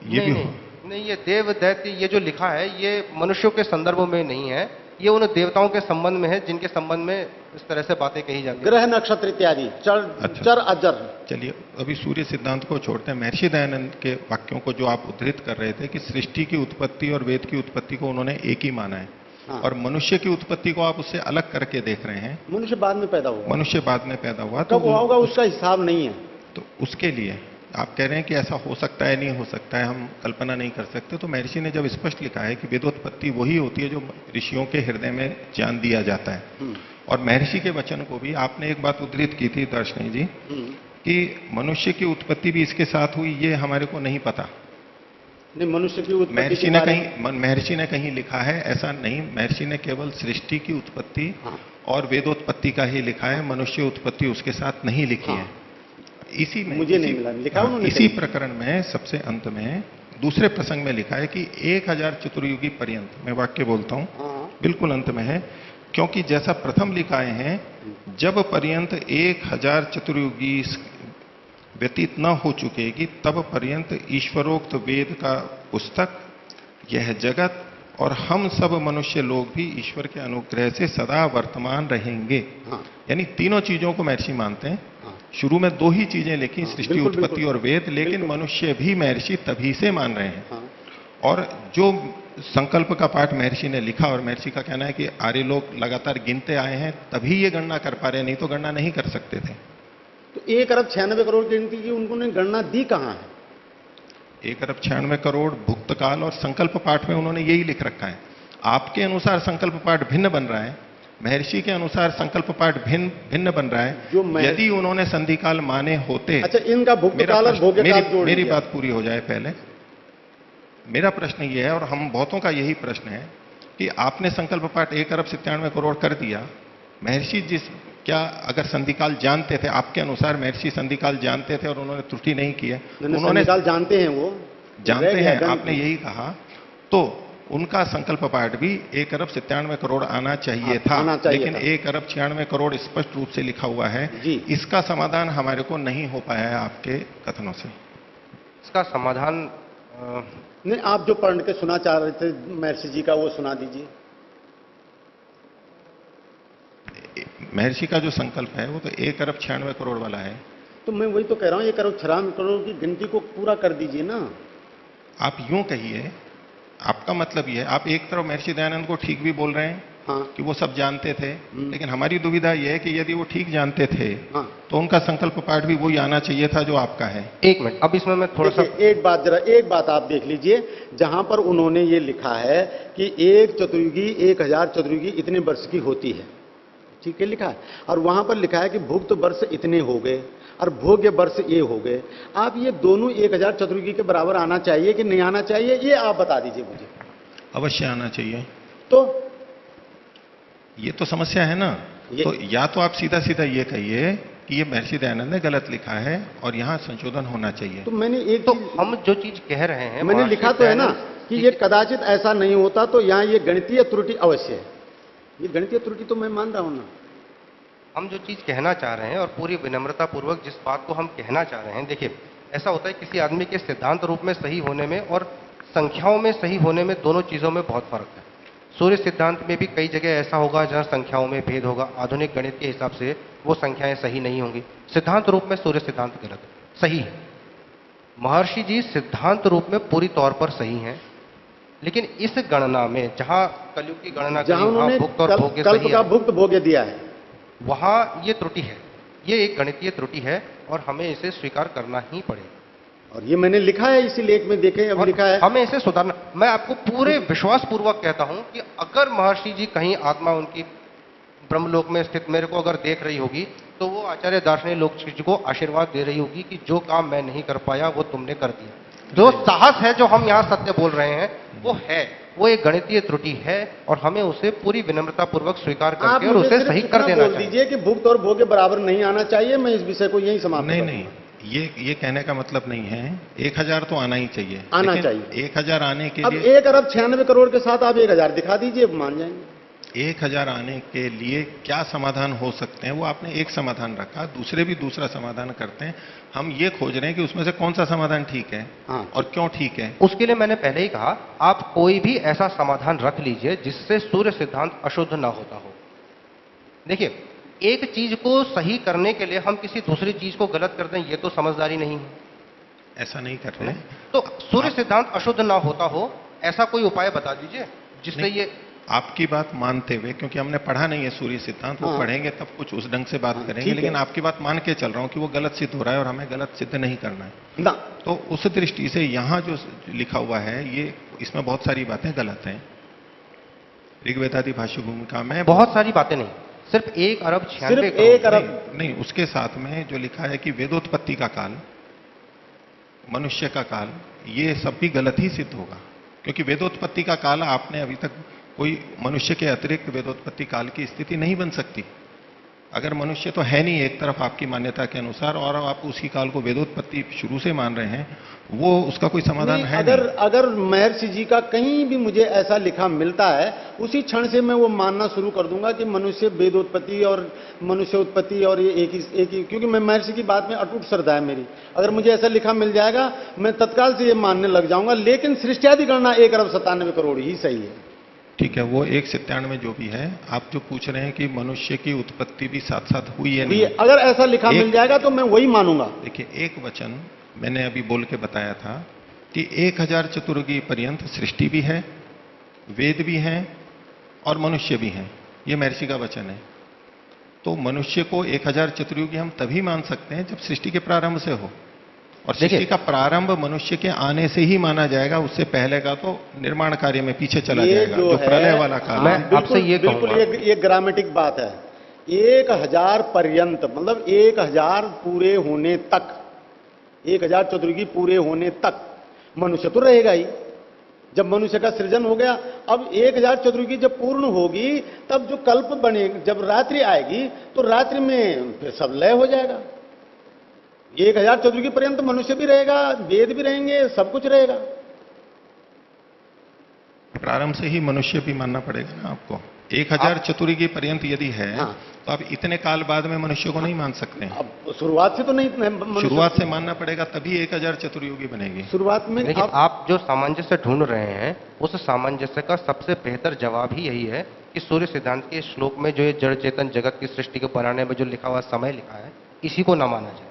ये भी
नहीं, ये देव दैत्य ये जो लिखा है ये मनुष्यों के संदर्भ में नहीं है, ये उन देवताओं के संबंध में है जिनके संबंध में इस तरह से बातें कही जाती हैं।
ग्रह नक्षत्र इत्यादि चर अजर।
चलिए अभी सूर्य सिद्धांत को छोड़ते हैं। महर्षि दयानंद के वाक्यों को जो आप उद्धृत कर रहे थे कि सृष्टि की उत्पत्ति और वेद की उत्पत्ति को उन्होंने एक ही माना है,
हाँ।
और मनुष्य की उत्पत्ति को आप उससे अलग करके देख रहे हैं।
मनुष्य बाद में पैदा हुआ,
मनुष्य बाद में पैदा हुआ,
कब हुआ होगा उसका हिसाब नहीं है।
तो उसके लिए आप कह रहे हैं कि ऐसा हो सकता है, नहीं हो सकता है, हम कल्पना नहीं कर सकते। तो महर्षि ने जब स्पष्ट लिखा है कि वेदोत्पत्ति वही होती है जो ऋषियों के हृदय में ज्ञान दिया जाता है, और महर्षि के वचन को भी आपने एक बात उद्धृत की थी दर्शनी जी, कि मनुष्य की उत्पत्ति भी इसके साथ हुई, ये हमारे को नहीं पता।
नहीं, मनुष्य की उत्पत्ति
महर्षि ने कहीं लिखा है ऐसा नहीं। महर्षि ने केवल सृष्टि की उत्पत्ति और वेदोत्पत्ति का ही लिखा है, मनुष्य उत्पत्ति उसके साथ नहीं लिखी है। इसी में
मुझे नहीं मिला, लिखा उन्होंने
इसी प्रकरण में सबसे अंत में दूसरे प्रसंग में लिखा है कि 1000 चतुर्युगी पर्यंत, मैं वाक्य बोलता हूं, बिल्कुल अंत में है, क्योंकि जैसा प्रथम लिखाए हैं, जब पर्यंत 1000 चतुर्युगी व्यतीत न हो चुकेगी तब पर्यंत ईश्वरोक्त वेद का पुस्तक, यह जगत और हम सब मनुष्य लोग भी ईश्वर के अनुग्रह से सदा वर्तमान रहेंगे। यानी तीनों चीजों को महर्षि मानते हैं। शुरू में दो ही चीजें लिखी, सृष्टि, उत्पत्ति और वेद, लेकिन मनुष्य भी महर्षि तभी से मान रहे हैं। और जो संकल्प का पाठ महर्षि ने लिखा, और महर्षि का कहना है कि आर्य लोग लगातार गिनते आए हैं तभी ये गणना कर पा रहे, नहीं तो गणना नहीं कर सकते थे।
तो 1 अरब 96 करोड़ गिनती की उन्होंने गणना दी कहां है?
1 अरब 96 करोड़ भुक्तकाल और संकल्प पाठ में उन्होंने यही लिख रखा है। आपके अनुसार संकल्प पाठ भिन्न बन रहा है, महर्षि के अनुसार संकल्प पाठ भिन्न बन रहा है। यदि उन्होंने संधिकाल माने होते,
अच्छा, इनका भुक्तकाल और भोग्यकाल जोड़
मेरी बात पूरी हो जाए पहले। मेरा प्रश्न ये है, और हम बहुतों का यही प्रश्न है, कि आपने संकल्प पाठ 1 अरब 97 करोड़ कर दिया। महर्षि क्या अगर संधिकाल जानते थे, आपके अनुसार महर्षि संधिकाल जानते थे और उन्होंने त्रुटि नहीं की है? उन्होंने
संधिकाल जानते हैं, वो
जानते हैं, आपने यही कहा, तो उनका संकल्प पाठ भी 1 अरब 97 करोड़ आना चाहिए था, लेकिन 1 अरब 96 करोड़ स्पष्ट रूप से लिखा हुआ है। इसका समाधान हमारे को नहीं हो पाया है आपके कथनों से।
इसका समाधान
नहीं, आप जो पढ़ के सुना चाह रहे थे महर्षि जी का, वो सुना दीजिए।
महर्षि का जो संकल्प है वो तो 1 अरब 96 करोड़ वाला है।
तो मैं वही तो कह रहा हूं, 1 अरब 96 करोड़ की गिनती को पूरा कर दीजिए ना।
आप यूं कहिए, आपका मतलब ये है, आप एक तरफ महर्षि दयानंद को ठीक भी बोल रहे हैं, कि वो सब जानते थे, लेकिन हमारी दुविधा यह है कि यदि वो ठीक जानते थे, तो उनका संकल्प पाठ भी वही आना चाहिए था जो आपका है।
1 मिनट, अब इसमें मैं थोड़ा सा
एक बात आप देख लीजिए, जहां पर उन्होंने ये लिखा है कि 1 चतुर्युगी 1000 चतुर्युगी इतने वर्ष की होती है, ठीक है, लिखा है, और वहां पर लिखा है कि भुक्त वर्ष इतने हो गए और भोग्य वर्ष ये हो गए। आप ये दोनों 1000 चतुर्युगी के बराबर आना चाहिए कि नहीं आना चाहिए, ये आप बता दीजिए मुझे।
अवश्य आना चाहिए।
तो
ये तो समस्या है ना। तो या तो आप सीधा सीधा ये कहिए कि ये महर्षि दयानंद ने गलत लिखा है और यहाँ संशोधन होना चाहिए।
तो मैंने एक
तो हम जो चीज कह रहे हैं,
मैंने लिखा तो है ना कि ये कदाचित ऐसा नहीं होता, तो यहाँ ये गणितीय त्रुटि अवश्य है। ये गणितीय त्रुटि तो मैं मान रहा हूं ना।
हम जो चीज कहना चाह रहे हैं और पूरी विनम्रता पूर्वक जिस बात को हम कहना चाह रहे हैं, देखिए ऐसा होता है किसी आदमी के सिद्धांत रूप में सही होने में और संख्याओं में सही होने में, दोनों चीजों में बहुत फर्क है। सूर्य सिद्धांत में भी कई जगह ऐसा होगा जहां संख्याओं में भेद होगा, आधुनिक गणित के हिसाब से वो संख्याएं सही नहीं होंगी। सिद्धांत रूप में सूर्य सिद्धांत गलत सही है। महर्षि जी सिद्धांत रूप में पूरी तौर पर सही हैं, लेकिन इस गणना में जहां कलयुग की गणना
जहां उन्होंने
भुक्त और भोग्य
कल्प का भुक्त भोग्य दिया है,
वहां ये त्रुटि है, ये एक गणितीय त्रुटि है और हमें इसे स्वीकार करना ही पड़ेगा।
और ये मैंने लिखा है इसी लेख में, देखें अब लिखा है,
हमें इसे सुधारना। मैं आपको पूरे विश्वास पूर्वक कहता हूं कि अगर महर्षि जी कहीं आत्मा उनकी ब्रह्मलोक में स्थित मेरे को अगर देख रही होगी, तो वो आचार्य दार्शनिक लोक जी को आशीर्वाद दे रही होगी कि जो काम मैं नहीं कर पाया वो तुमने कर दिया। जो साहस है, जो हम यहाँ सत्य बोल रहे हैं, वो एक गणितीय त्रुटि है और हमें उसे पूरी विनम्रता पूर्वक स्वीकार करके और उसे सही कर देना चाहिए।
दीजिए कि भुक्त और भोग्य बराबर नहीं आना चाहिए। मैं इस विषय को यही समाप्त
नहीं, ये कहने का मतलब नहीं है। 1000 तो आना ही चाहिए,
आना चाहिए।
1000 आने के
अब
लिए
1 अरब 96 करोड़ के साथ आप 1000 दिखा दीजिए, मान जाएंगे।
1000 आने के लिए क्या समाधान हो सकते हैं, वो आपने एक समाधान रखा, दूसरे भी दूसरा समाधान करते हैं। हम ये खोज रहे हैं कि उसमें से कौन सा समाधान ठीक है और क्यों ठीक है।
उसके लिए मैंने पहले ही कहा, आप कोई भी ऐसा समाधान रख लीजिए जिससे सूर्य सिद्धांत अशुद्ध ना होता हो। देखिए, एक चीज को सही करने के लिए हम किसी दूसरी चीज को गलत कर दें, ये तो समझदारी नहीं है।
ऐसा नहीं कर रहे।
तो सूर्य सिद्धांत अशुद्ध ना होता हो, ऐसा कोई उपाय बता दीजिए जिससे ये।
आपकी बात मानते हुए, क्योंकि हमने पढ़ा नहीं है सूर्य सिद्धांत, वो पढ़ेंगे तब कुछ उस ढंग से बात करेंगे, लेकिन आपकी बात मान के चल रहा हूं कि वो गलत सिद्ध हो रहा है और हमें गलत सिद्ध नहीं करना है
ना।
तो उस दृष्टि से यहां जो लिखा हुआ है, ये इसमें बहुत सारी बातें गलत हैं। ऋग्वेदादि भाष्य भूमिका में
बहुत सारी बातें नहीं, सिर्फ 1 अरब
1 अरब
नहीं, उसके साथ में जो लिखा है कि वेदोत्पत्ति का काल, मनुष्य का काल, ये सब भी गलत ही सिद्ध होगा, क्योंकि वेदोत्पत्ति का काल आपने अभी तक कोई मनुष्य के अतिरिक्त वेदोत्पत्ति काल की स्थिति नहीं बन सकती। अगर मनुष्य तो है नहीं एक तरफ आपकी मान्यता के अनुसार, और आप उसी काल को वेदोत्पत्ति शुरू से मान रहे हैं, वो उसका कोई समाधान है नहीं।
अगर महर्षि जी का कहीं भी मुझे ऐसा लिखा मिलता है, उसी क्षण से मैं वो मानना शुरू कर दूंगा कि मनुष्य वेदोत्पत्ति और मनुष्य उत्पत्ति और ये एक ही, क्योंकि मैं महर्षि की बात में अटूट श्रद्धा है मेरी। अगर मुझे ऐसा लिखा मिल जाएगा, मैं तत्काल से ये मानने लग जाऊंगा। लेकिन सृष्टि आदि गणना 1 अरब 97 करोड़ ही सही है।
ठीक है, वो 197 जो भी है, आप जो पूछ रहे हैं कि मनुष्य की उत्पत्ति भी साथ साथ हुई है नहीं,
अगर ऐसा लिखा मिल जाएगा तो मैं वही मानूंगा।
देखिए, एक वचन मैंने अभी बोल के बताया था कि 1000 चतुर्युगी पर्यंत सृष्टि भी है, वेद भी हैं और मनुष्य भी हैं। ये महर्षि का वचन है। तो मनुष्य को 1000 चतुर्युगी हम तभी मान सकते हैं जब सृष्टि के प्रारंभ से हो, और सृष्टि का प्रारंभ मनुष्य के आने से ही माना जाएगा। उससे पहले का तो निर्माण कार्य में पीछे चला जाएगा, जो प्रलय वाला काल।
मैं आपसे ये
बिल्कुल ये ग्रामेटिक बात है। 1000 पर्यंत मतलब 1000 पूरे होने तक, 1000 चतुर्युगी पूरे होने तक मनुष्य तो रहेगा ही। जब मनुष्य का सृजन हो गया, अब 1000 चतुर्युगी जब पूर्ण होगी, तब जो कल्प बने, जब रात्रि आएगी तो रात्रि में फिर सब लय हो जाएगा। 1000 चतुर्युगी पर्यंत मनुष्य भी रहेगा, वेद भी रहेंगे, सब कुछ रहेगा।
प्रारंभ से ही मनुष्य भी मानना पड़ेगा ना आपको। 1000 चतुर्युगी पर्यंत यदि है, तो आप इतने काल बाद में मनुष्य को नहीं मान सकते हैं।
अब शुरुआत से तो नहीं,
शुरुआत से मानना पड़ेगा, तभी 1000 चतुर्युगी बनेगी।
शुरुआत में
लेकिन आप जो सामंजस्य ढूंढ रहे हैं, उस सामंजस्य का सबसे बेहतर जवाब ही यही है कि सूर्य सिद्धांत के श्लोक में जो ये जड़ चेतन जगत की सृष्टि को बनाने में जो लिखा हुआ समय लिखा है, इसी को न माना जाए।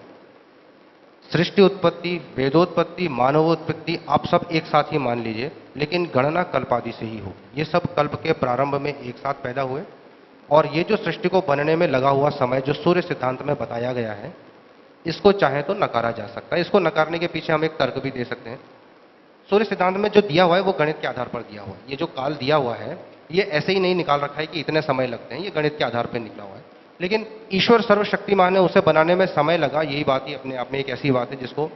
सृष्टि उत्पत्ति, वेदोत्पत्ति, मानवोत्पत्ति आप सब एक साथ ही मान लीजिए, लेकिन गणना कल्प आदि से ही हो। ये सब कल्प के प्रारंभ में एक साथ पैदा हुए, और ये जो सृष्टि को बनने में लगा हुआ समय जो सूर्य सिद्धांत में बताया गया है, इसको चाहे तो नकारा जा सकता है। इसको नकारने के पीछे हम एक तर्क भी दे सकते हैं। सूर्य सिद्धांत में जो दिया हुआ है वो गणित के आधार पर दिया हुआ है। ये जो काल दिया हुआ है, ये ऐसे ही नहीं निकाल रखा है कि इतने समय लगते हैं, ये गणित के आधार पर निकला हुआ है। लेकिन ईश्वर सर्वशक्तिमान है, उसे बनाने में समय लगा, यही बात ही अपने आप में एक ऐसी बात है जिसको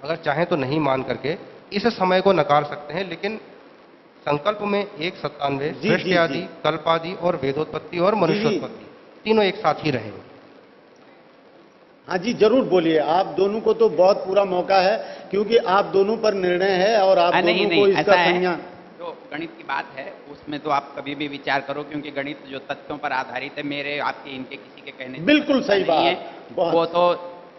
अगर चाहें तो नहीं मान करके इस समय को नकार सकते हैं। लेकिन संकल्प में 197 सृष्टि आदि, कल्प आदि और वेदोत्पत्ति और मनुष्योत्पत्ति तीनों एक साथ ही रहेंगे।
हाँ जी, जरूर बोलिए। आप दोनों को तो बहुत पूरा मौका है, क्योंकि आप दोनों पर निर्णय है और आप दोनों को इसका संज्ञान।
जो गणित की बात है उसमें तो आप कभी भी विचार करो, क्योंकि गणित जो तथ्यों पर आधारित है, मेरे आपके इनके किसी के कहने से
बिल्कुल सही बात है।
वो तो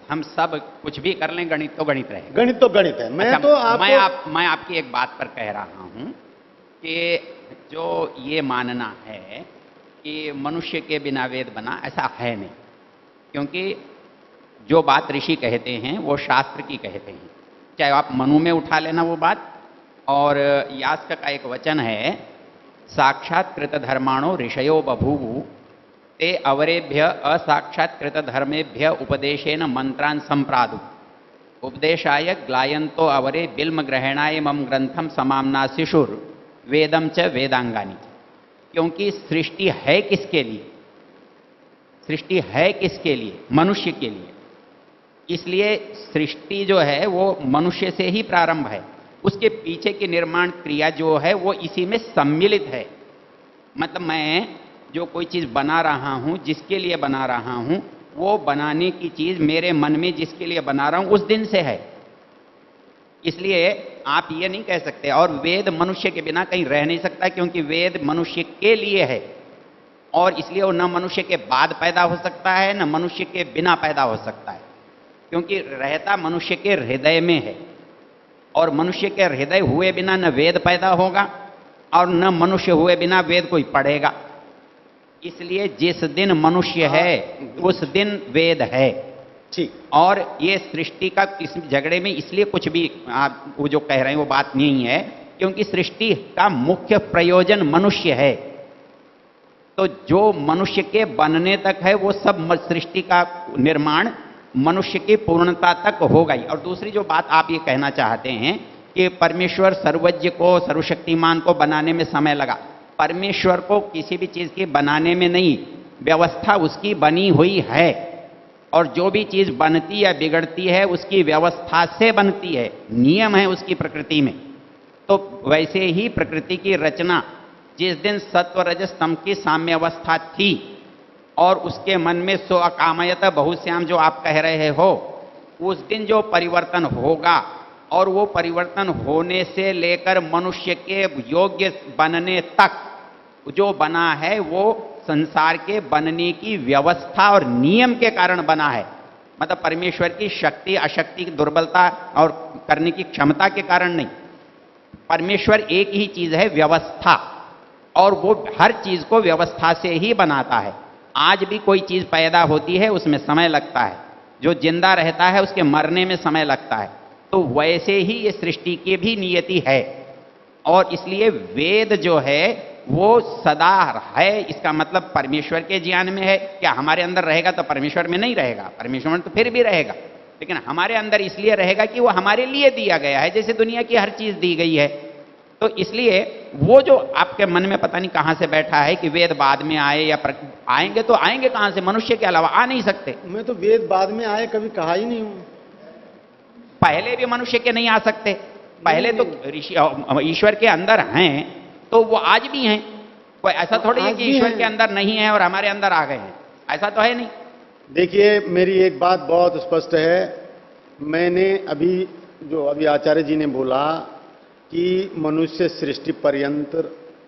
हम सब कुछ भी कर लें, गणित तो गणित रहेगा।
गणित तो गणित है।
मैं आपकी एक बात पर कह रहा हूं कि जो ये मानना है कि मनुष्य के बिना वेद बना, ऐसा है नहीं। क्योंकि जो बात ऋषि कहते हैं वो शास्त्र की कहते हैं, चाहे आप मनु में उठा लेना वो बात। और यास्क का एक वचन है, साक्षात्कृत धर्माणो ऋषयो बभूवु ते अवरेभ्य असाक्षात्कृत धर्मेभ्य उपदेशेन मंत्रान् संप्रादु उपदेशाय ग्लायंतो अवरे बिल्म ग्रहणाय मम ग्रंथम समाम्ना शिशुर वेदम च वेदांगानी। क्योंकि सृष्टि है किसके लिए? सृष्टि है किसके लिए? मनुष्य के लिए। इसलिए सृष्टि जो है वो मनुष्य से ही प्रारंभ है। उसके पीछे की निर्माण क्रिया जो है वो इसी में सम्मिलित है। मतलब मैं जो कोई चीज़ बना रहा हूँ, जिसके लिए बना रहा हूँ, वो बनाने की चीज़ मेरे मन में जिसके लिए बना रहा हूँ उस दिन से है। इसलिए आप ये नहीं कह सकते। और वेद मनुष्य के बिना कहीं रह नहीं सकता, क्योंकि वेद मनुष्य के लिए है। और इसलिए वो न मनुष्य के बाद पैदा हो सकता है न मनुष्य के बिना पैदा हो सकता है, क्योंकि रहता मनुष्य के हृदय में है, और मनुष्य के हृदय हुए बिना न वेद पैदा होगा और न मनुष्य हुए बिना वेद कोई पढ़ेगा। इसलिए जिस दिन मनुष्य है उस दिन वेद है।
ठीक।
और ये सृष्टि का इस झगड़े में इसलिए कुछ भी आप वो जो कह रहे हैं वो बात नहीं है, क्योंकि सृष्टि का मुख्य प्रयोजन मनुष्य है। तो जो मनुष्य के बनने तक है वो सब सृष्टि का निर्माण मनुष्य की पूर्णता तक होगा ही। और दूसरी जो बात आप ये कहना चाहते हैं कि परमेश्वर सर्वज्ञ को, सर्वशक्तिमान को बनाने में समय लगा। परमेश्वर को किसी भी चीज के बनाने में नहीं, व्यवस्था उसकी बनी हुई है, और जो भी चीज बनती या बिगड़ती है उसकी व्यवस्था से बनती है, नियम है उसकी प्रकृति में। तो वैसे ही प्रकृति की रचना जिस दिन सत्व रजस तम की साम्य अवस्था थी और उसके मन में सो अकामयत बहुश्याम जो आप कह रहे हो, उस दिन जो परिवर्तन होगा और वो परिवर्तन होने से लेकर मनुष्य के योग्य बनने तक जो बना है वो संसार के बनने की व्यवस्था और नियम के कारण बना है। मतलब परमेश्वर की शक्ति अशक्ति की दुर्बलता और करने की क्षमता के कारण नहीं। परमेश्वर एक ही चीज है, व्यवस्था, और वो हर चीज को व्यवस्था से ही बनाता है। आज भी कोई चीज पैदा होती है उसमें समय लगता है, जो जिंदा रहता है उसके मरने में समय लगता है। तो वैसे ही ये सृष्टि की भी नियति है, और इसलिए वेद जो है वो सदा है। इसका मतलब परमेश्वर के ज्ञान में है। क्या हमारे अंदर रहेगा तो परमेश्वर में नहीं रहेगा? परमेश्वर में तो फिर भी रहेगा, लेकिन हमारे अंदर इसलिए रहेगा कि वो हमारे लिए दिया गया है, जैसे दुनिया की हर चीज दी गई है। तो इसलिए वो जो आपके मन में पता नहीं कहां से बैठा है कि वेद बाद में आए या आएंगे, तो आएंगे कहां से? मनुष्य के अलावा आ नहीं सकते।
मैं तो वेद बाद में आए कभी कहा ही नहीं हूं।
पहले भी मनुष्य के नहीं आ सकते, पहले तो ऋषि ईश्वर के अंदर हैं, तो वो आज भी हैं। कोई ऐसा थोड़ी है कि ईश्वर के अंदर नहीं है और हमारे अंदर आ गए हैं, ऐसा तो है नहीं।
देखिए, मेरी एक बात बहुत स्पष्ट है। मैंने अभी आचार्य जी ने बोला कि मनुष्य सृष्टि पर्यंत,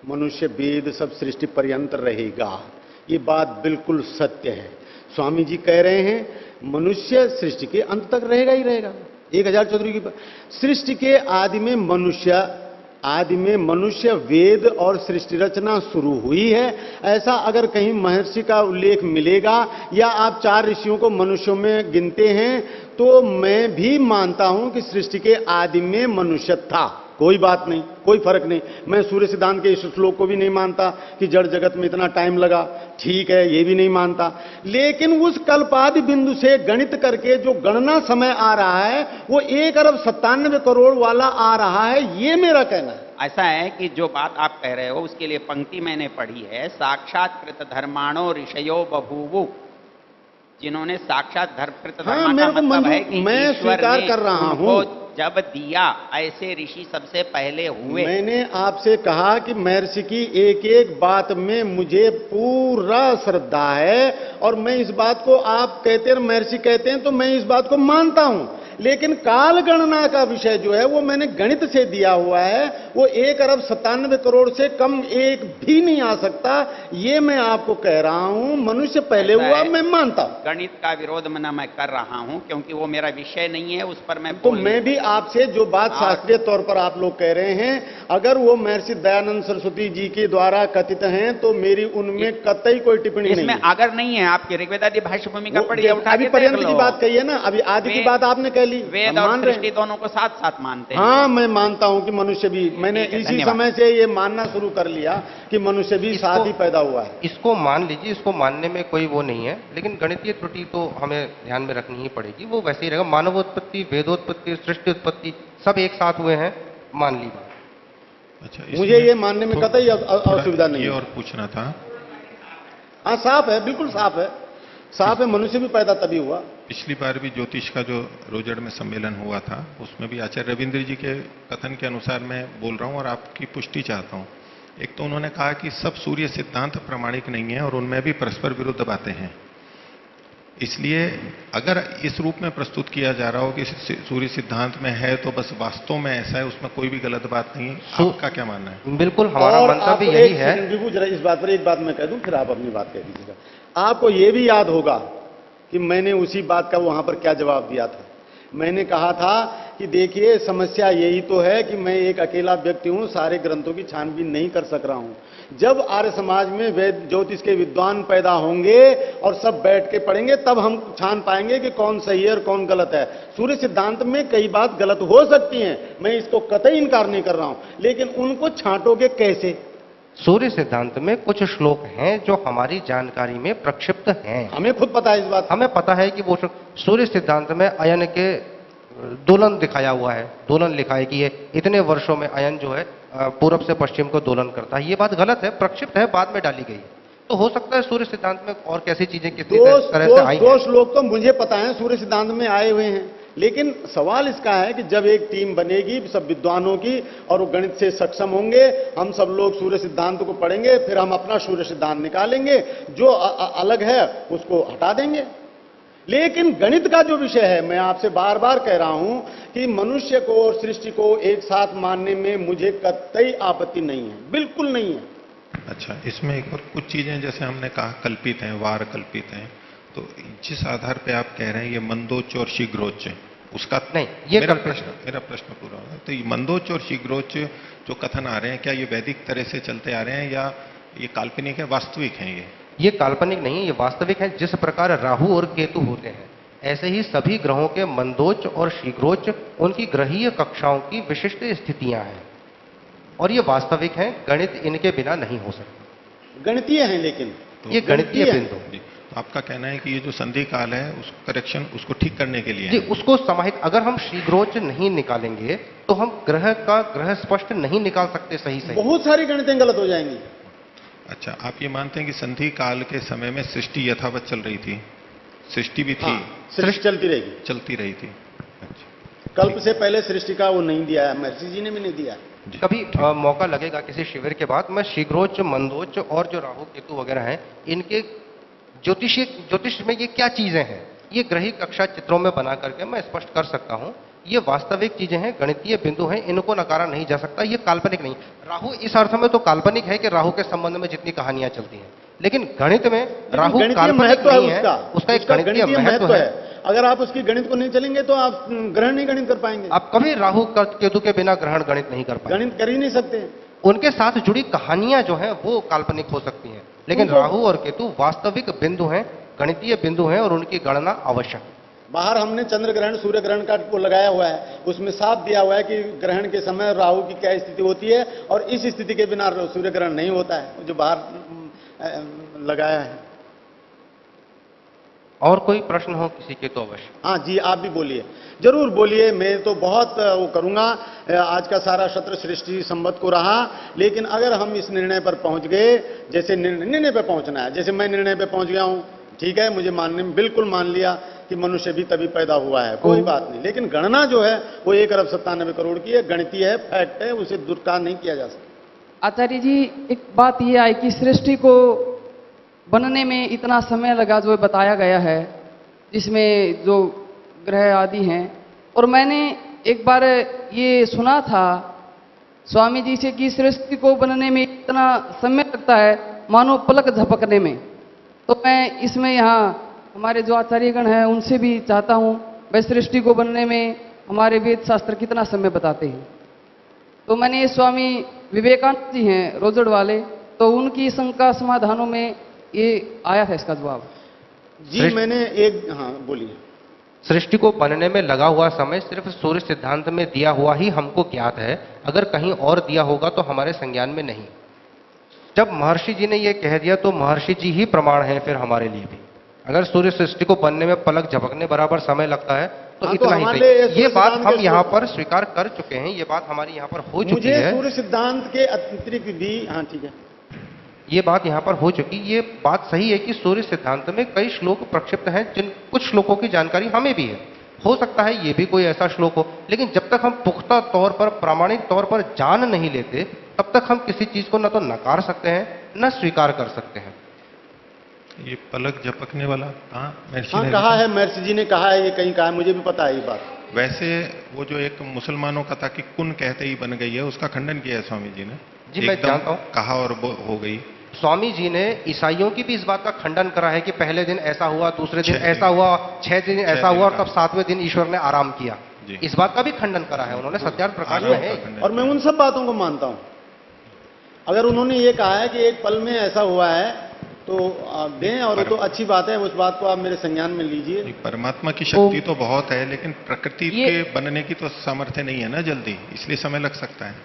मनुष्य वेद सब सृष्टि पर्यंत रहेगा, ये बात बिल्कुल सत्य है। स्वामी जी कह रहे हैं मनुष्य सृष्टि के अंत तक रहेगा ही रहेगा। 1000 चतुर्युगी की सृष्टि के आदि में मनुष्य वेद और सृष्टि रचना शुरू हुई है। ऐसा अगर कहीं महर्षि का उल्लेख मिलेगा या आप 4 ऋषियों को मनुष्यों में गिनते हैं, तो मैं भी मानता हूं कि सृष्टि के आदि में मनुष्य था। कोई बात नहीं, कोई फर्क नहीं। मैं सूर्य सिद्धांत के इस श्लोक को भी नहीं मानता कि जड़ जगत में इतना टाइम लगा, ठीक है, ये भी नहीं मानता। लेकिन उस कल्पादि बिंदु से गणित करके जो गणना समय आ रहा है वो 1,97 करोड़ वाला आ रहा है, ये मेरा कहना है।
ऐसा है कि जो बात आप कह रहे हो उसके लिए पंक्ति मैंने पढ़ी है, साक्षात्कृत धर्माणो ऋषयो बभूवु। जिन्होंने साक्षात धर्मकृत धर्म का मतलब है कि
मैं स्वीकार कर रहा हूं,
जब दिया ऐसे ऋषि सबसे पहले हुए।
मैंने आपसे कहा कि महर्षि की एक एक बात में मुझे पूरा श्रद्धा है, और मैं इस बात को, आप कहते हैं महर्षि कहते हैं, तो मैं इस बात को मानता हूं। लेकिन काल गणना का विषय जो है वो मैंने गणित से दिया हुआ है, वो 1,97 करोड़ से कम एक भी नहीं आ सकता, ये मैं आपको कह रहा हूं। मनुष्य पहले हुआ, मैं मानता हूं।
गणित का विरोध मैं कर रहा हूं क्योंकि वो मेरा विषय नहीं है, उस पर मैं
तो मैं भी आपसे जो बात शास्त्रीय तौर पर आप लोग कह रहे हैं, अगर वो महर्षि दयानंद सरस्वती जी के द्वारा कथित हैं तो मेरी उनमें कतई कोई टिप्पणी नहीं है।
इसमें अगर नहीं है, आपकी ऋग्वेदादि भाष्य भूमिका पढ़िए,
अभी पर्यंत की बात कही है ना, अभी आदि की बात आपने कह ली।
वेद और सृष्टि दोनों को साथ साथ मानते हैं।
हाँ, मैं मानता हूं कि मनुष्य भी, मैंने इसी समय से ये मानना शुरू कर लिया कि मनुष्य भी साथ ही पैदा हुआ है।
इसको मान लीजिए, इसको मानने में कोई वो नहीं है, लेकिन गणितीय त्रुटि तो हमें ध्यान में रखनी ही पड़ेगी। वो वैसे ही रहेगा, मानवोत्पत्ति, वेदोत्पत्ति, सृष्टि उत्पत्ति सब एक साथ हुए हैं, मान लीजिए।
अच्छा,
मुझे ये मानने में कतई असुविधा नहीं है।
और पूछना था।
हाँ, साफ है, बिल्कुल साफ है, साफ है। मनुष्य भी पैदा तभी हुआ।
पिछली बार भी ज्योतिष का जो रोजड़ में सम्मेलन हुआ था, उसमें भी आचार्य रविंद्र जी के कथन के अनुसार मैं बोल रहा हूं और आपकी पुष्टि चाहता हूं। एक तो उन्होंने कहा कि सब सूर्य सिद्धांत प्रमाणिक नहीं है और उनमें भी परस्पर विरुद्ध बातें हैं। इसलिए अगर इस रूप में प्रस्तुत किया जा रहा हो कि सूर्य सिद्धांत में है तो बस वास्तव में ऐसा है, उसमें कोई भी गलत बात नहीं है, आपका क्या मानना है?
बिल्कुल हमारा
और
मंतव्य
आपको
यही
एक
है।
सेकंड विभू, जरा इस बात पर एक बात मैं कह दूं, फिर आप अपनी बात कह दीजिएगा। आपको ये भी याद होगा कि मैंने उसी बात का वहां पर क्या जवाब दिया था। मैंने कहा था कि देखिए, समस्या यही तो है कि मैं एक अकेला व्यक्ति हूं, सारे ग्रंथों की छानबीन नहीं कर सक रहा हूं। जब आर्य समाज में वेद ज्योतिष के विद्वान पैदा होंगे और सब बैठ के पढ़ेंगे, तब हम छान पाएंगे कि कौन सही है और कौन गलत है। सूर्य सिद्धांत में कई बात गलत हो सकती हैं, मैं इसको कतई इनकार नहीं कर रहा हूं, लेकिन उनको छांटोगे कैसे?
सूर्य सिद्धांत में कुछ श्लोक हैं जो हमारी जानकारी में प्रक्षिप्त हैं।
हमें खुद पता है इस बात।
हमें पता है कि वो सूर्य सिद्धांत में अयन के दोलन दिखाया हुआ है, दोलन लिखा है कि ये इतने वर्षों में अयन जो है पूरब से पश्चिम को दोलन करता है। ये बात गलत है, प्रक्षिप्त है, बाद में डाली गई। तो हो सकता है सूर्य सिद्धांत में और कैसी चीजें कितनी तरह से आई हैं।
दो श्लोक तो मुझे पता है सूर्य सिद्धांत में आए हुए हैं, लेकिन सवाल इसका है कि जब एक टीम बनेगी सब विद्वानों की और वो गणित से सक्षम होंगे, हम सब लोग सूर्य सिद्धांत को पढ़ेंगे, फिर हम अपना सूर्य सिद्धांत निकालेंगे, जो अलग है उसको हटा देंगे। लेकिन गणित का जो विषय है, मैं आपसे बार बार कह रहा हूं कि मनुष्य को और सृष्टि को एक साथ मानने में मुझे कतई आपत्ति नहीं है, बिल्कुल नहीं है।
अच्छा, इसमें एक और कुछ चीजें जैसे हमने कहा कल्पित हैं, वार कल्पित हैं, तो जिस आधार पे आप कह रहे हैं ये मंदोच और शीघ्रोच, उसका
नहीं, ये
मेरा प्रश्न पूरा होगा। तो ये मंदोच और शीघ्रोच जो कथन आ रहे हैं, क्या ये वैदिक तरह से चलते आ रहे हैं या ये काल्पनिक है, वास्तविक है?
ये काल्पनिक नहीं है, ये वास्तविक है। जिस प्रकार राहु और केतु होते हैं, ऐसे ही सभी ग्रहों के मंदोच और शीघ्रोच उनकी ग्रहीय कक्षाओं की विशिष्ट स्थितियां हैं, और ये वास्तविक हैं। गणित इनके बिना नहीं हो सकता।
गणितीय हैं, लेकिन
तो
ये गणितीय बिंदु।
तो आपका कहना है कि ये जो संधि काल है उसको करेक्शन, उसको ठीक करने के लिए
जी, उसको समाहित, अगर हम शीघ्रोच नहीं निकालेंगे तो हम ग्रह स्पष्ट नहीं निकाल सकते सही सही।
बहुत सारी गणितें गलत हो जाएंगी।
अच्छा, आप ये मानते हैं कि संधि काल के समय में सृष्टि यथावत चल रही थी? सृष्टि भी थी?
सृष्टि चलती रहेगी,
चलती रही थी। अच्छा,
कल्प से पहले सृष्टि का वो नहीं दिया है, महर्षि जी ने भी नहीं दिया है।
कभी मौका लगेगा किसी शिविर के बाद, मैं शीघ्रोच, मंदोच और जो राहु केतु वगैरह हैं, इनके ज्योतिष में ये क्या चीजें हैं, ये ग्रही कक्षा चित्रों में बना करके मैं स्पष्ट कर सकता हूं। ये वास्तविक चीजें हैं, गणितीय बिंदु हैं, इनको नकारा नहीं जा सकता। ये काल्पनिक नहीं। राहु इस अर्थ में तो काल्पनिक है कि राहु के संबंध में जितनी कहानियां चलती हैं, लेकिन गणित में राहु काल्पनिक नहीं है, उसका एक गणितीय महत्व है।
अगर आप उसकी गणित को नहीं चलेंगे तो आप ग्रहण नहीं गणित कर पाएंगे।
आप कभी राहु केतु के बिना ग्रहण गणित नहीं कर पाएंगे,
गणित कर ही नहीं सकते।
उनके साथ जुड़ी कहानियां जो हैं वो काल्पनिक हो सकती हैं, लेकिन राहु और केतु वास्तविक बिंदु हैं, गणितीय बिंदु हैं, और उनकी गणना आवश्यक।
बाहर हमने चंद्र ग्रहण, सूर्य ग्रहण का वो लगाया हुआ है, उसमें साफ दिया हुआ है कि ग्रहण के समय राहु की क्या स्थिति होती है, और इस स्थिति के बिना सूर्य ग्रहण नहीं होता है, जो बाहर लगाया है।
और कोई प्रश्न हो किसी के तो अवश्य।
हाँ जी, आप भी बोलिए, जरूर बोलिए। मैं तो बहुत वो करूंगा। आज का सारा सत्र सृष्टि संबत को रहा, लेकिन अगर हम इस निर्णय पर पहुंच गए, जैसे निर्णय पे पहुंचना है, जैसे मैं निर्णय पे पहुंच गया हूं, ठीक है, मुझे मानने में बिल्कुल मान लिया कि मनुष्य भी तभी पैदा हुआ है, कोई बात नहीं, लेकिन गणना जो है वो 1 अरब 97 करोड़ की है, गणितीय है, फैक्ट है, उसे दुर्कार नहीं किया जा सकता।
आचार्य जी, एक बात यह आई कि सृष्टि को बनने में इतना समय लगा जो बताया गया है, जिसमें जो ग्रह आदि हैं, और मैंने एक बार ये सुना था स्वामी जी से कि सृष्टि को बनने में इतना समय लगता है मानो पलक झपकने में। तो मैं इसमें यहाँ हमारे जो आचार्यगण हैं उनसे भी चाहता हूँ, वह सृष्टि को बनने में हमारे वेद शास्त्र कितना समय बताते हैं। तो मैंने ये स्वामी विवेकानंद जी हैं रोजड़ वाले, तो उनकी शंका समाधानों में ये आया था इसका जवाब।
जी मैंने एक, हाँ बोलिए।
सृष्टि को बनने में लगा हुआ समय सिर्फ सूर्य सिद्धांत में दिया हुआ ही हमको ज्ञात है, अगर कहीं और दिया होगा तो हमारे संज्ञान में नहीं। जब महर्षि जी ने यह कह दिया तो महर्षि जी ही प्रमाण है फिर हमारे लिए भी। अगर सूर्य सृष्टि को बनने में पलक झपकने बराबर समय लगता है तो इतना ही सही। ये बात हम यहाँ पर स्वीकार कर चुके हैं, ये बात हमारी यहाँ पर हो चुकी है।
सूर्य सिद्धांत के अतिरिक्त भी, हाँ ठीक है,
ये बात यहाँ पर हो चुकी। ये बात सही है कि सूर्य सिद्धांत में कई श्लोक प्रक्षिप्त हैं, जिन कुछ श्लोकों की जानकारी हमें भी है। हो सकता है ये भी कोई ऐसा श्लोक हो, लेकिन जब तक हम पुख्ता तौर पर, प्रामाणिक तौर पर जान नहीं लेते, तब तक हम किसी चीज को न तो नकार सकते हैं न स्वीकार कर सकते हैं।
ये पलक झपकने वाला कहाँ महर्षि
हाँ
ने
कहा
लिखा?
है, महर्षि जी ने कहा है, ये कहीं कहा है, मुझे भी पता है ये बात।
वैसे वो जो एक मुसलमानों का था कि कुन कहते ही बन गई है, उसका खंडन किया है स्वामी जी ने।
जी, मैं
एकदम
जानता हूं।
कहा और वो हो गई।
स्वामी जी ने ईसाइयों की भी इस बात का खंडन करा है कि पहले दिन ऐसा हुआ, दूसरे दिन
6 दिन।
ऐसा हुआ, 6 दिन ऐसा
दिन
हुआ और
का।
तब 7वें दिन ईश्वर ने आराम किया।
जी।
इस बात का भी खंडन करा है उन्होंने, सत्यार्थ प्रकाश में है।
और मैं उन सब बातों को मानता हूं। अगर उन्होंने ये कहा है कि एक पल में ऐसा हुआ है तो आप दें, और वो तो अच्छी बात है, उस बात को आप मेरे संज्ञान में लीजिए।
परमात्मा की शक्ति तो बहुत है, लेकिन प्रकृति
ये-
के बनने की तो सामर्थ्य नहीं है ना जल्दी, इसलिए समय लग सकता है।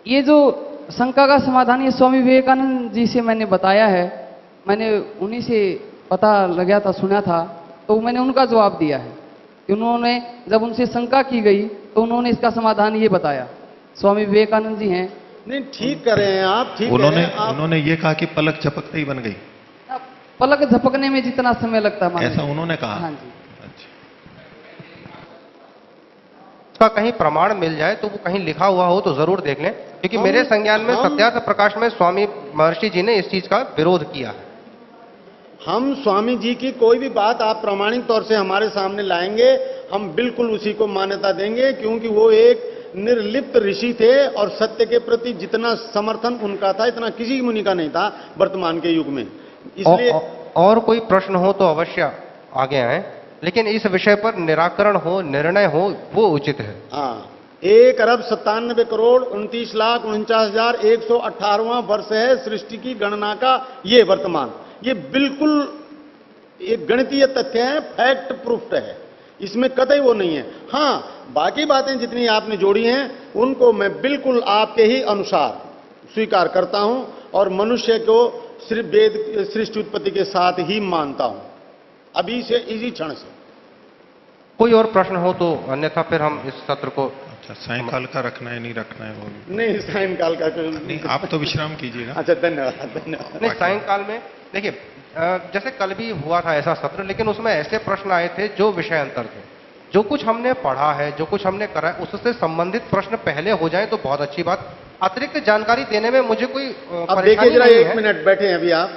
ये जो शंका का समाधान ये स्वामी विवेकानंद जी से मैंने बताया है, मैंने उन्हीं से पता लगा था, सुना था, तो मैंने उनका जवाब दिया है कि उन्होंने जब उनसे शंका की गई तो उन्होंने इसका समाधान ये बताया। स्वामी विवेकानंद जी हैं।
नहीं, ठीक कर रहे हैं आप, ठीक
उन्होंने
है आप।
उन्होंने ये कहा कि पलक झपकते ही बन गई,
पलक झपकने में जितना समय लगता है, मान
ऐसा
लीजिए।
उन्होंने कहा।
हाँ जी।
अच्छा।
उसका कहीं प्रमाण मिल जाए तो वो कहीं लिखा हुआ हो तो जरूर देख लें, क्योंकि मेरे संज्ञान में सत्यार्थ प्रकाश में स्वामी महर्षि जी ने इस चीज का विरोध किया है।
हम स्वामी जी की कोई भी बात आप प्रामाणिक तौर से हमारे सामने लाएंगे, हम बिल्कुल उसी को मान्यता देंगे, क्योंकि वो एक निर्लिप्त ऋषि थे और सत्य के प्रति जितना समर्थन उनका था इतना किसी मुनि का नहीं था वर्तमान के युग में। इसलिए
और कोई प्रश्न हो तो अवश्य आगे आए, लेकिन इस विषय पर निराकरण हो, निर्णय हो, वो उचित है।
हाँ, 1,97,49,49,118वां वर्ष है सृष्टि की गणना का। ये वर्तमान, ये बिल्कुल एक गणितीय तथ्य है, फैक्ट प्रूफ्ड है, इसमें कतई वो नहीं है। हाँ, बाकी बातें जितनी आपने जोड़ी हैं उनको मैं बिल्कुल आपके ही अनुसार स्वीकार करता हूं और मनुष्य को सिर्फ वेद सृष्टि उत्पत्ति के साथ ही मानता हूं, अभी से, इसी क्षण से।
कोई और प्रश्न हो तो अन्यथा फिर हम इस सत्र को।
अच्छा, सायंकाल का रखना है नहीं रखना है वो भी?
नहीं, सायंकाल का
नहीं, आप तो विश्राम कीजिएगा।
अच्छा, धन्यवाद धन्यवाद।
नहीं, सायंकाल में देखिए, जैसे कल भी हुआ था ऐसा सत्र, लेकिन उसमें ऐसे प्रश्न आए थे जो विषय अंतर थे। जो कुछ हमने पढ़ा है, जो कुछ हमने करा है, उससे संबंधित प्रश्न पहले हो जाए तो बहुत अच्छी बात। अतिरिक्त जानकारी देने में मुझे कोई
अब देखिए जरा, एक मिनट बैठे हैं अभी, आप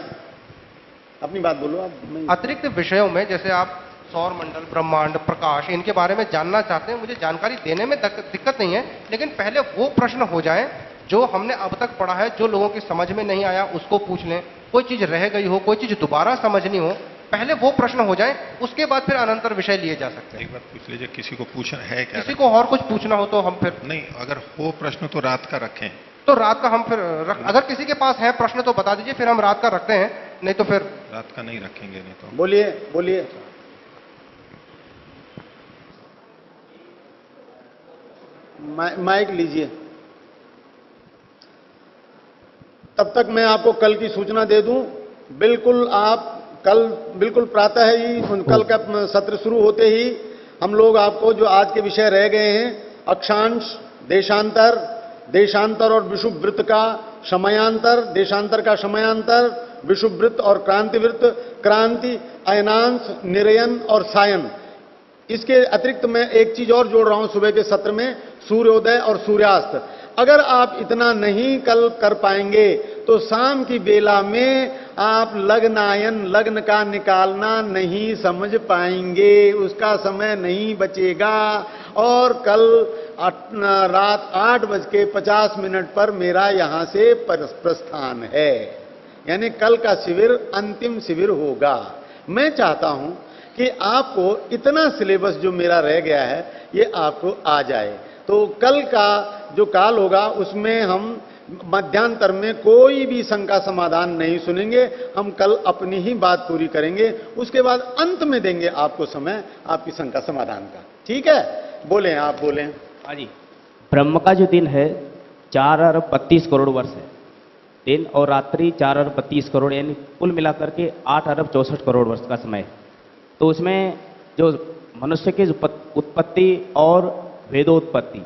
अपनी बात बोलो। आप
अतिरिक्त विषयों में जैसे आप सौर मंडल, ब्रह्मांड, प्रकाश, इनके बारे में जानना चाहते हैं, मुझे जानकारी देने में दिक्कत नहीं है, लेकिन पहले वो प्रश्न हो जाएं जो हमने अब तक पढ़ा है, जो लोगों की समझ में नहीं आया उसको पूछ लें, कोई चीज रह गई हो, कोई चीज दोबारा समझनी हो, पहले वो प्रश्न हो जाए, उसके बाद फिर अनंतर विषय लिए जा सकते हैं।
एक बार पूछ लीजिए, किसी को पूछना है क्या?
किसी को और कुछ पूछना हो तो हम फिर
नहीं, अगर हो प्रश्न तो रात का रखें।
तो रात का हम फिर अगर किसी के पास है प्रश्न तो बता दीजिए, फिर हम रात का रखते हैं, नहीं तो फिर
रात का नहीं रखेंगे। नहीं तो
बोलिए बोलिए। माइक लीजिए। तब तक मैं आपको कल की सूचना दे दूं। बिल्कुल आप कल बिल्कुल प्रातः ही, कल का सत्र शुरू होते ही हम लोग आपको जो आज के विषय रह गए हैं, अक्षांश, देशांतर, देशांतर और विषुववृत्त का समयांतर, देशांतर का समयांतर, विषुववृत्त और क्रांतिवृत्त, क्रांति, अयनांश, निरयन और सायन। इसके अतिरिक्त मैं एक चीज और जोड़ रहा हूं सुबह के सत्र में, सूर्योदय और सूर्यास्त। अगर आप इतना नहीं कल कर पाएंगे तो शाम की बेला में आप लग्नायन, लग्न का निकालना नहीं समझ पाएंगे, उसका समय नहीं बचेगा। और कल रात 8:50 पर मेरा यहां से प्रस्थान है, यानी कल का शिविर अंतिम शिविर होगा। मैं चाहता हूं कि आपको इतना सिलेबस जो मेरा रह गया है ये आपको आ जाए। तो कल का जो काल होगा उसमें हम मध्यांतर में कोई भी शंका समाधान नहीं सुनेंगे, हम कल अपनी ही बात पूरी करेंगे, उसके बाद अंत में देंगे आपको समय आपकी शंका समाधान का। ठीक है, बोलें, आप बोलें।
हाँ जी, ब्रह्म का जो दिन है 4 अरब 32 करोड़ वर्ष है, दिन और रात्रि 4 अरब 32 करोड़, यानी कुल मिलाकर के 8 अरब 64 करोड़ वर्ष का समय है। तो उसमें जो मनुष्य की उत्पत्ति और वेदोत्पत्ति,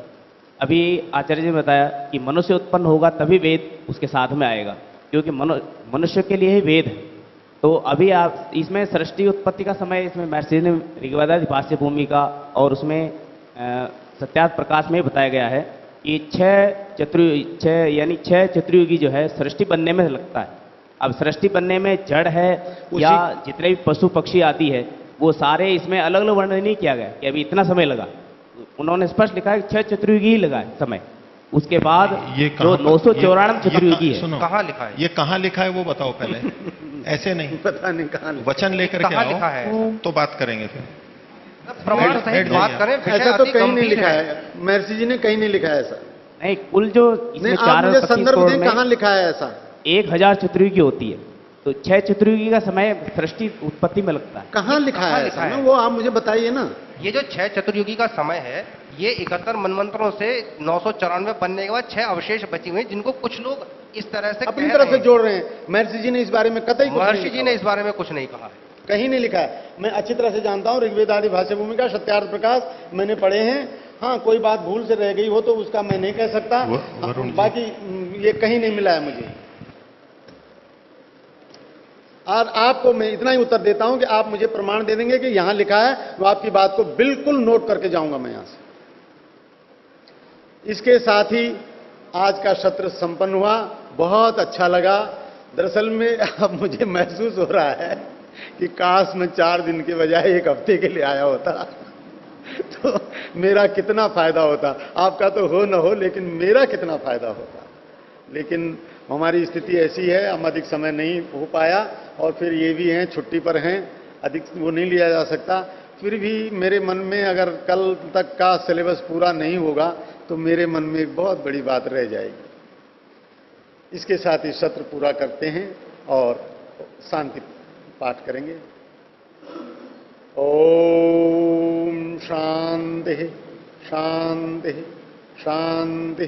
अभी आचार्य जी ने बताया कि मनुष्य उत्पन्न होगा तभी वेद उसके साथ में आएगा, क्योंकि मनुष्य के लिए ही वेद है। तो अभी आप इसमें सृष्टि उत्पत्ति का समय, इसमें महर्षि ने ऋग्वेदादि भाष्य भूमि का और उसमें सत्यार्थ प्रकाश में बताया गया है कि 6 चतुर्युगी जो है सृष्टि बनने में लगता है। अब सृष्टि बनने में जड़ है या जितने भी पशु पक्षी आदि है वो सारे इसमें अलग अलग वर्णन नहीं किया गया कि अभी इतना समय लगा। उन्होंने स्पष्ट लिखा है 6 चतुर्युगी ही लगा है समय। उसके बाद जो 994 चतुर्युगी है,
सुनो,
कहाँ लिखा है?
ये कहाँ लिखा है वो बताओ पहले। ऐसे नहीं,
पता नहीं कहाँ
वचन लेकर के
कहाँ
आओ
लिखा है?
तो बात करेंगे फिर।
प्रमाण सहित बात करें।
ऐसा तो कहीं नहीं लिखा है, महर्षि जी ने कहीं नहीं लिखा है ऐसा।
नहीं, कुल जो इसमें
नहीं, आप मुझे
425
संदर्भ
करोड़
दें
में
कहाँ लिखा है ऐसा।
1000 चतुर्युगी होती है, तो 6 चतुर्युगी का समय सृष्टि उत्पत्ति में लगता है।
कहाँ लिखा
कहाँ
है
लिखा
ऐसा
है?
ना, वो आप मुझे बताइए ना।
ये जो 6 चतुर्युगी का समय है, ये 71 मनवंतरों से 994 बनने के बाद 6 अवशेष बची हुई हैं, जिनको कुछ लोग इस तरह से
अपनी
कह
तरफ
रहे
से
हैं।
जोड़ रहे हैं। महर्षि जी ने इस बारे में कतई कुछ नहीं
महर्षि जी
लिखा
ने
हुआ।
इस बारे में कुछ नहीं कहा है।
कहीं नहीं लिखा है। मैं अच्छी तरह से जानता हूँ ऋग्वेद आदि भाष्य भूमिका, सत्यार्थ प्रकाश मैंने पढ़े हैं। हाँ, कोई बात भूल से रह गई हो तो उसका मैं नहीं कह सकता।
वरुण जी।
बाकी ये कहीं नहीं मिला है मुझे। और आपको मैं इतना ही उत्तर देता हूं कि आप मुझे प्रमाण दे देंगे कि यहां लिखा है, तो आपकी बात को बिल्कुल नोट करके जाऊंगा मैं यहां से। इसके साथ ही आज का सत्र संपन्न हुआ, बहुत अच्छा लगा। दरअसल में अब मुझे महसूस हो रहा है कि काश मैं 4 दिन के बजाय 1 हफ्ते के लिए आया होता तो मेरा कितना फायदा होता। आपका तो हो न हो, लेकिन मेरा कितना फायदा होता। लेकिन हमारी स्थिति ऐसी है, हम अधिक समय नहीं हो पाया, और फिर ये भी हैं छुट्टी पर हैं, अधिक वो नहीं लिया जा सकता। फिर भी मेरे मन में अगर कल तक का सिलेबस पूरा नहीं होगा तो मेरे मन में एक बहुत बड़ी बात रह जाएगी। इसके साथ ही सत्र पूरा करते हैं और शांति पाठ करेंगे। ओम शांति शांति शांति।